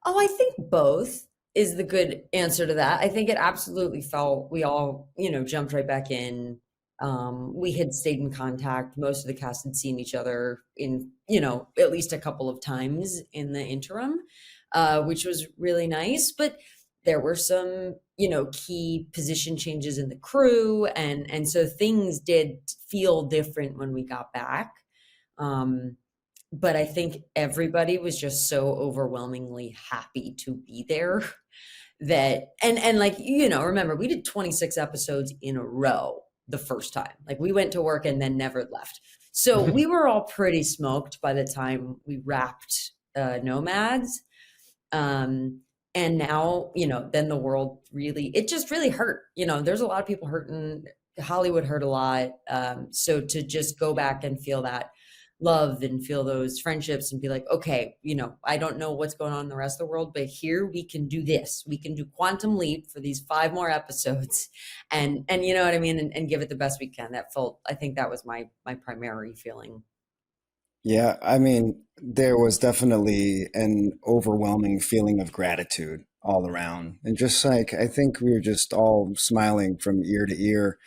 S10: Oh, I think both is the good answer to that. I think it absolutely felt, we all, jumped right back in. We had stayed in contact. Most of the cast had seen each other in, at least a couple of times in the interim, which was really nice. But there were some, key position changes in the crew. And so things did feel different when we got back. But I think everybody was just so overwhelmingly happy to be there that, and like, remember, we did 26 episodes in a row the first time. Like, we went to work and then never left. So we were all pretty smoked by the time we wrapped Nomads. And now, then the world it just really hurt. There's a lot of people hurting. Hollywood hurt a lot. So to just go back and feel that love and feel those friendships and be like, okay, I don't know what's going on in the rest of the world, but here we can do this. We can do Quantum Leap for these 5 more episodes and you know what I mean? And give it the best we can. I think that was my primary feeling.
S9: Yeah, I mean, there was definitely an overwhelming feeling of gratitude all around. And just like, I think we were just all smiling from ear to ear.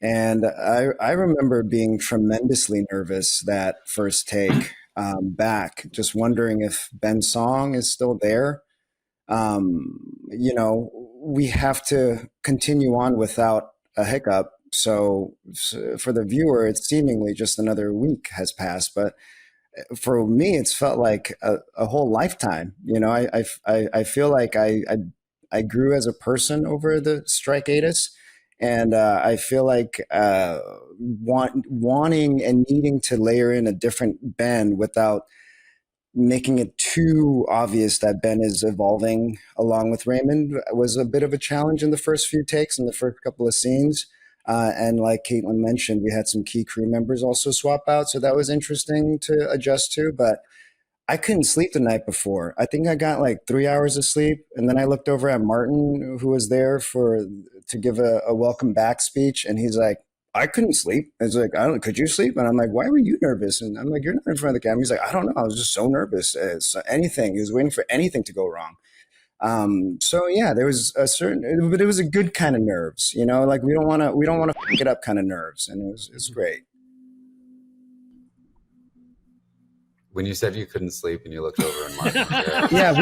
S9: And I remember being tremendously nervous that first take back, just wondering if Ben's song is still there. We have to continue on without a hiccup. So for the viewer, it's seemingly just another week has passed. But for me, it's felt like a whole lifetime. I feel like I grew as a person over the strikeatus. And I feel like wanting and needing to layer in a different Ben without making it too obvious that Ben is evolving along with Raymond was a bit of a challenge in the first few takes and the first couple of scenes. And like Caitlin mentioned, we had some key crew members also swap out. So that was interesting to adjust to. But I couldn't sleep the night before. I think I got like 3 hours of sleep. And then I looked over at Martin, who was there to give a welcome back speech. And he's like, I couldn't sleep. It's like, could you sleep? And I'm like, why were you nervous? And I'm like, you're not in front of the camera. He's like, I don't know. I was just so nervous. He was waiting for anything to go wrong. So yeah, there was but it was a good kind of nerves, like we don't want to fuck it up kind of nerves. And it's great.
S12: When you said you couldn't sleep and you looked over and Martin was there.
S9: Yeah,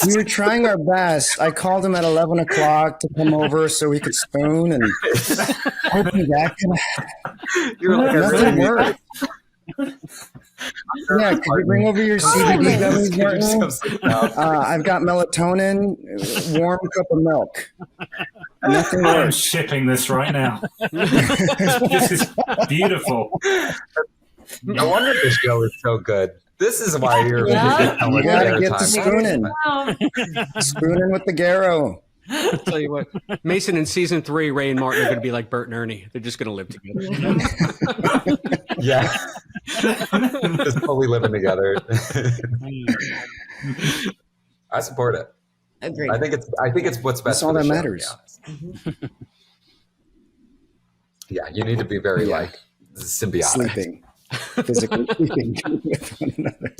S9: we were trying our best. I called him at 11 o'clock to come over so we could spoon and hoping that
S12: You're like,
S9: nothing worked. Yeah, could you bring over your CBD gummies, Martin? I've got melatonin, warm cup of milk. Nothing
S8: I'm
S9: works.
S8: shipping this right now. This is beautiful.
S12: No wonder the show is so good. This is why you're
S9: You gotta get the spooning. Spooning with the Garrow.
S6: I'll tell you what, Mason in season 3, Ray and Martin are going to be like Bert and Ernie. They're just going to live together.
S12: Yeah. Just fully living together. I support it.
S10: Agreed.
S12: I think it's what's best.
S9: That's all
S12: for the
S9: that
S12: show,
S9: matters.
S12: to be honest. Yeah, you need to be very symbiotic.
S9: Sleeping. Physically sleeping with one another.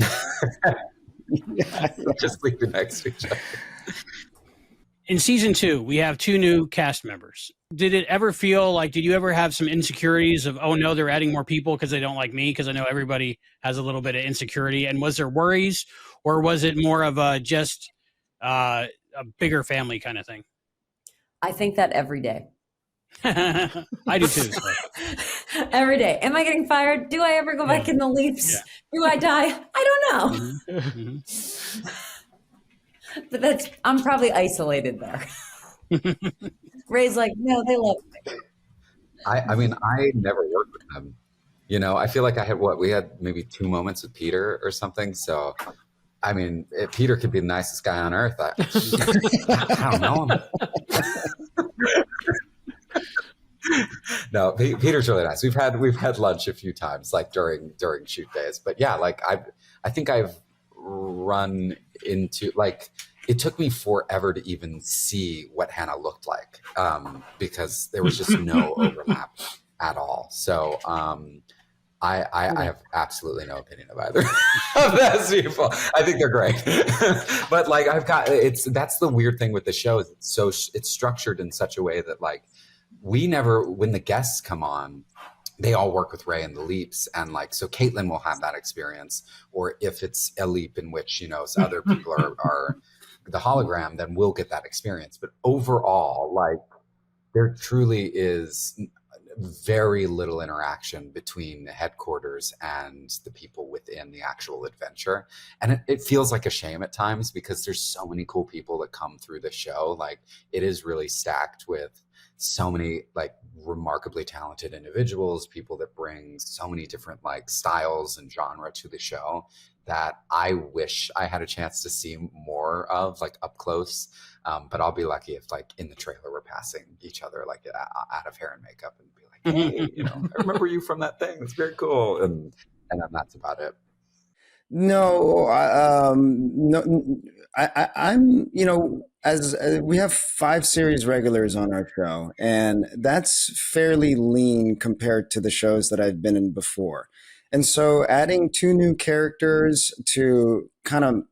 S12: Just sleeping next to each other.
S2: In season 2, we have 2 new cast members. Did it ever feel like, did you ever have some insecurities of, oh no, they're adding more people because they don't like me? Because I know everybody has a little bit of insecurity. And was there worries, or was it more of a just a bigger family kind of thing?
S10: I think that every day.
S2: I do too. So.
S10: Every day. Am I getting fired? Do I ever go back in the Leafs?
S2: Yeah.
S10: Do I die? I don't know.
S2: Mm-hmm.
S10: But I'm probably isolated there. Ray's like, no, they love me.
S12: I mean, I never worked with them. You know, I feel like we had maybe 2 moments with Peter or something. So, I mean, Peter could be the nicest guy on earth. I don't know him. No, Peter's really nice. We've had lunch a few times, like during shoot days. But yeah, like I think I've run into, like, it took me forever to even see what Hannah looked like, because there was just no overlap at all. So I have absolutely no opinion of either of those people. I think they're great. But like that's the weird thing with the show, is it's structured in such a way that, like, we never, when the guests come on, they all work with Ray and the Leaps, and like, so Caitlin will have that experience, or if it's a Leap in which, you know, so other people are the hologram, then we'll get that experience. But overall, like, there truly is very little interaction between headquarters and the people within the actual adventure. And it feels like a shame at times, because there's so many cool people that come through the show. Like, it is really stacked with so many, like, remarkably talented individuals, people that bring so many different, like, styles and genre to the show, that I wish I had a chance to see more of, like, up close. But I'll be lucky if, like, in the trailer we're passing each other, like, out of hair and makeup, and be like, hey, you know, I remember you from that thing. It's very cool. And that's about it.
S9: No, I'm, you know, as we have 5 series regulars on our show, and that's fairly lean compared to the shows that I've been in before. And so adding 2 new characters to kind of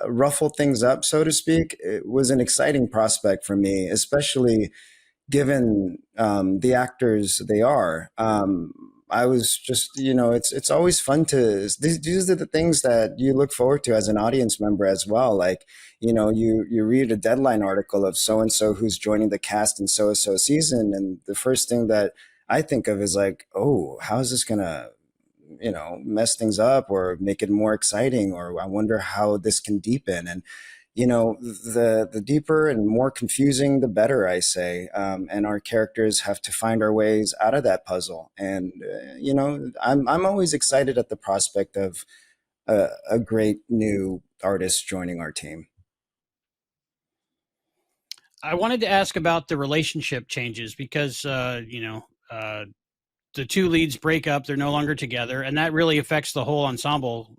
S9: ruffle things up, so to speak, it was an exciting prospect for me, especially given the actors they are. I was just, you know, it's always fun to, these are the things that you look forward to as an audience member as well. Like, you know, you read a Deadline article of so-and-so who's joining the cast in so-and-so season, and the first thing that I think of is like, oh, how is this going to, you know, mess things up or make it more exciting? Or I wonder how this can deepen. And, you know, the deeper and more confusing, the better, I say. And our characters have to find our ways out of that puzzle. And, you know, I'm always excited at the prospect of a great new artist joining our team.
S2: I wanted to ask about the relationship changes, because, you know, the 2 leads break up, they're no longer together, and that really affects the whole ensemble,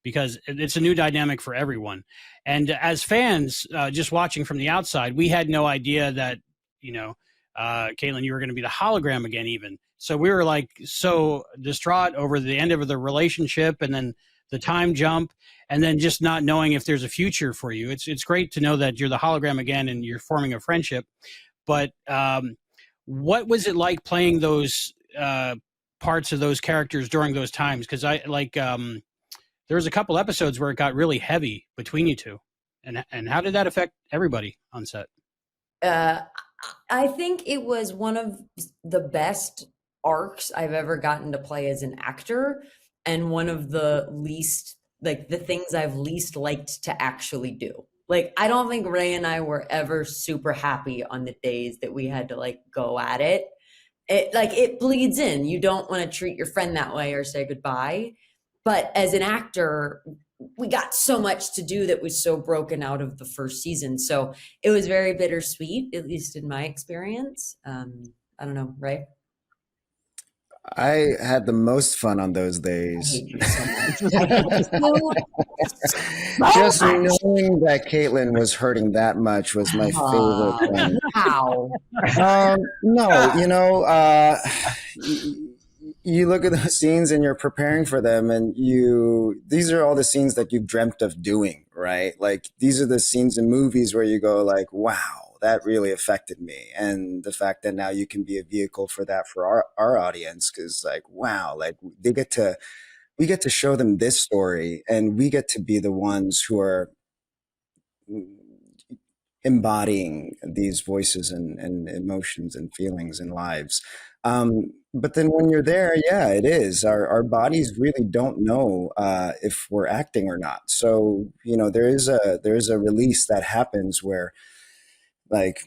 S2: because it's a new dynamic for everyone. And as fans, just watching from the outside, we had no idea that, you know, Caitlin, you were going to be the hologram again, even. So we were like so distraught over the end of the relationship, and then the time jump, and then just not knowing if there's a future for you. It's great to know that you're the hologram again and you're forming a friendship. But what was it like playing those parts of those characters during those times? Because I like there was a couple episodes where it got really heavy between you 2, and how did that affect everybody on set?
S10: I think it was one of the best arcs I've ever gotten to play as an actor, and one of the least, like, the things I've least liked to actually do. Like, I don't think Ray and I were ever super happy on the days that we had to, like, go at it. It bleeds in. You don't want to treat your friend that way or say goodbye. But as an actor, we got so much to do that was so broken out of the first season. So it was very bittersweet, at least in my experience. I don't know, Ray?
S9: I had the most fun on those days.
S10: I hate you so much.
S9: Just knowing that Caitlin was hurting that much was my favorite thing.
S10: Wow.
S9: No, you know, you look at those scenes and you're preparing for them, and these are all the scenes that you've dreamt of doing, right? Like, these are the scenes in movies where you go like, wow, that really affected me. And the fact that now you can be a vehicle for that for our audience, because, like, wow, like, we get to show them this story, and we get to be the ones who are embodying these voices and emotions and feelings and lives. But then when you're there, yeah, it is. Our bodies really don't know if we're acting or not. So, there is a release that happens where, like,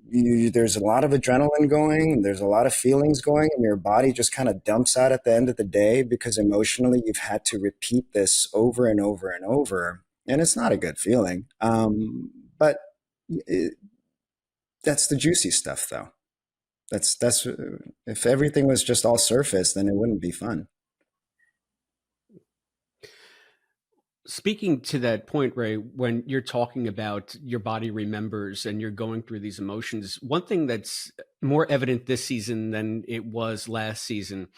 S9: there's a lot of adrenaline going, there's a lot of feelings going, and your body just kind of dumps out at the end of the day because emotionally you've had to repeat this over and over and over, and it's not a good feeling. But that's the juicy stuff, though. That's if everything was just all surface, then it wouldn't be fun.
S6: Speaking to that point, Ray, when you're talking about your body remembers and you're going through these emotions, one thing that's more evident this season than it was last season,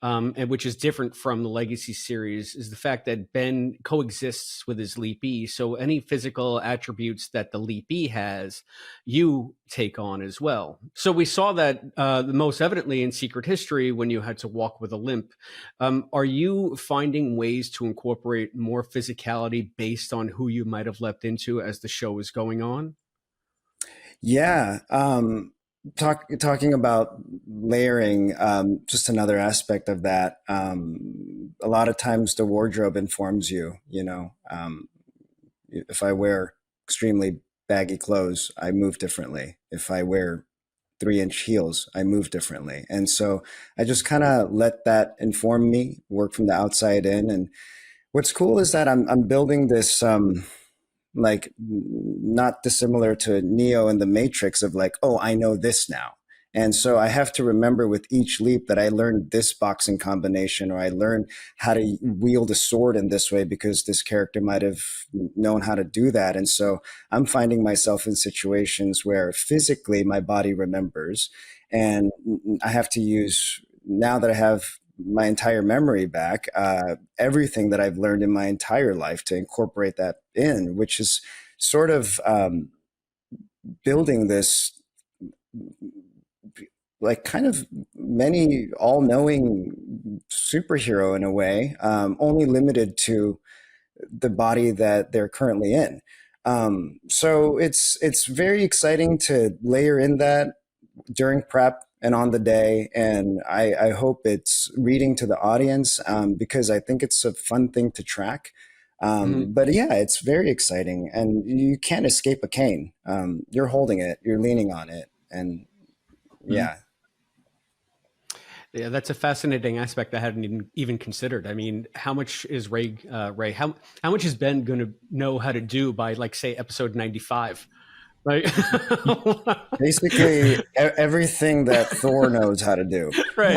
S6: and which is different from the Legacy series, is the fact that Ben coexists with his Leapee. So any physical attributes that the Leapee has, you take on as well. So we saw that most evidently in Secret History when you had to walk with a limp. Are you finding ways to incorporate more physicality based on who you might have leapt into as the show is going on?
S9: Yeah. Talking about layering, just another aspect of that. A lot of times the wardrobe informs you, if I wear extremely baggy clothes, I move differently. If I wear 3-inch heels, I move differently. And so I just kind of let that inform me, work from the outside in. And what's cool is that I'm building this, like, not dissimilar to Neo in the Matrix of like, oh, I know this now. And so I have to remember with each leap that I learned this boxing combination, or I learned how to wield a sword in this way because this character might have known how to do that. And so I'm finding myself in situations where physically my body remembers, and I have to use, now that I have my entire memory back, everything that I've learned in my entire life, to incorporate that in, which is sort of building this, like, kind of many all-knowing superhero in a way, only limited to the body that they're currently in. So it's very exciting to layer in that during prep and on the day. And I hope it's reading to the audience, because I think it's a fun thing to track. But yeah, it's very exciting, and you can't escape a cane. You're holding it, you're leaning on it. And yeah.
S6: Yeah, that's a fascinating aspect I hadn't even considered. I mean, how much is Ray, how much is Ben going to know how to do by, like, say, episode 95? Right.
S9: Basically everything that Thor knows how to do.
S6: Right.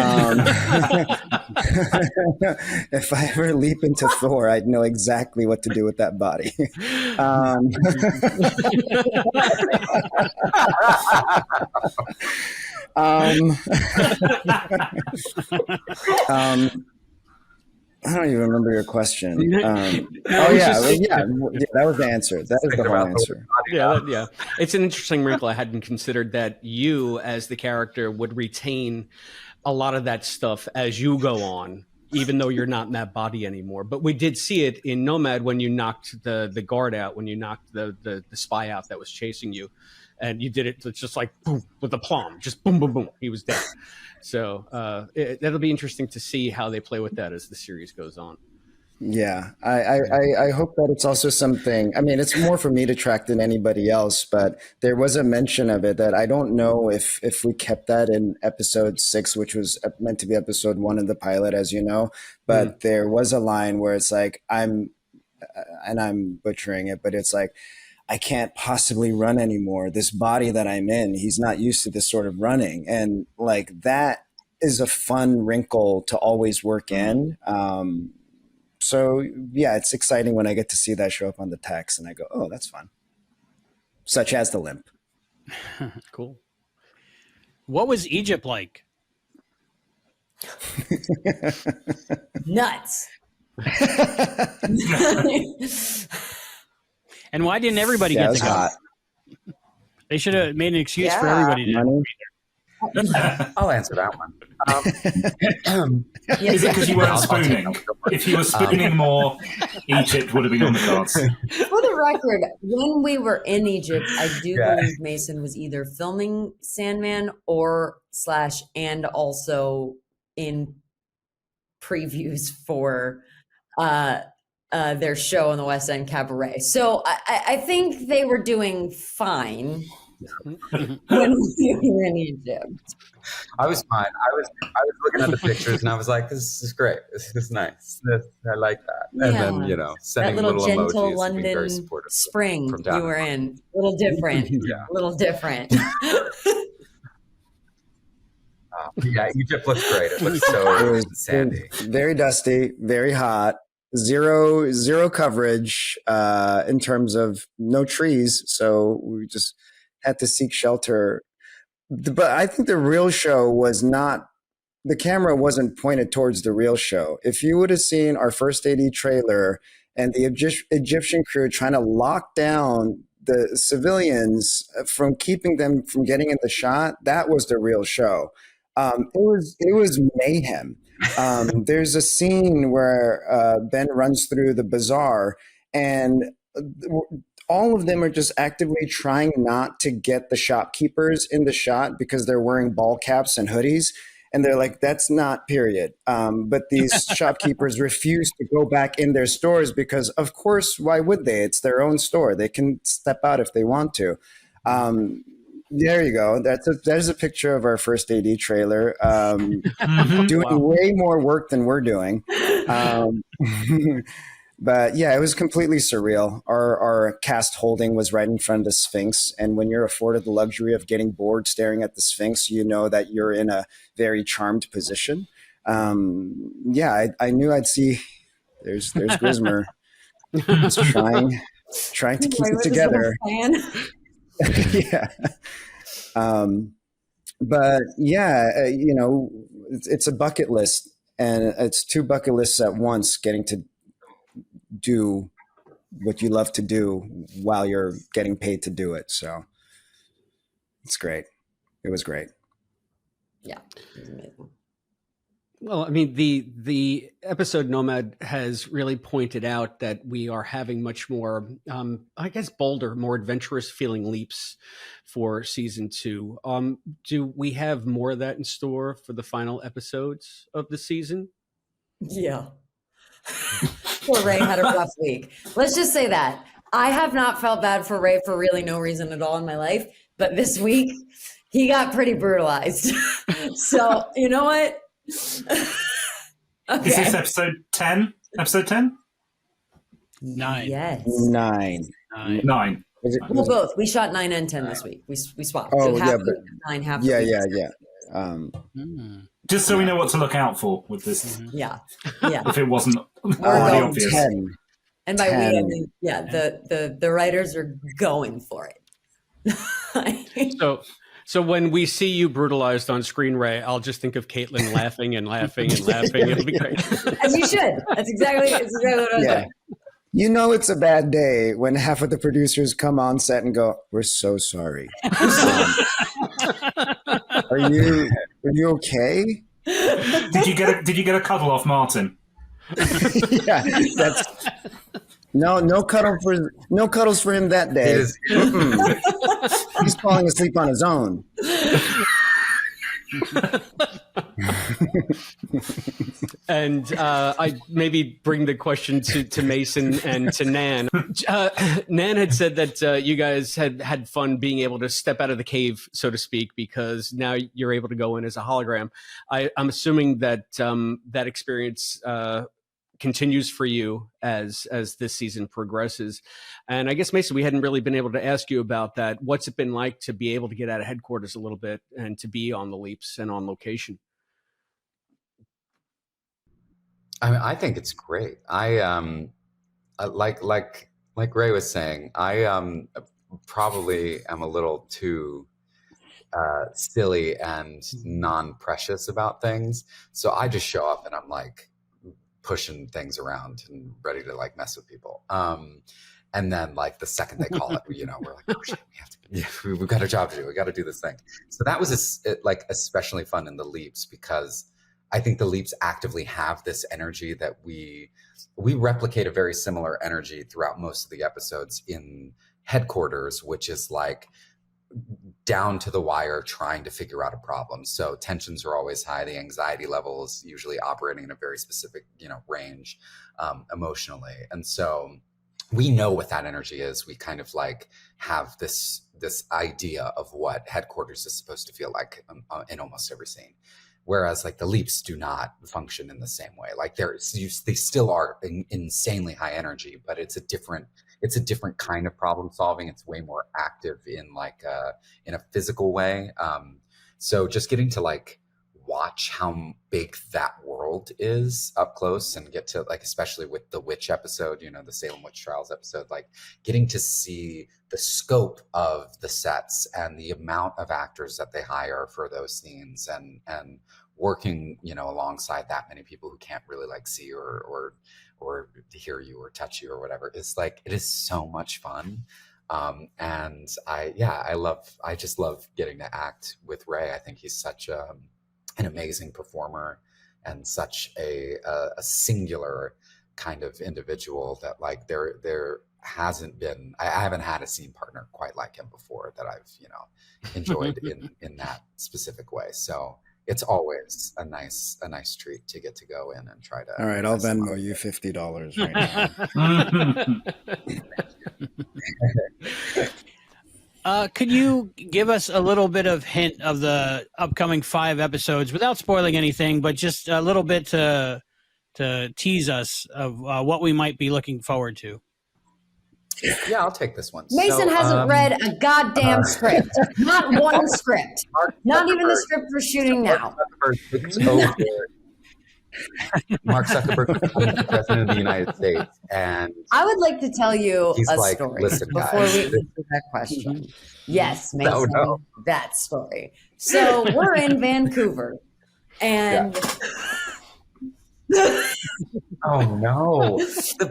S9: If I ever leap into Thor, I'd know exactly what to do with that body. I don't even remember your question. That was the answer. That is the whole answer.
S6: Yeah. It's an interesting wrinkle. I hadn't considered that you, as the character, would retain a lot of that stuff as you go on, even though you're not in that body anymore. But we did see it in Nomad when you knocked the guard out, when you knocked the spy out that was chasing you. And you did it just like boom with a plum, just boom, boom, boom. He was dead. So that'll be interesting to see how they play with that as the series goes on.
S9: Yeah, I hope that it's also something. I mean, it's more for me to track than anybody else, but there was a mention of it that I don't know if we kept that in episode 6, which was meant to be episode 1 of the pilot, as you know. But there was a line where it's like, I'm butchering it, but it's like, I can't possibly run anymore. This body that I'm in, he's not used to this sort of running. And like, that is a fun wrinkle to always work in. So yeah, it's exciting when I get to see that show up on the text and I go, oh, that's fun. Such as the limp.
S2: Cool. What was Egypt like?
S10: Nuts.
S2: And why didn't everybody get to go?
S9: Hot.
S2: They should have made an excuse for everybody to be there.
S12: I'll answer that one.
S8: Is it because you weren't
S12: I'll take
S8: spooning?
S12: that one.
S8: If you were spooning more, Egypt would have been on the cards.
S10: For the record, when we were in Egypt, I do
S12: Yeah.
S10: believe Mason was either filming Sandman and also in previews for their show on the West End Cabaret. So I think they were doing fine when we were in Egypt.
S12: I was fine. I was looking at the pictures and I was like, "This is great. This is nice. I like that." And then
S10: that
S12: sending
S10: little gentle
S12: emojis and being very
S10: London
S12: supportive.
S10: spring
S12: from down
S10: you were in, a little different,
S12: Yeah.
S10: a little different.
S12: Yeah, Egypt looks great. It looks so
S9: It was
S12: sandy.
S9: very dusty, very hot, zero coverage in terms of no trees. So we just had to seek shelter. But I think the real show was not, the camera wasn't pointed towards the real show. If you would have seen our first AD trailer and the Egyptian crew trying to lock down the civilians from keeping them from getting in the shot, that was the real show. It was mayhem. There's a scene where Ben runs through the bazaar and all of them are just actively trying not to get the shopkeepers in the shot because they're wearing ball caps and hoodies. And they're like, that's not period. But these shopkeepers refuse to go back in their stores because, of course, why would they? It's their own store. They can step out if they want to. There you go. There's a picture of our first AD trailer. Doing way more work than we're doing. But yeah, it was completely surreal. Our cast holding was right in front of the Sphinx. And when you're afforded the luxury of getting bored staring at the Sphinx, you know that you're in a very charmed position. Yeah, I knew I'd see, there's Grismer. He's trying to keep it together. Yeah. But yeah, it's a bucket list, and it's two bucket lists at once, getting to do what you love to do while you're getting paid to do it. So it's great. It was great.
S10: Yeah, it was amazing.
S6: Well, I mean, the episode Nomad has really pointed out that we are having much more, I guess, bolder, more adventurous feeling leaps for season 2. Do we have more of that in store for the final episodes of the season?
S10: Yeah. Poor Ray had a rough week. Let's just say that. I have not felt bad for Ray for really no reason at all in my life, but this week he got pretty brutalized. So, you know what? Okay.
S8: Is this episode 10? Episode 10?
S2: 9.
S10: Yes.
S9: 9.
S8: 9.
S10: Well, both. We shot 9 and 10 this week. We swapped.
S9: Oh,
S10: so half
S9: yeah,
S10: the
S9: but,
S10: week was 9, half
S9: yeah,
S10: the week was
S9: yeah.
S8: Just so we know what to look out for with this.
S10: Yeah. Yeah.
S8: If it wasn't already
S10: going
S8: obvious.
S9: 10.
S10: And by
S9: 10.
S10: we, I mean, yeah, the writers are going for it.
S6: So when we see you brutalized on screen, Ray, I'll just think of Caitlin laughing and laughing and laughing. It'll be great.
S10: As you should. That's exactly what I was doing.
S9: You know it's a bad day when half of the producers come on set and go, "We're so sorry." Are you okay?
S8: Did you get a cuddle off Martin?
S9: Yeah, that's no cuddles for him that day. He's falling asleep on his own.
S6: And I maybe bring the question to Mason and to Nan. Nan had said that you guys had fun being able to step out of the cave, so to speak, because now you're able to go in as a hologram. I'm assuming that that experience continues for you as this season progresses. And I guess, Mason, we hadn't really been able to ask you about that. What's it been like to be able to get out of headquarters a little bit and to be on the leaps and on location?
S12: I mean, I think it's great. I like Ray was saying, I probably am a little too silly and non-precious about things. So I just show up and I'm like pushing things around and ready to like mess with people. And then like the second they call it, we're like, oh shit, we've got a job to do. We got to do this thing. So that was like especially fun in the leaps, because I think the leaps actively have this energy that we replicate a very similar energy throughout most of the episodes in headquarters, which is like down to the wire trying to figure out a problem. So tensions are always high. The anxiety level is usually operating in a very specific, range emotionally. And so we know what that energy is. We kind of like have this idea of what headquarters is supposed to feel like in almost every scene. Whereas like the leaps do not function in the same way. Like they still are insanely high energy, but it's a different kind of problem solving. It's way more active in like in a physical way. So just getting to like watch how big that world is up close and get to like, especially with the witch episode, the Salem witch trials episode, like getting to see the scope of the sets and the amount of actors that they hire for those scenes and working, alongside that many people who can't really like see or hear you or touch you or whatever. It's like, it is so much fun. And I just love getting to act with Ray. I think he's such an amazing performer and such a singular kind of individual that like there hasn't been, I haven't had a scene partner quite like him before that I've, enjoyed in that specific way. So it's always a nice treat to get to go in and try to.
S9: All right, I'll Venmo you $50 right
S2: now. Could you give us a little bit of hint of the upcoming 5 episodes without spoiling anything, but just a little bit to tease us of what we might be looking forward to?
S12: Yeah, I'll take this one.
S10: Mason hasn't read a goddamn script. Not one script. Not even the script we're shooting now.
S12: Mark Zuckerberg is the president of the United States, and
S10: I would like to tell you a
S12: like,
S10: story
S12: listen,
S10: before
S12: guys,
S10: we answer that question. Yes, Mason,
S12: No.
S10: that story. So we're in Vancouver, and
S12: oh no!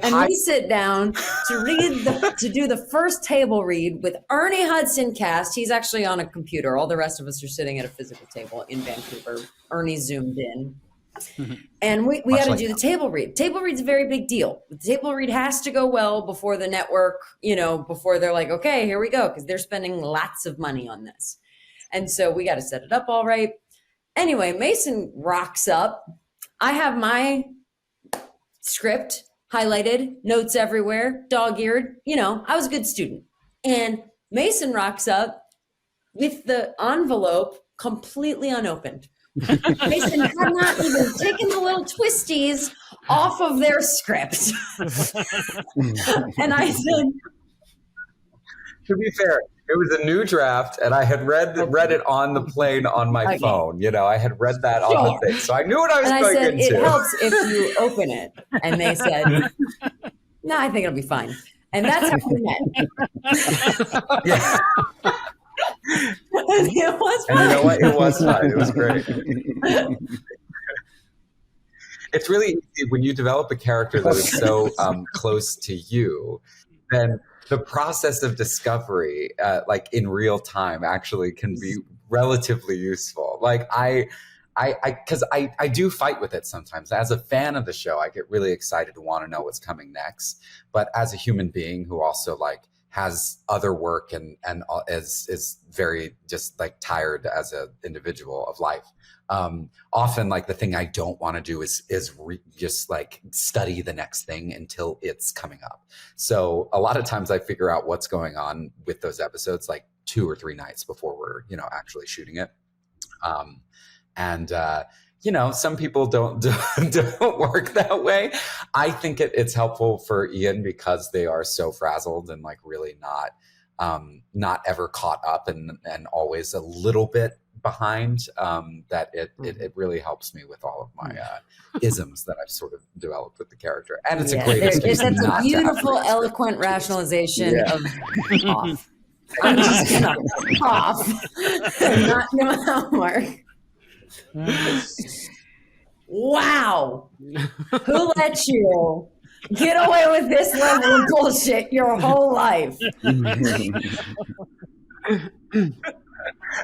S10: And we sit down to do the first table read with Ernie Hudson cast. He's actually on a computer. All the rest of us are sitting at a physical table in Vancouver. Ernie zoomed in. And we had to do the table read. Table read's a very big deal. The table read has to go well before the network, before they're like, okay, here we go, because they're spending lots of money on this. And so we got to set it up all right. Anyway, Mason rocks up. I have my script highlighted, notes everywhere, dog-eared. I was a good student. And Mason rocks up with the envelope completely unopened. Mason had not even taken the little twisties off of their script. And I said,
S12: to be fair, it was a new draft, and I had read it on the plane on my phone. I had read that on the thing, so I knew what I was going into.
S10: It helps if you open it. And they said, no, I think it'll be fine. And that's how we met.
S12: Yeah.
S10: And it was fun.
S12: And you know what? It was fun. It was great. It's really easy when you develop a character that is so close to you, then the process of discovery, like in real time, actually can be relatively useful. Like because I do fight with it sometimes. As a fan of the show, I get really excited to want to know what's coming next. But as a human being who also like has other work and is very just like tired as an individual of life. Often like the thing I don't want to do is just like study the next thing until it's coming up. So a lot of times I figure out what's going on with those episodes like 2 or 3 nights before we're, actually shooting it. Some people don't work that way. I think it's helpful for Ian because they are so frazzled and like really not ever caught up and always a little bit behind, that it really helps me with all of my isms that I've sort of developed with the character. And it's a great excuse.
S10: That's a beautiful, eloquent rationalization of off. I'm just gonna off and not do my homework. Wow. Who let you Get away with this level of bullshit your whole life.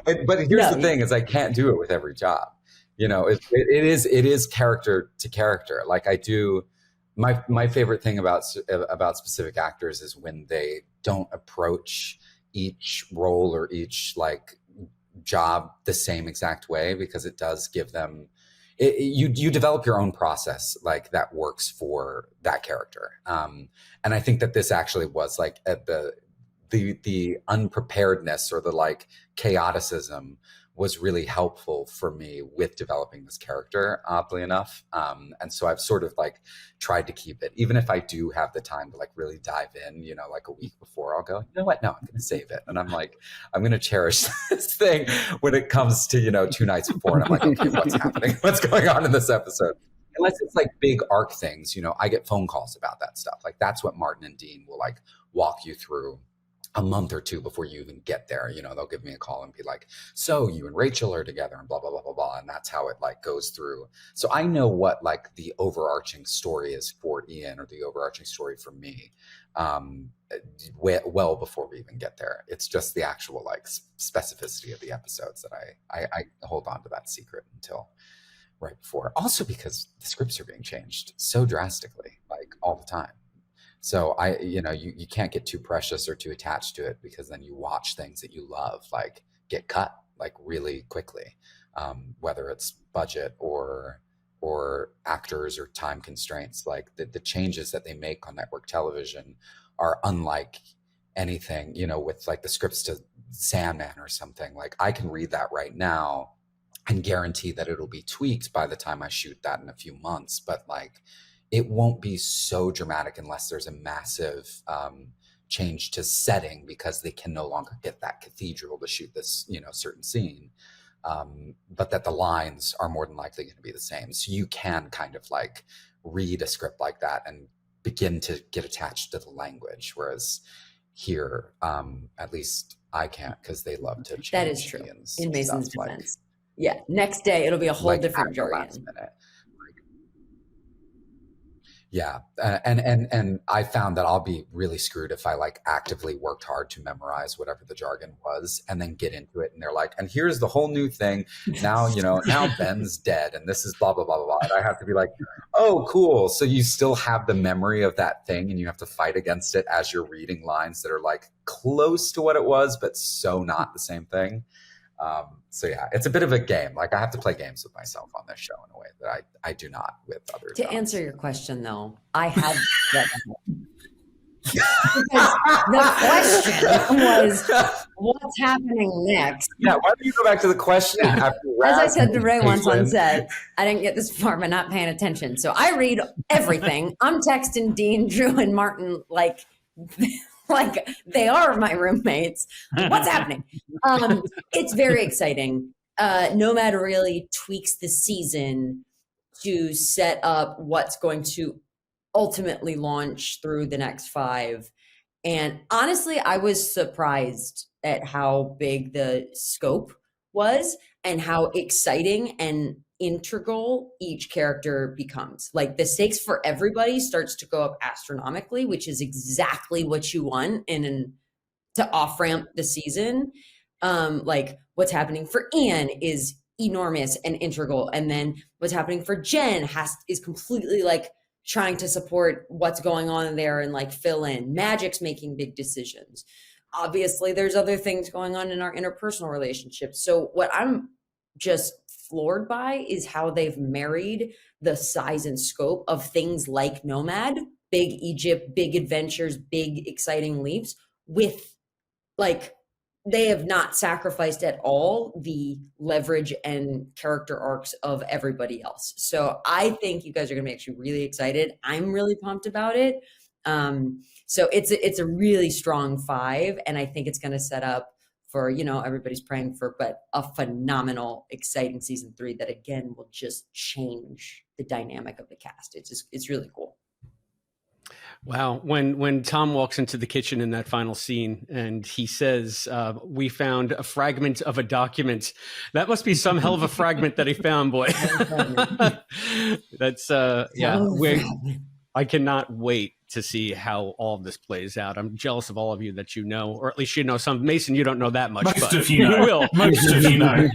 S12: But here's the thing: is I can't do it with every job. You know, it is character to character. Like I do, my favorite thing about specific actors is when they don't approach each role or each like job the same exact way, because it does give them. You develop your own process like that works for that character, and I think that this actually was like at the unpreparedness or the like chaoticism was really helpful for me with developing this character, oddly enough. And so I've sort of like tried to keep it, even if I do have the time to like really dive in, you know, like a week before, I'll go, you know what? No, I'm going to save it. And I'm like, I'm going to cherish this thing when it comes to, you know, 2 nights before. And I'm like, okay, what's happening? What's going on in this episode? Unless it's like big arc things, you know, I get phone calls about that stuff. Like that's what Martin and Dean will like walk you through a month or 2 before you even get there. You know, they'll give me a call and be like, so you and Rachel are together and blah, blah, blah, blah, blah. And that's how it like goes through. So I know what like the overarching story is for Ian or the overarching story for me well before we even get there. It's just the actual like specificity of the episodes that I hold on to that secret until right before. Also because the scripts are being changed so drastically, like all the time. So you can't get too precious or too attached to it, because then you watch things that you love like get cut like really quickly, whether it's budget or actors or time constraints. Like the changes that they make on network television are unlike anything, you know, with like the scripts to Sandman or something. Like I can read that right now and guarantee that it'll be tweaked by the time I shoot that in a few months, but like it won't be so dramatic unless there's a massive change to setting, because they can no longer get that cathedral to shoot this, you know, certain scene. But that the lines are more than likely going to be the same. So you can kind of like read a script like that and begin to get attached to the language. Whereas here, at least I can't, because they love to change.
S10: That is true. In Mason's defense. Yeah. Next day, it'll be a whole like different jargon.
S12: Yeah. And I found that I'll be really screwed if I like actively worked hard to memorize whatever the jargon was and then get into it. And they're like, and here's the whole new thing. Now, you know, now Ben's dead and this is blah, blah, blah, blah, blah. And I have to be like, oh, cool. So you still have the memory of that thing and you have to fight against it as you're reading lines that are like close to what it was, but so not the same thing. So yeah, it's a bit of a game. Like I have to play games with myself on this show in a way that I do not with other
S10: jobs. To answer your question though, I have the question was what's happening next?
S12: Yeah, why don't you go back to the question?
S10: As I said to Ray once on set, I didn't get this far by not paying attention. So I read everything. I'm texting Dean, Drew, and Martin like they are my roommates. What's happening? It's very exciting. Nomad really tweaks the season to set up what's going to ultimately launch through the next 5. And honestly, I was surprised at how big the scope was and how exciting and integral each character becomes. Like the stakes for everybody starts to go up astronomically, which is exactly what you want to off-ramp the season. Like what's happening for Ian is enormous and integral. And then what's happening for Jen is completely like trying to support what's going on there and like fill in. Magic's making big decisions. Obviously, there's other things going on in our interpersonal relationships. So what I'm just floored by is how they've married the size and scope of things like Nomad, big Egypt, big adventures, big exciting leaps with like, they have not sacrificed at all the leverage and character arcs of everybody else. So I think you guys are going to be actually really excited. I'm really pumped about it. So it's a really strong 5. And I think it's going to set up for, you know, everybody's praying for, but a phenomenal, exciting season 3 that again will just change the dynamic of the cast. It's really cool.
S6: Wow. When Tom walks into the kitchen in that final scene and he says, we found a fragment of a document. That must be some hell of a fragment that he found, boy. That's, yeah. I cannot wait to see how all of this plays out. I'm jealous of all of you that you know, or at least you know some. Mason, you don't know that much.
S8: Most
S6: but
S8: of you know.
S6: You will.
S8: Most of you know.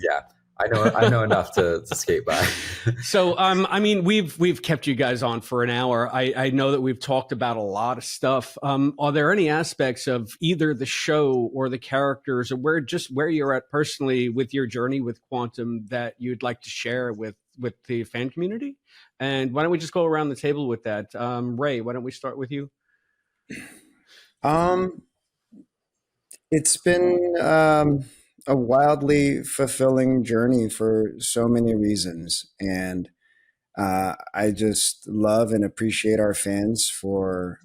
S12: Yeah, I know enough to skate by.
S6: So, I mean, we've kept you guys on for an hour. I know that we've talked about a lot of stuff. Are there any aspects of either the show or the characters, or where you're at personally with your journey with Quantum that you'd like to share with the fan community? And why don't we just go around the table with that? Ray, why don't we start with you?
S9: It's been a wildly fulfilling journey for so many reasons. And I just love and appreciate our fans for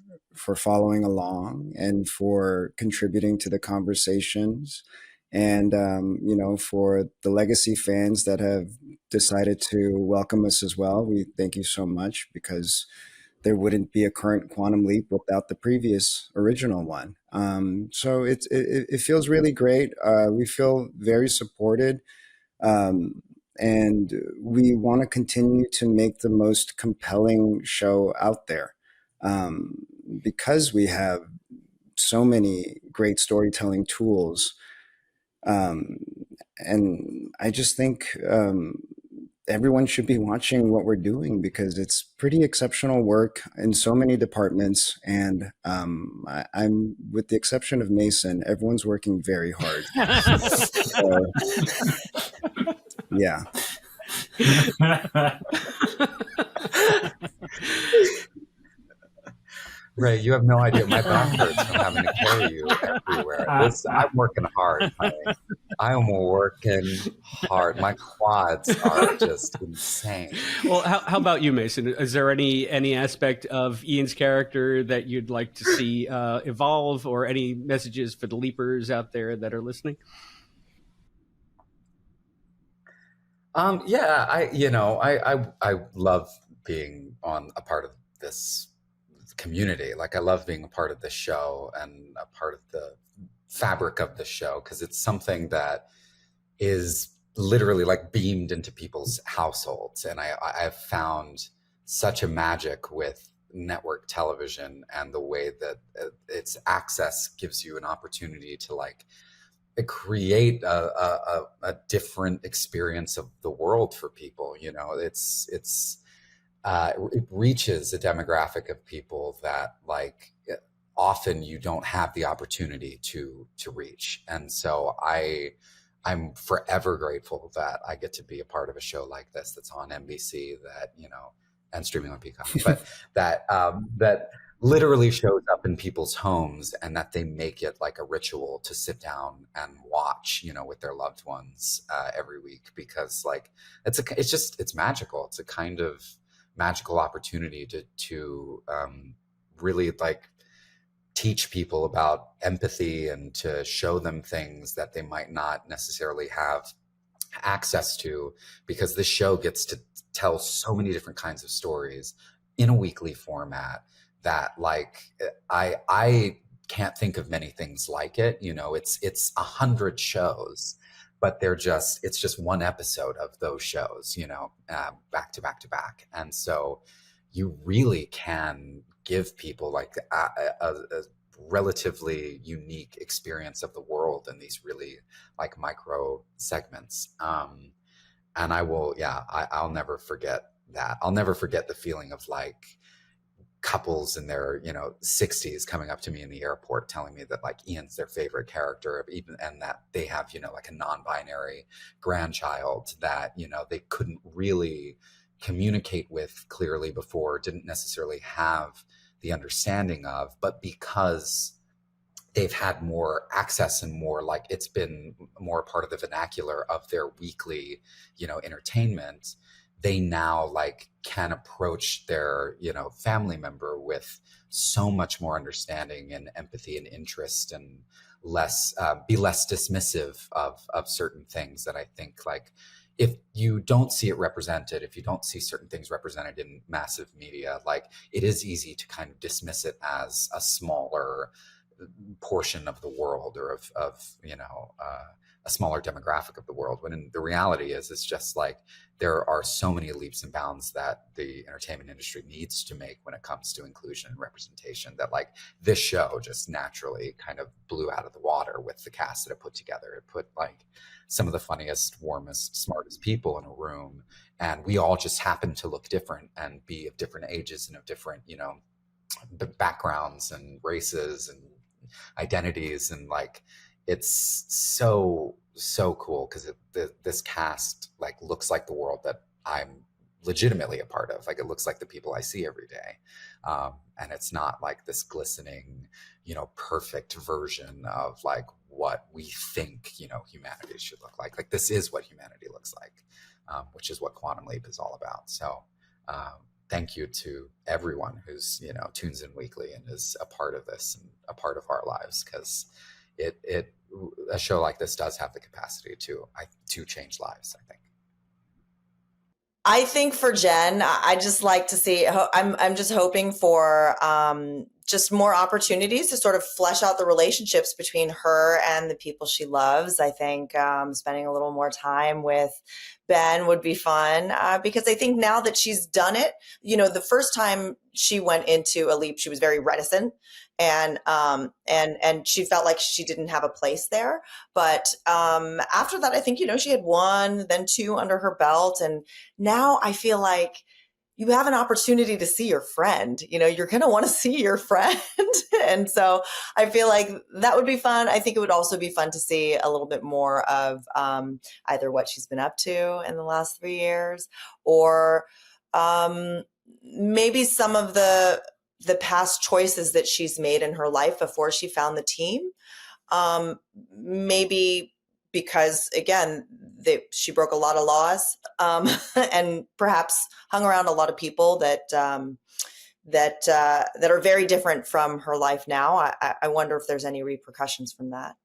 S9: following along and for contributing to the conversations. And, for the legacy fans that have decided to welcome us as well, we thank you so much, because there wouldn't be a current Quantum Leap without the previous original one. So it feels really great. We feel very supported. And we want to continue to make the most compelling show out there, because we have so many great storytelling tools. And I just think everyone should be watching what we're doing, because it's pretty exceptional work in so many departments. And I'm, with the exception of Mason, everyone's working very hard. So, yeah.
S12: Ray, you have no idea. My back hurts from having to carry you everywhere. I'm working hard, honey. I am working hard. My quads are just insane.
S6: Well, how about you, Mason? Is there any aspect of Ian's character that you'd like to see evolve, or any messages for the Leapers out there that are listening?
S12: Yeah, I love being on a part of this community. Like, I love being a part of the show and a part of the fabric of the show, because it's something that is literally like beamed into people's households. And I've found such a magic with network television and the way that its access gives you an opportunity to like create a different experience of the world for people. It reaches a demographic of people that like often you don't have the opportunity to reach. And so I'm forever grateful that I get to be a part of a show like this that's on NBC, that, and streaming on Peacock, but that literally shows up in people's homes, and that they make it like a ritual to sit down and watch, with their loved ones every week, because like it's magical. It's a kind of magical opportunity to really like teach people about empathy, and to show them things that they might not necessarily have access to, because this show gets to tell so many different kinds of stories in a weekly format that like I can't think of many things like it. It's 100 shows, but it's just one episode of those shows, back to back to back. And so you really can give people like a relatively unique experience of the world in these really like micro segments. And I'll never forget that. I'll never forget the feeling of like couples in their 60s coming up to me in the airport telling me that like Ian's their favorite character, and that they have like a non-binary grandchild that they couldn't really communicate with clearly before, didn't necessarily have the understanding of, but because they've had more access and more like it's been more part of the vernacular of their weekly entertainment, they now like can approach their family member with so much more understanding and empathy and interest, and be less dismissive of certain things that I think like if you don't see it represented, if you don't see certain things represented in massive media, like it is easy to kind of dismiss it as a smaller portion of the world, or of a smaller demographic of the world, when in the reality is it's just like there are so many leaps and bounds that the entertainment industry needs to make when it comes to inclusion and representation, that like this show just naturally kind of blew out of the water with the cast that it put together. It put like some of the funniest, warmest, smartest people in a room, and we all just happen to look different and be of different ages and of different, you know, backgrounds and races and identities. And like, it's so cool because this cast like looks like the world that I'm legitimately a part of. Like, it looks like the people I see every day. And it's not like this glistening, you know, perfect version of like what we think, you know, humanity should look like. Like, this is what humanity looks like, which is what Quantum Leap is all about. So thank you to everyone who's, you know, tunes in weekly and is a part of this and a part of our lives, because a show like this does have the capacity to change lives, I think.
S11: I think for Jen, I just like to see, I'm just hoping for just more opportunities to sort of flesh out the relationships between her and the people she loves. I think spending a little more time with Ben would be fun because I think now that she's done it, you know, the first time she went into a leap, she was very reticent. And she felt like she didn't have a place there. But after that, I think, you know, she had 1, then 2 under her belt. And now I feel like you have an opportunity to see your friend. You know, you're going to want to see your friend. And so I feel like that would be fun. I think it would also be fun to see a little bit more of either what she's been up to in the last 3 years, or maybe some of the past choices that she's made in her life before she found the team. Maybe because, again, she broke a lot of laws and perhaps hung around a lot of people that are very different from her life now. I wonder if there's any repercussions from that.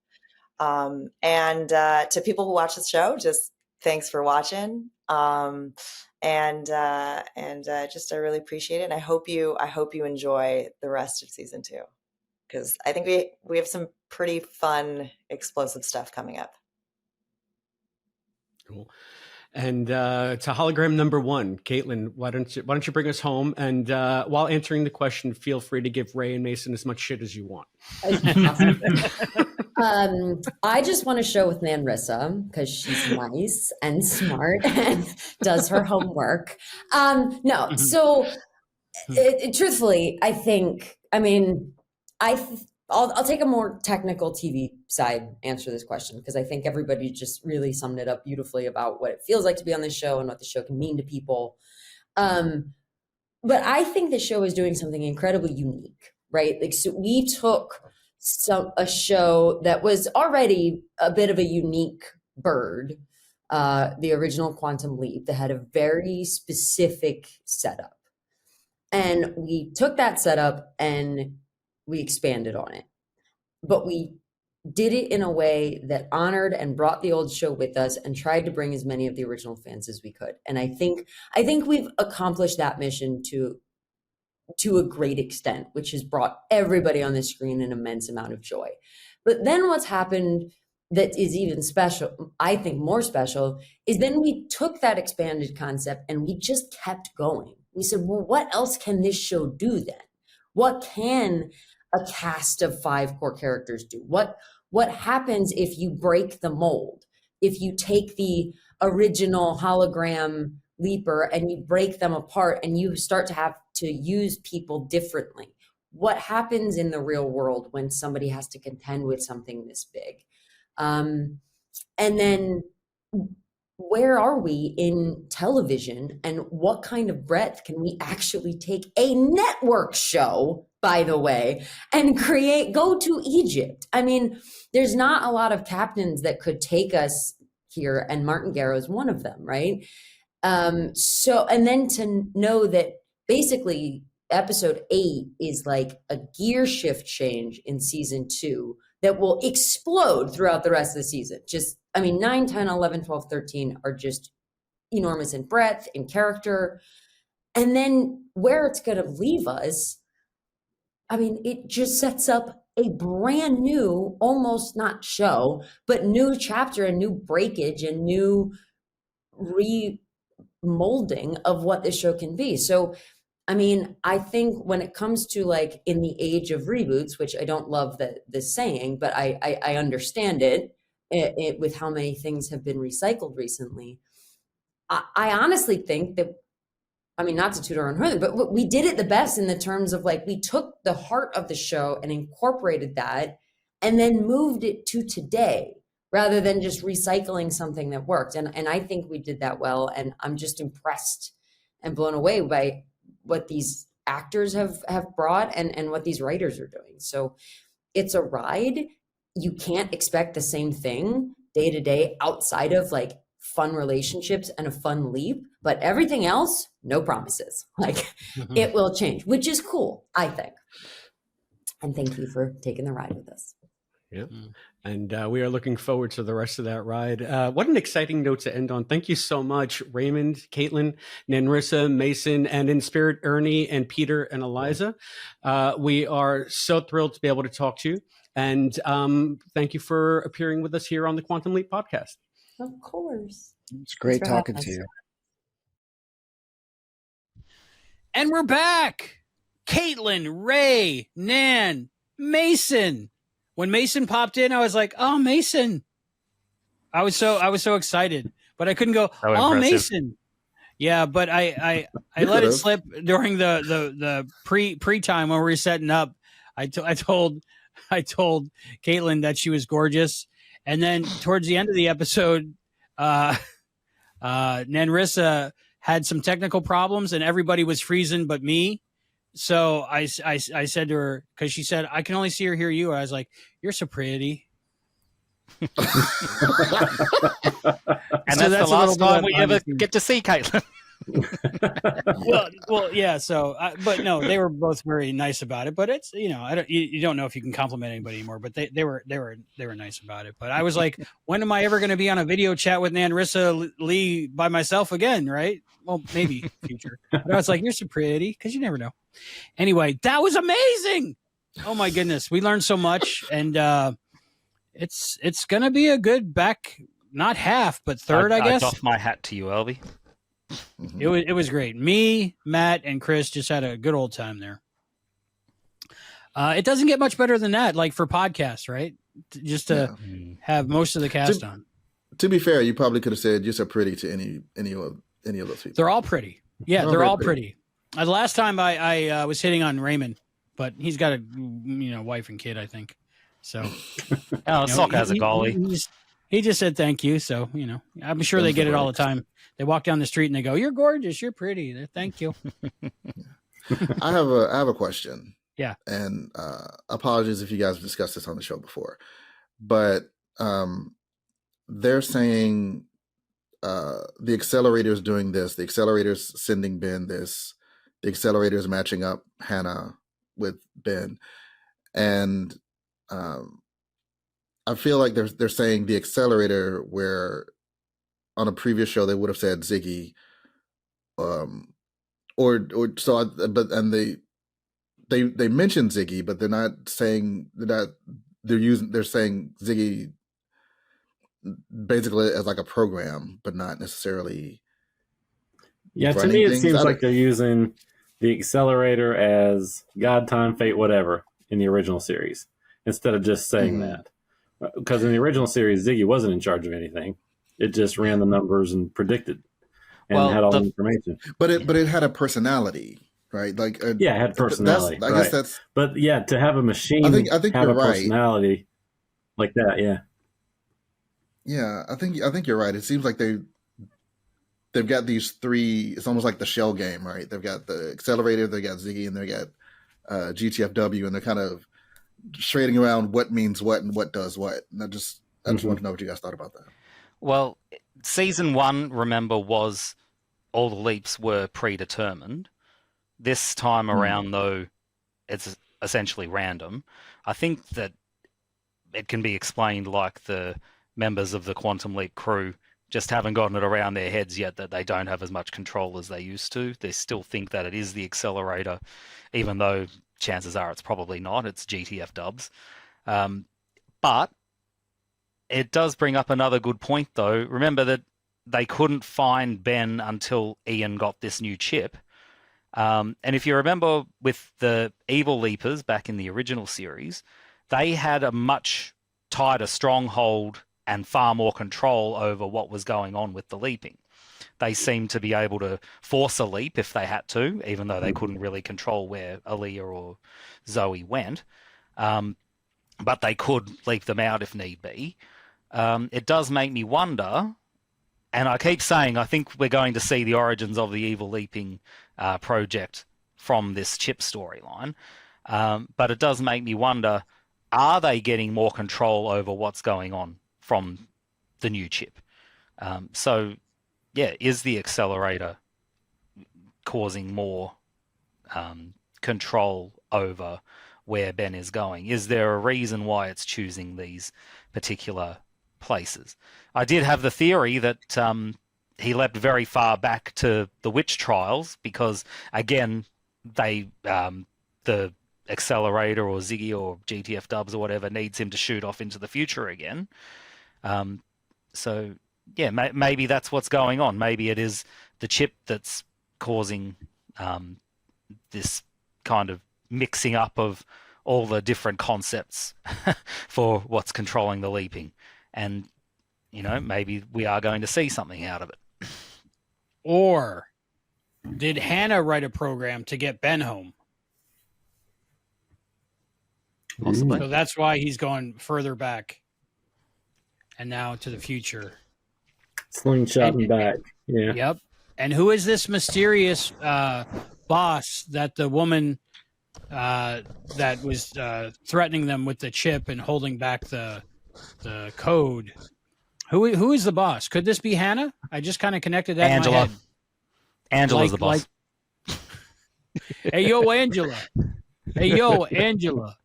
S11: And to people who watch the show, just thanks for watching. And just I really appreciate it. And I hope you enjoy the rest of season 2, because I think we have some pretty fun, explosive stuff coming up.
S6: Cool. And to hologram number 1, Caitlin, why don't you bring us home? And while answering the question, feel free to give Ray and Mason as much shit as you want.
S10: I just want to show with Nanrisa because she's nice and smart and does her homework. So truthfully, I think, I mean, I'll take a more technical TV side answer to this question, because I think everybody just really summed it up beautifully about what it feels like to be on this show and what the show can mean to people. But I think the show is doing something incredibly unique, right? Like, so we took a show that was already a bit of a unique bird, the original Quantum Leap, that had a very specific setup. And we took that setup and we expanded on it. But we did it in a way that honored and brought the old show with us and tried to bring as many of the original fans as we could. And I think we've accomplished that mission to a great extent, which has brought everybody on the screen an immense amount of joy. But then what's happened that is even special, I think more special, is then we took that expanded concept and we just kept going. We said, well, what else can this show do then? What can a cast of 5 core characters do? What happens if you break the mold? If you take the original hologram leaper and you break them apart and you start to have to use people differently? What happens in the real world when somebody has to contend with something this big? And then where are we in television, and what kind of breadth can we actually take a network show, by the way, and go to Egypt? I mean, there's not a lot of captains that could take us here, and Martin Garrow is one of them, right? So, and then to know that basically episode 8 is like a gear shift change in season 2 that will explode throughout the rest of the season. Just, I mean, 9, 10, 11, 12, 13 are just enormous in breadth, in character. And then where it's going to leave us, I mean, it just sets up a brand new, almost not show, but new chapter and new breakage and new remolding of what this show can be. So, I mean, I think when it comes to like in the age of reboots, which I don't love this saying, but I understand it with how many things have been recycled recently. I honestly think that, I mean, not to toot our own horn, but we did it the best in the terms of like, we took the heart of the show and incorporated that and then moved it to today rather than just recycling something that worked. And I think we did that well. And I'm just impressed and blown away by what these actors have brought and what these writers are doing. So it's a ride. You can't expect the same thing day to day outside of like fun relationships and a fun leap, but everything else, no promises. Like it will change, which is cool, I think. And thank you for taking the ride with us.
S6: Yeah. And we are looking forward to the rest of that ride. What an exciting note to end on. Thank you so much, Raymond, Caitlin, Nanrisa, Mason, and in spirit, Ernie and Peter and Eliza. We are so thrilled to be able to talk to you. And thank you for appearing with us here on the Quantum Leap podcast.
S10: Of course.
S9: It's great talking to you.
S2: And we're back. Caitlin, Ray, Nan, Mason. When Mason popped in, I was like, "Oh, Mason!" I was so excited, but I couldn't go. Oh, Mason! Yeah, but I let it slip during the pre time when we were setting up. I told Caitlin that she was gorgeous, and then towards the end of the episode, Nanrisa had some technical problems, and everybody was freezing but me. So I said to her, because she said, I can only see or hear you. I was like, you're so pretty.
S3: And so that's the last time we ever get to see Caitlin.
S2: well, yeah. So, but no, they were both very nice about it. But it's, you don't know if you can compliment anybody anymore. But they were nice about it. But I was like, when am I ever going to be on a video chat with Nanrisa Lee by myself again? Right? Well, maybe future. But I was like, you're so pretty, because you never know. Anyway, that was amazing. Oh my goodness, we learned so much, and it's gonna be a good back, not half, but third, I guess.
S3: I doff my hat to you, Albie.
S2: It was great. Me, Matt, and Chris just had a good old time there. It doesn't get much better than that, like for podcasts, right? Just to have most of the cast on.
S4: To be fair, you probably could have said you're so pretty to any of those people.
S2: They're all pretty. Yeah, they're all pretty. The last time I was hitting on Raymond, but he's got a wife and kid, I think. So,
S3: Soccer has a goalie.
S2: He just said thank you. So I'm sure they get it all the time. They walk down the street and they go, "You're gorgeous. You're pretty. Thank you."
S4: I have a question.
S2: Yeah.
S4: And apologies if you guys have discussed this on the show before, but they're saying the accelerator is doing this. The accelerator is sending Ben this. The accelerator is matching up Hannah with Ben, and I feel like they're saying the accelerator, where on a previous show they would have said Ziggy, they mentioned Ziggy, but they're not saying that they're saying Ziggy basically as like a program, but not necessarily.
S5: Yeah, to me it seems like they're using the accelerator as God, time, fate, whatever in the original series, instead of just saying that. Because in the original series, Ziggy wasn't in charge of anything. It just ran the numbers and predicted and had all the information.
S4: But it had a personality, right? Like
S5: it had personality.
S4: I guess that's.
S5: But to have a machine
S4: I think
S5: have
S4: you're
S5: a personality like that,
S4: Yeah, I think you're right. It seems like they've got these three. It's almost like the shell game, right? They've got the accelerator, they got Ziggy, and they got GTFW, and they're kind of trading around what means what and what does what. And I just want to know what you guys thought about that.
S3: Well, season 1, remember, was all the leaps were predetermined. This time around, though, it's essentially random. I think that it can be explained like the members of the Quantum Leap crew just haven't gotten it around their heads yet that they don't have as much control as they used to. They still think that it is the accelerator, even though chances are it's probably not. It's GTF dubs. But it does bring up another good point, though. Remember that they couldn't find Ben until Ian got this new chip. And if you remember with the Evil Leapers back in the original series, they had a much tighter stronghold and far more control over what was going on with the leaping. They seemed to be able to force a leap if they had to, even though they couldn't really control where Aaliyah or Zoe went. But they could leap them out if need be. It does make me wonder, and I keep saying I think we're going to see the origins of the Evil Leaping project from this chip storyline. But it does make me wonder, are they getting more control over what's going on from the new chip? So, yeah, is the accelerator causing more control over where Ben is going? Is there a reason why it's choosing these particular places? I did have the theory that he leapt very far back to the witch trials because, again, the accelerator or Ziggy or GTF dubs or whatever needs him to shoot off into the future again. So, yeah, maybe that's what's going on. Maybe it is the chip that's causing this kind of mixing up of all the different concepts for what's controlling the leaping. And, you know, maybe we are going to see something out of it.
S2: Or did Hannah write a program to get Ben home?
S3: Possibly.
S2: So that's why he's going further back and now to the future.
S5: Slingshotting back. Yeah.
S2: Yep. And who is this mysterious boss that the woman that was threatening them with the chip and holding back the code? Who is the boss? Could this be Hannah? I just kind of connected that
S3: Angela.
S2: in my head.
S3: Angela's the boss.
S2: Hey, yo, Angela. Hey, yo, Angela.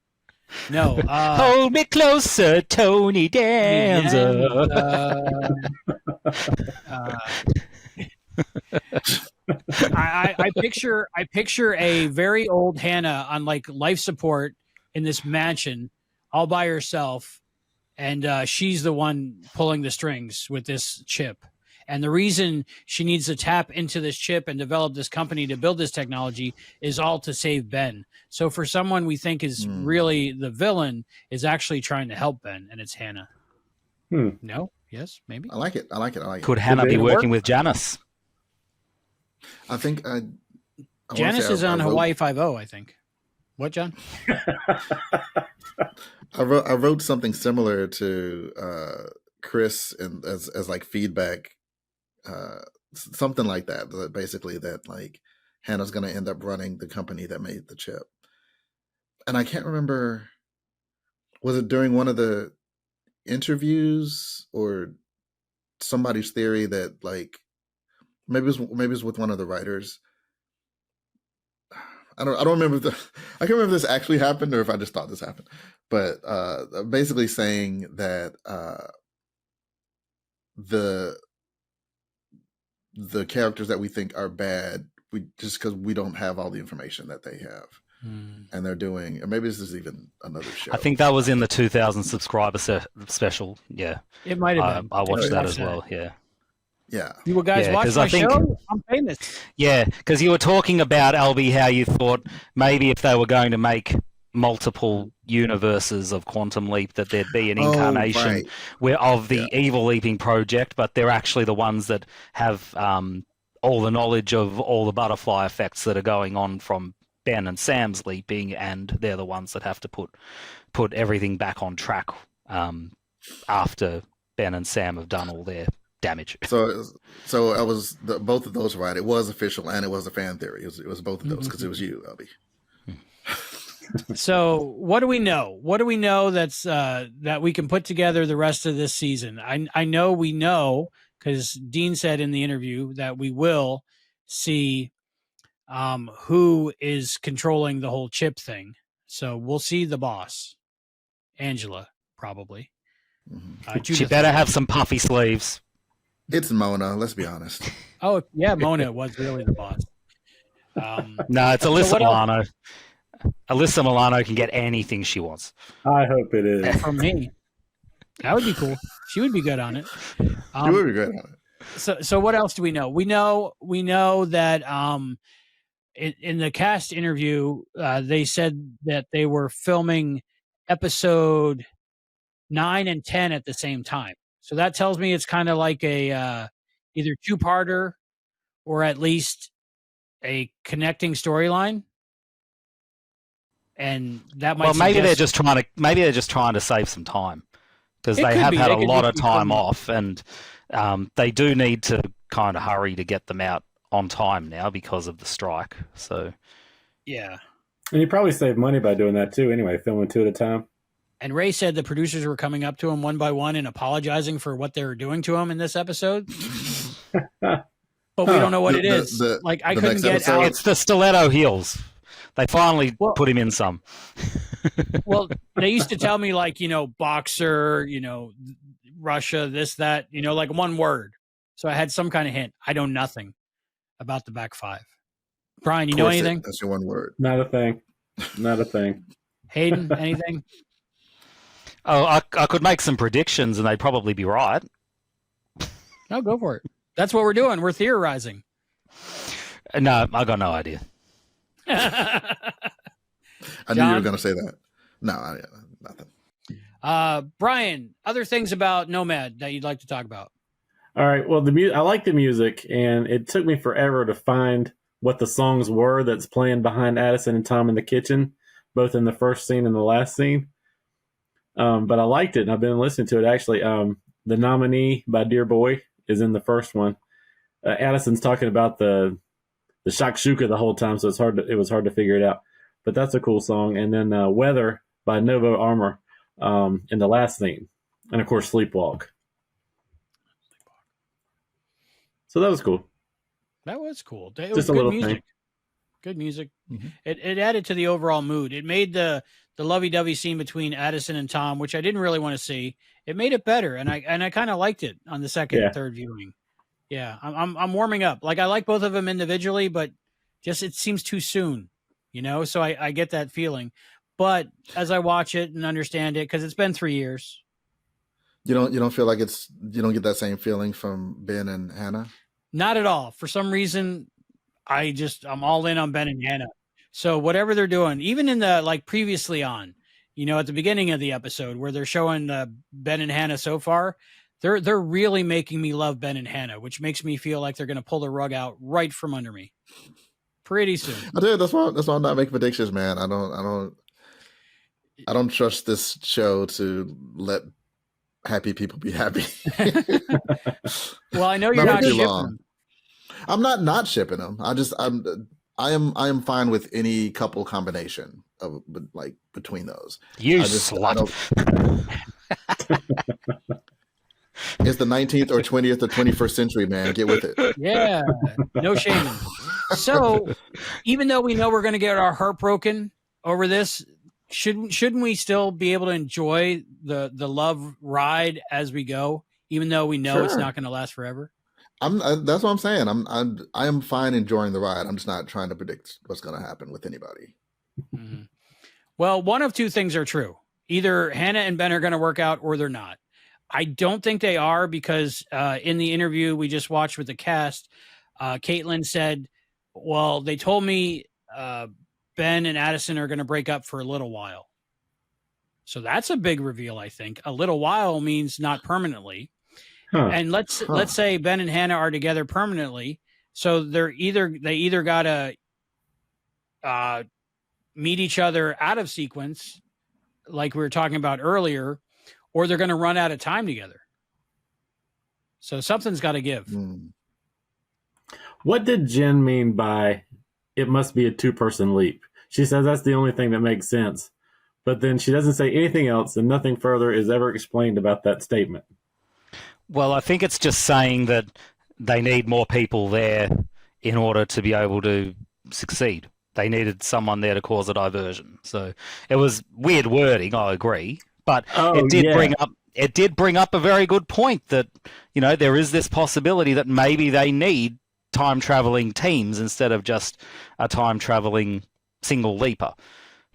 S2: No.
S3: Hold me closer, Tony Danza.
S2: I picture a very old Hannah on like life support in this mansion all by herself, and she's the one pulling the strings with this chip. And the reason she needs to tap into this chip and develop this company to build this technology is all to save Ben. So for someone we think is really the villain is actually trying to help Ben, and it's Hannah. No? Yes? Maybe?
S4: I like it.
S3: Could Hannah be working with Janice?
S4: I think
S2: Janice is on Hawaii Five-0, I think. What, John?
S4: I wrote something similar to Chris as like feedback, something like that. Basically, that like Hannah's going to end up running the company that made the chip. And I can't remember, was it during one of the interviews or somebody's theory that like maybe it was with one of the writers. I don't remember I can't remember if this actually happened or if I just thought this happened. But basically saying that the characters that we think are bad, we just because we don't have all the information that they have. And they're doing, or maybe this is even another show.
S3: I think that was in the 2000 subscriber special. Yeah,
S2: it might have been.
S3: I watched that as well. Yeah.
S2: You guys watch my show? I'm famous.
S3: Yeah, because you were talking about, Albie, how you thought maybe if they were going to make multiple universes of Quantum Leap, that there'd be an incarnation of the Evil Leaping project, but they're actually the ones that have all the knowledge of all the butterfly effects that are going on from Ben and Sam's leaping, and they're the ones that have to put everything back on track after Ben and Sam have done all their damage.
S4: So I was both of those right. It was official and it was a fan theory. It was both of those because it was you, Albie.
S2: So what do we know? What do we know that's that we can put together the rest of this season? I know we know because Dean said in the interview that we will see who is controlling the whole chip thing. So we'll see the boss, Angela, probably.
S3: She better have some puffy sleeves.
S4: It's Mona, let's be honest.
S2: Oh, yeah, Mona was really the boss.
S3: No, it's Alyssa Milano. Alyssa Milano can get anything she wants.
S5: I hope it is.
S2: From me. That would be cool. She would be good on it.
S4: She would be good on it.
S2: So what else do we know? We know that in the cast interview, they said that they were filming episode 9 and 10 at the same time. So that tells me it's kind of like a either two-parter or at least a connecting storyline. And that might
S3: maybe they're just trying to save some time, because they have had a lot of time off, and they do need to kind of hurry to get them out on time now because of the strike. So
S2: yeah.
S5: And you probably save money by doing that too anyway, filming 2 at a time.
S2: And Ray said the producers were coming up to him one by one and apologizing for what they were doing to him in this episode. But we don't know what it is. I couldn't get out.
S3: It's the stiletto heels. They finally put him in some.
S2: Well, they used to tell me boxer, Russia, this, that, like one word. So I had some kind of hint. I know nothing about the back five. Brian, you know anything?
S4: That's your one word.
S5: Not a thing. Not a thing.
S2: Hayden, anything?
S3: Oh, I could make some predictions and they'd probably be right.
S2: No, go for it. That's what we're doing. We're theorizing.
S3: No, I got no idea.
S4: I knew you were going to say that. No, nothing.
S2: Brian, other things about Nomad that you'd like to talk about?
S5: All right. Well, I like the music, and it took me forever to find what the songs were that's playing behind Addison and Tom in the kitchen, both in the first scene and the last scene. But I liked it, and I've been listening to it. Actually, The Nominee by Dear Boy is in the first one. Addison's talking about the shakshuka the whole time, so it was hard to figure it out. But that's a cool song. And then Weather by Novo Armor in the last theme. And, of course, Sleepwalk. So that was cool.
S2: That was cool. It
S5: Just
S2: was
S5: a
S2: good
S5: little
S2: music.
S5: thing.
S2: Good music.
S4: Mm-hmm.
S2: It added to the overall mood. It made the lovey-dovey scene between Addison and Tom, which I didn't really want to see. It made it better, and I kind of liked it on the second and third viewing. Yeah, I'm warming up. I like both of them individually, but just it seems too soon, So I get that feeling. But as I watch it and understand it, because it's been 3 years.
S4: You don't feel like you don't get that same feeling from Ben and Hannah?
S2: Not at all. For some reason, I'm all in on Ben and Hannah. So whatever they're doing, even in the previously on, at the beginning of the episode where they're showing Ben and Hannah so far, they're really making me love Ben and Hannah, which makes me feel like they're going to pull the rug out right from under me pretty soon.
S4: I do. That's why I'm not making predictions, man. I don't trust this show to let happy people be happy.
S2: Well, I know you're not shipping them.
S4: I'm not shipping them. I am fine with any couple combination of between those.
S3: Slut.
S4: It's the 19th or 20th or 21st century, man. Get with it.
S2: Yeah, no shaming. So, even though we know we're going to get our heart broken over this, shouldn't we still be able to enjoy the love ride as we go, even though we know it's not going to last forever?
S4: That's what I'm saying. I am fine enjoying the ride. I'm just not trying to predict what's going to happen with anybody.
S2: Mm-hmm. Well, one of two things are true. Either Hannah and Ben are going to work out or they're not. I don't think they are because in the interview we just watched with the cast, Caitlin said, well, they told me Ben and Addison are going to break up for a little while. So that's a big reveal, I think. A little while means not permanently. Huh. And let's say Ben and Hannah are together permanently. So they either got to meet each other out of sequence, like we were talking about earlier, or they're going to run out of time together. So something's got to give.
S5: What did Jen mean by it must be a 2-person leap? She says that's the only thing that makes sense. But then she doesn't say anything else, and nothing further is ever explained about that statement.
S3: Well, I think it's just saying that they need more people there in order to be able to succeed. They needed someone there to cause a diversion. So it was weird wording, I agree. But it did bring up a very good point that, there is this possibility that maybe they need time-traveling teams instead of just a time-traveling single leaper.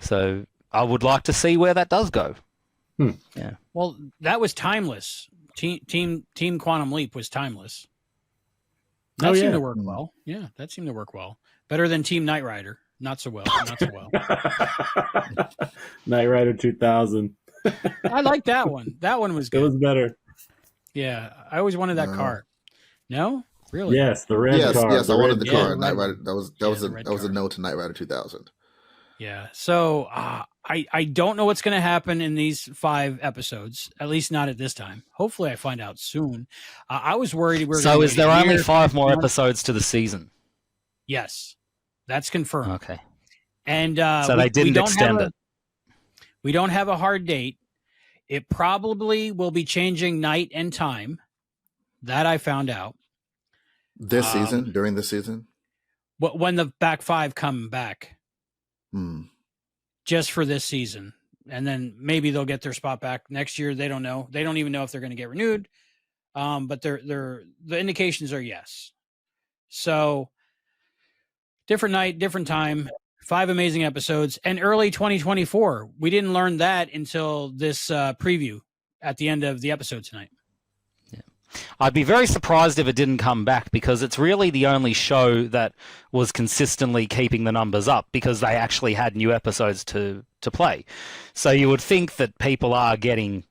S3: So I would like to see where that does go. Yeah.
S2: Well, that was timeless. Team Quantum Leap was timeless. That seemed to work well. Yeah, that seemed to work well. Better than Team Knight Rider. Not so well. Not so well.
S5: Knight Rider 2000.
S2: I like that one. That one was good.
S5: It was better.
S2: Yeah, I always wanted that cart. No, really?
S5: Yes, the red car.
S4: Yes, I wanted the car.
S2: Yeah,
S4: Knight Rider. That was a
S2: car.
S4: no to Knight Rider 2000.
S2: Yeah. So I don't know what's going to happen in these 5 episodes. At least not at this time. Hopefully, I find out soon. I was worried.
S3: So is there only 5 more episodes to the season?
S2: Yes, that's confirmed.
S3: Okay.
S2: And
S3: so they didn't extend it.
S2: We don't have a hard date. It probably will be changing night and time. That I found out.
S4: This season? During the season?
S2: When the back 5 come back. Just for this season. And then maybe they'll get their spot back next year. They don't know. They don't even know if they're going to get renewed. But the indications are yes. So different night, different time. 5 amazing episodes, and early 2024. We didn't learn that until this preview at the end of the episode tonight.
S3: Yeah. I'd be very surprised if it didn't come back, because it's really the only show that was consistently keeping the numbers up, because they actually had new episodes to play. So you would think that people are getting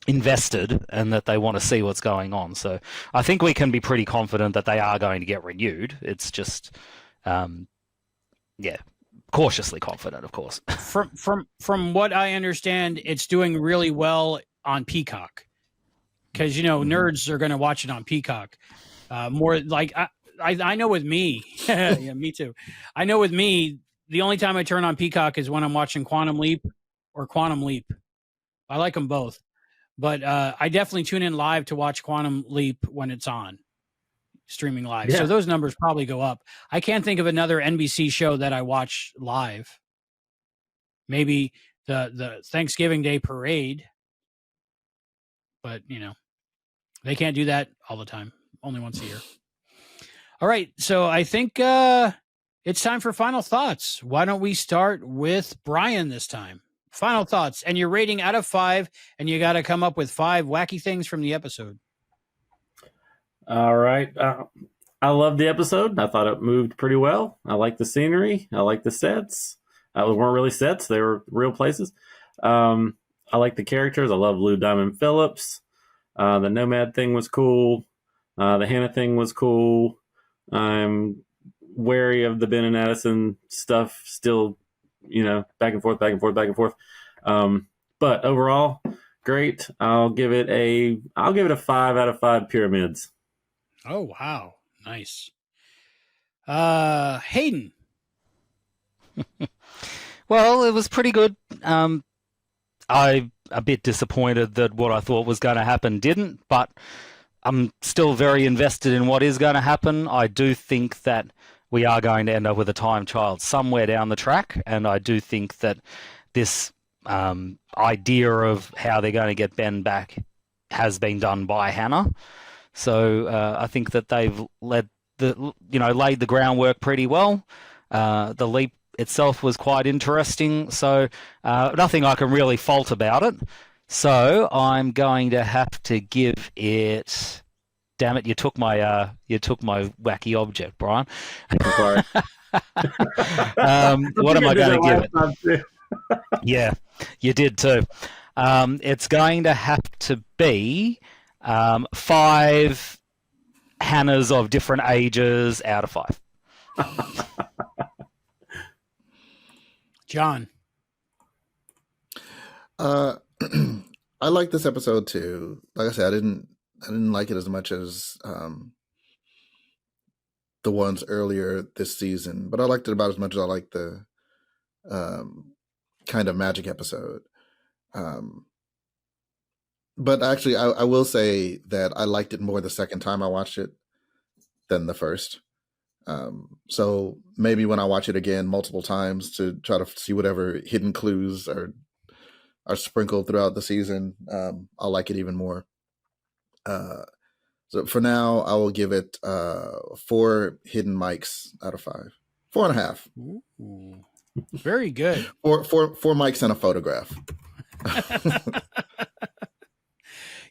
S3: invested and that they want to see what's going on. So I think we can be pretty confident that they are going to get renewed. It's just... cautiously confident, of course.
S2: From what I understand, it's doing really well on Peacock, because nerds are going to watch it on Peacock. More like I know with me, yeah, me too. I know with me, the only time I turn on Peacock is when I'm watching Quantum Leap or Quantum Leap. I like them both, but I definitely tune in live to watch Quantum Leap when it's on. Streaming live.
S5: Yeah.
S2: So those numbers probably go up. I can't think of another NBC show that I watch live. Maybe the Thanksgiving Day parade, but they can't do that all the time. Only once a year. All right. So I think it's time for final thoughts. Why don't we start with Brian this time? Final thoughts, and your rating out of 5, and you got to come up with 5 wacky things from the episode.
S5: All right. I love the episode. I thought it moved pretty well. I like the scenery. I like the sets. They weren't really sets. They were real places. I like the characters. I love Lou Diamond Phillips. The Nomad thing was cool. The Hannah thing was cool. I'm wary of the Ben and Addison stuff still, back and forth. But overall, great. I'll give it a 5 out of 5 pyramids.
S2: Oh, wow. Nice. Hayden.
S3: Well, it was pretty good. I'm a bit disappointed that what I thought was going to happen didn't, but I'm still very invested in what is going to happen. I do think that we are going to end up with a time child somewhere down the track, and I do think that this idea of how they're going to get Ben back has been done by Hannah. So I think that they've laid the groundwork pretty well. The leap itself was quite interesting, so nothing I can really fault about it. So I'm going to have to give it. Damn it! You took my wacky object, Brian.
S5: I'm sorry.
S3: What am I going to give it? Yeah, you did too. It's going to have to be 5 Hannahs of different ages out of 5.
S2: John.
S4: I like this episode too. Like I said, I didn't like it as much as the ones earlier this season, but I liked it about as much as I liked the kind of magic episode. But actually, I will say that I liked it more the second time I watched it than the first. So maybe when I watch it again multiple times to try to see whatever hidden clues are sprinkled throughout the season, I'll like it even more. So for now, I will give it 4 hidden mics out of 5. 4.5.
S2: Ooh. Very good.
S4: Four mics and a photograph.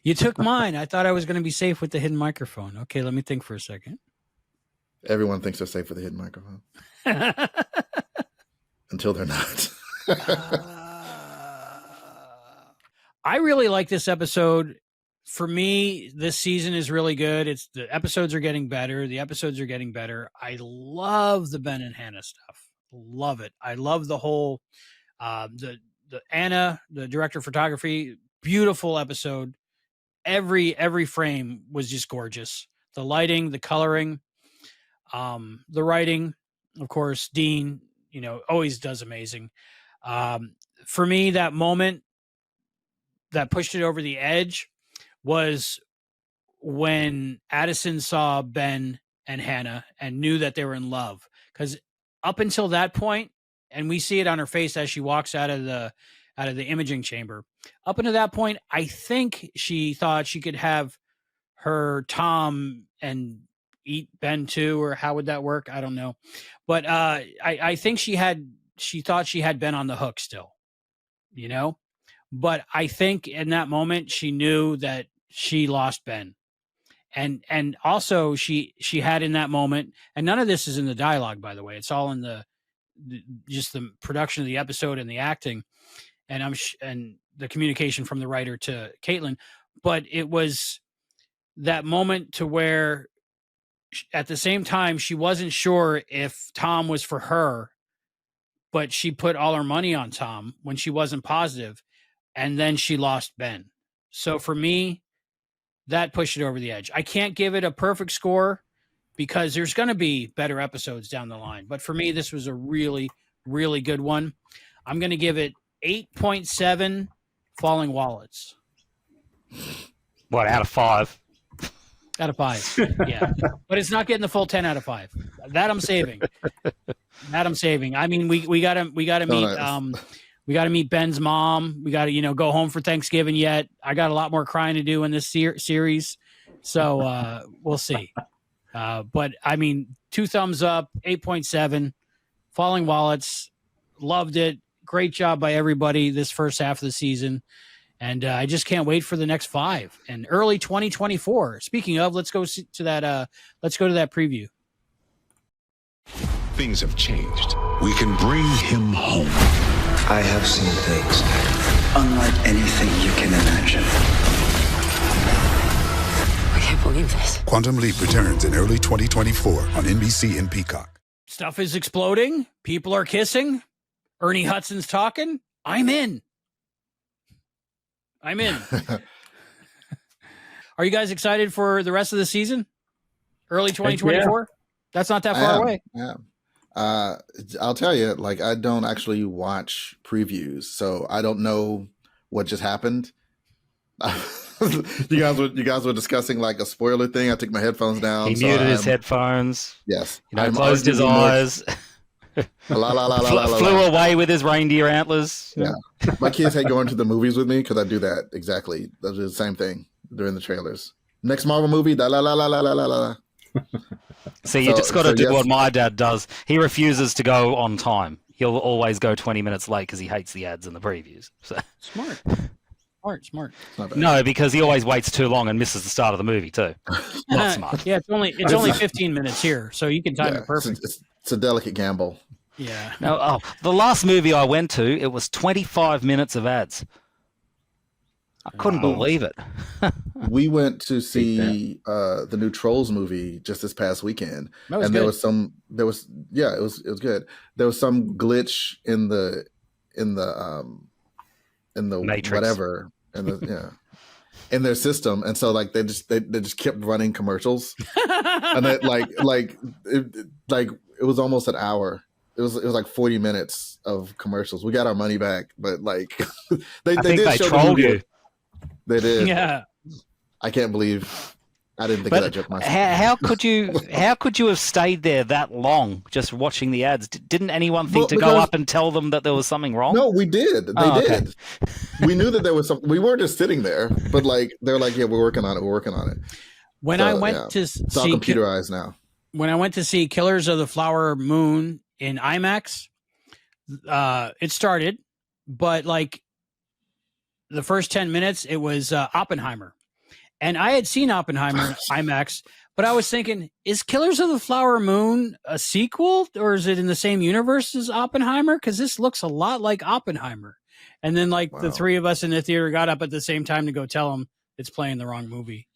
S2: You took mine. I thought I was going to be safe with the hidden microphone. Okay, let me think for a second.
S4: Everyone thinks they're safe with a hidden microphone. Until they're not.
S2: I really like this episode. For me, this season is really good. The episodes are getting better. I love the Ben and Hannah stuff. Love it. I love the whole the Anna, the director of photography, beautiful episode. Every frame was just gorgeous. The lighting, the coloring, the writing, of course, Dean, always does amazing. For me, that moment that pushed it over the edge was when Addison saw Ben and Hannah and knew that they were in love. Because up until that point, and we see it on her face as she walks out of the imaging chamber, up until that point, I think she thought she could have her Tom and eat Ben too, or how would that work? I don't know. But I think she thought she had Ben on the hook still, But I think in that moment she knew that she lost Ben. And also she had in that moment, and none of this is in the dialogue, by the way. It's all in just the production of the episode and the acting, and and the communication from the writer to Caitlin. But it was that moment to where, at the same time, she wasn't sure if Tom was for her, but she put all her money on Tom when she wasn't positive, and then she lost Ben. So for me, that pushed it over the edge. I can't give it a perfect score because there's going to be better episodes down the line. But for me, this was a really, really good one. I'm going to give it 8.7 falling wallets.
S3: What, out of 5?
S2: Out of 5, yeah. But it's not getting the full 10 out of 5. That I'm saving. I mean, we gotta meet we got to meet Ben's mom. We got to, go home for Thanksgiving yet. I got a lot more crying to do in this series. So we'll see. But, I mean, 2 thumbs up, 8.7. Falling Wallets. Loved it. Great job by everybody this first half of the season. And I just can't wait for the next 5. And early 2024. Speaking of, let's go to that preview.
S13: Things have changed. We can bring him home.
S14: I have seen things unlike anything you can imagine.
S15: I can't believe this.
S13: Quantum Leap returns in early 2024 on NBC and Peacock.
S2: Stuff is exploding. People are kissing. Ernie Hudson's talking. I'm in. Are you guys excited for the rest of the season? Early 2024? Yeah. That's not that far away.
S4: Yeah. I'll tell you, I don't actually watch previews, so I don't know what just happened. You guys were discussing a spoiler thing. I took my headphones down.
S3: He muted his headphones.
S4: Yes.
S3: Closed his eyes. Flew away with his reindeer antlers.
S4: Yeah. My kids hate going to the movies with me because I do that exactly. I do the same thing during the trailers. Next Marvel movie, la la la la la la la.
S3: See, you just got to do what my dad does. He refuses to go on time. He'll always go 20 minutes late because he hates the ads and the previews. So
S2: smart.
S3: No, because he always waits too long and misses the start of the movie too. Not smart.
S2: Yeah, it's only 15 minutes here, so you can time it perfect.
S4: It's a delicate gamble.
S2: Yeah.
S3: No, the last movie I went to, it was 25 minutes of ads. I couldn't believe it.
S4: We went to see the new Trolls movie just this past weekend, and
S2: good.
S4: it was good. There was some glitch in the
S3: Matrix.
S4: Whatever in their system, and so they just kept running commercials, and it it was almost an hour. It was 40 minutes of commercials. We got our money back, but they did show
S3: trolled you.
S4: They did.
S2: Yeah.
S4: I can't believe I didn't think of that joke myself.
S3: How could you have stayed there that long just watching the ads? Didn't anyone think to go up and tell them that there was something wrong?
S4: No, we did. They did. We knew that there was something. We weren't just sitting there, but they're like, yeah, we're working on it.
S2: When I went to see,
S4: it's all computerized now.
S2: When I went to see Killers of the Flower Moon in IMAX, it started, but like the first 10 minutes, it was Oppenheimer. And I had seen Oppenheimer in IMAX, but I was thinking, is Killers of the Flower Moon a sequel, or is it in the same universe as Oppenheimer? Because this looks a lot like Oppenheimer. And then the three of us in the theater got up at the same time to go tell them it's playing the wrong movie.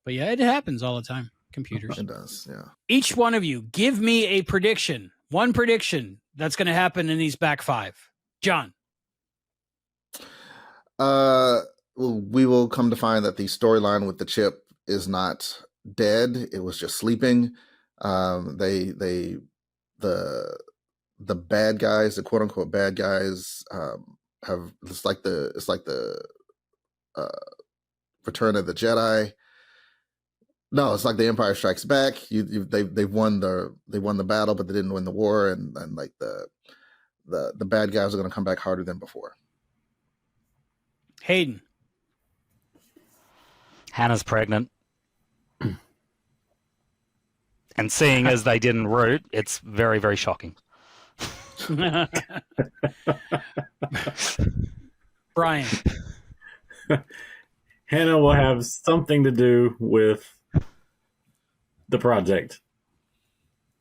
S2: But yeah, it happens all the time. Computers.
S4: It does, yeah.
S2: Each one of you, give me a prediction. One prediction that's going to happen in these back five. John.
S4: We will come to find that the storyline with the chip is not dead. It was just sleeping. The bad guys, the quote unquote bad guys, have it's like the Return of the Jedi. No, it's like the Empire Strikes Back. They won the battle, but they didn't win the war, and like the bad guys are going to come back harder than before.
S2: Hayden.
S3: Hannah's pregnant. And seeing as they didn't root, it's very, very shocking.
S2: Brian.
S5: Hannah will have something to do with the project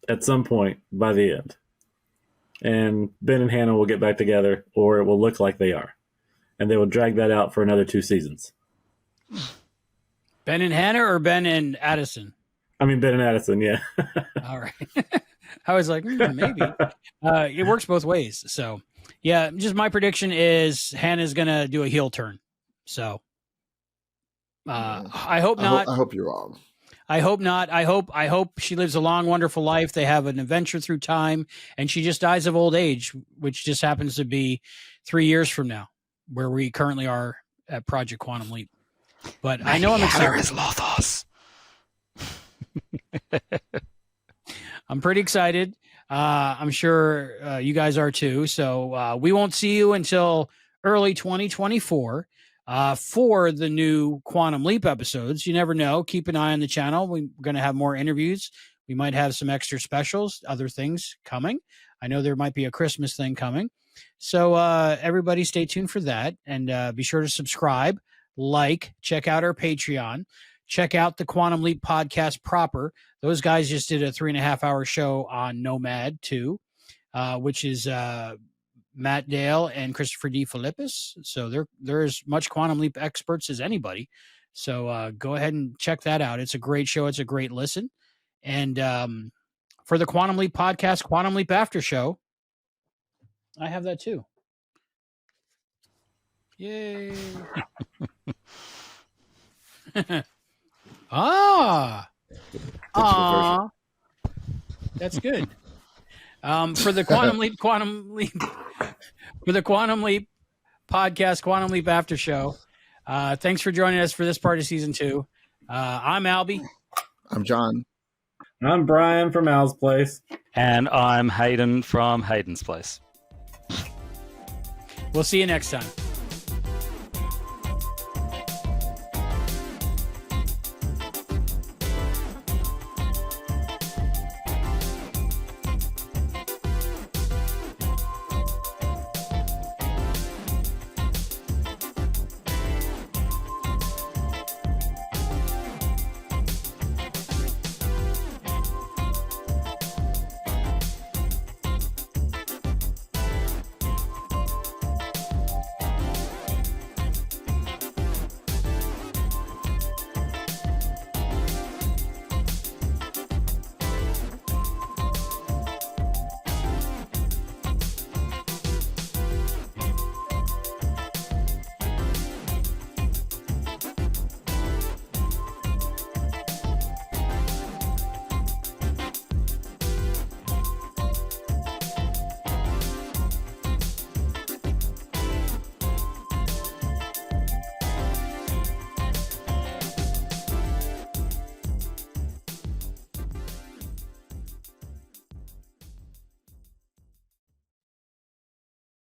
S5: at some point by the end. And Ben and Hannah will get back together, or it will look like they are. And they will drag that out for another 2 seasons.
S2: Ben and Hannah or Ben and Addison?
S5: I mean, Ben and Addison, yeah.
S2: All right. I was like, maybe. It works both ways. So, yeah, just my prediction is Hannah's going to do a heel turn. So, I hope not.
S4: I hope you're wrong.
S2: I hope not. I hope she lives a long, wonderful life. They have an adventure through time, and she just dies of old age, which just happens to be 3 years from now, where we currently are at Project Quantum Leap. But maybe I know I'm excited.
S3: Is Lothos.
S2: I'm pretty excited. I'm sure you guys are too. So we won't see you until early 2024 for the new Quantum Leap episodes. You never know. Keep an eye on the channel. We're going to have more interviews. We might have some extra specials, other things coming. I know there might be a Christmas thing coming. So everybody stay tuned for that. And be sure to subscribe, check out our Patreon. Check out the Quantum Leap podcast proper. Those guys just did a 3.5-hour show on Nomad too, which is Matt Dale and Christopher D. Phillips. So they're as much Quantum Leap experts as anybody. So go ahead and check that out. It's a great show. It's a great listen. And for the Quantum Leap podcast, Quantum Leap After Show, I have that too. Yay. That's good. For the Quantum Leap for the Quantum Leap podcast, Quantum Leap After Show. Thanks for joining us for this part of season 2. I'm Albie.
S4: I'm John.
S5: I'm Brian from Al's Place.
S3: And I'm Hayden from Hayden's Place.
S2: We'll see you next time.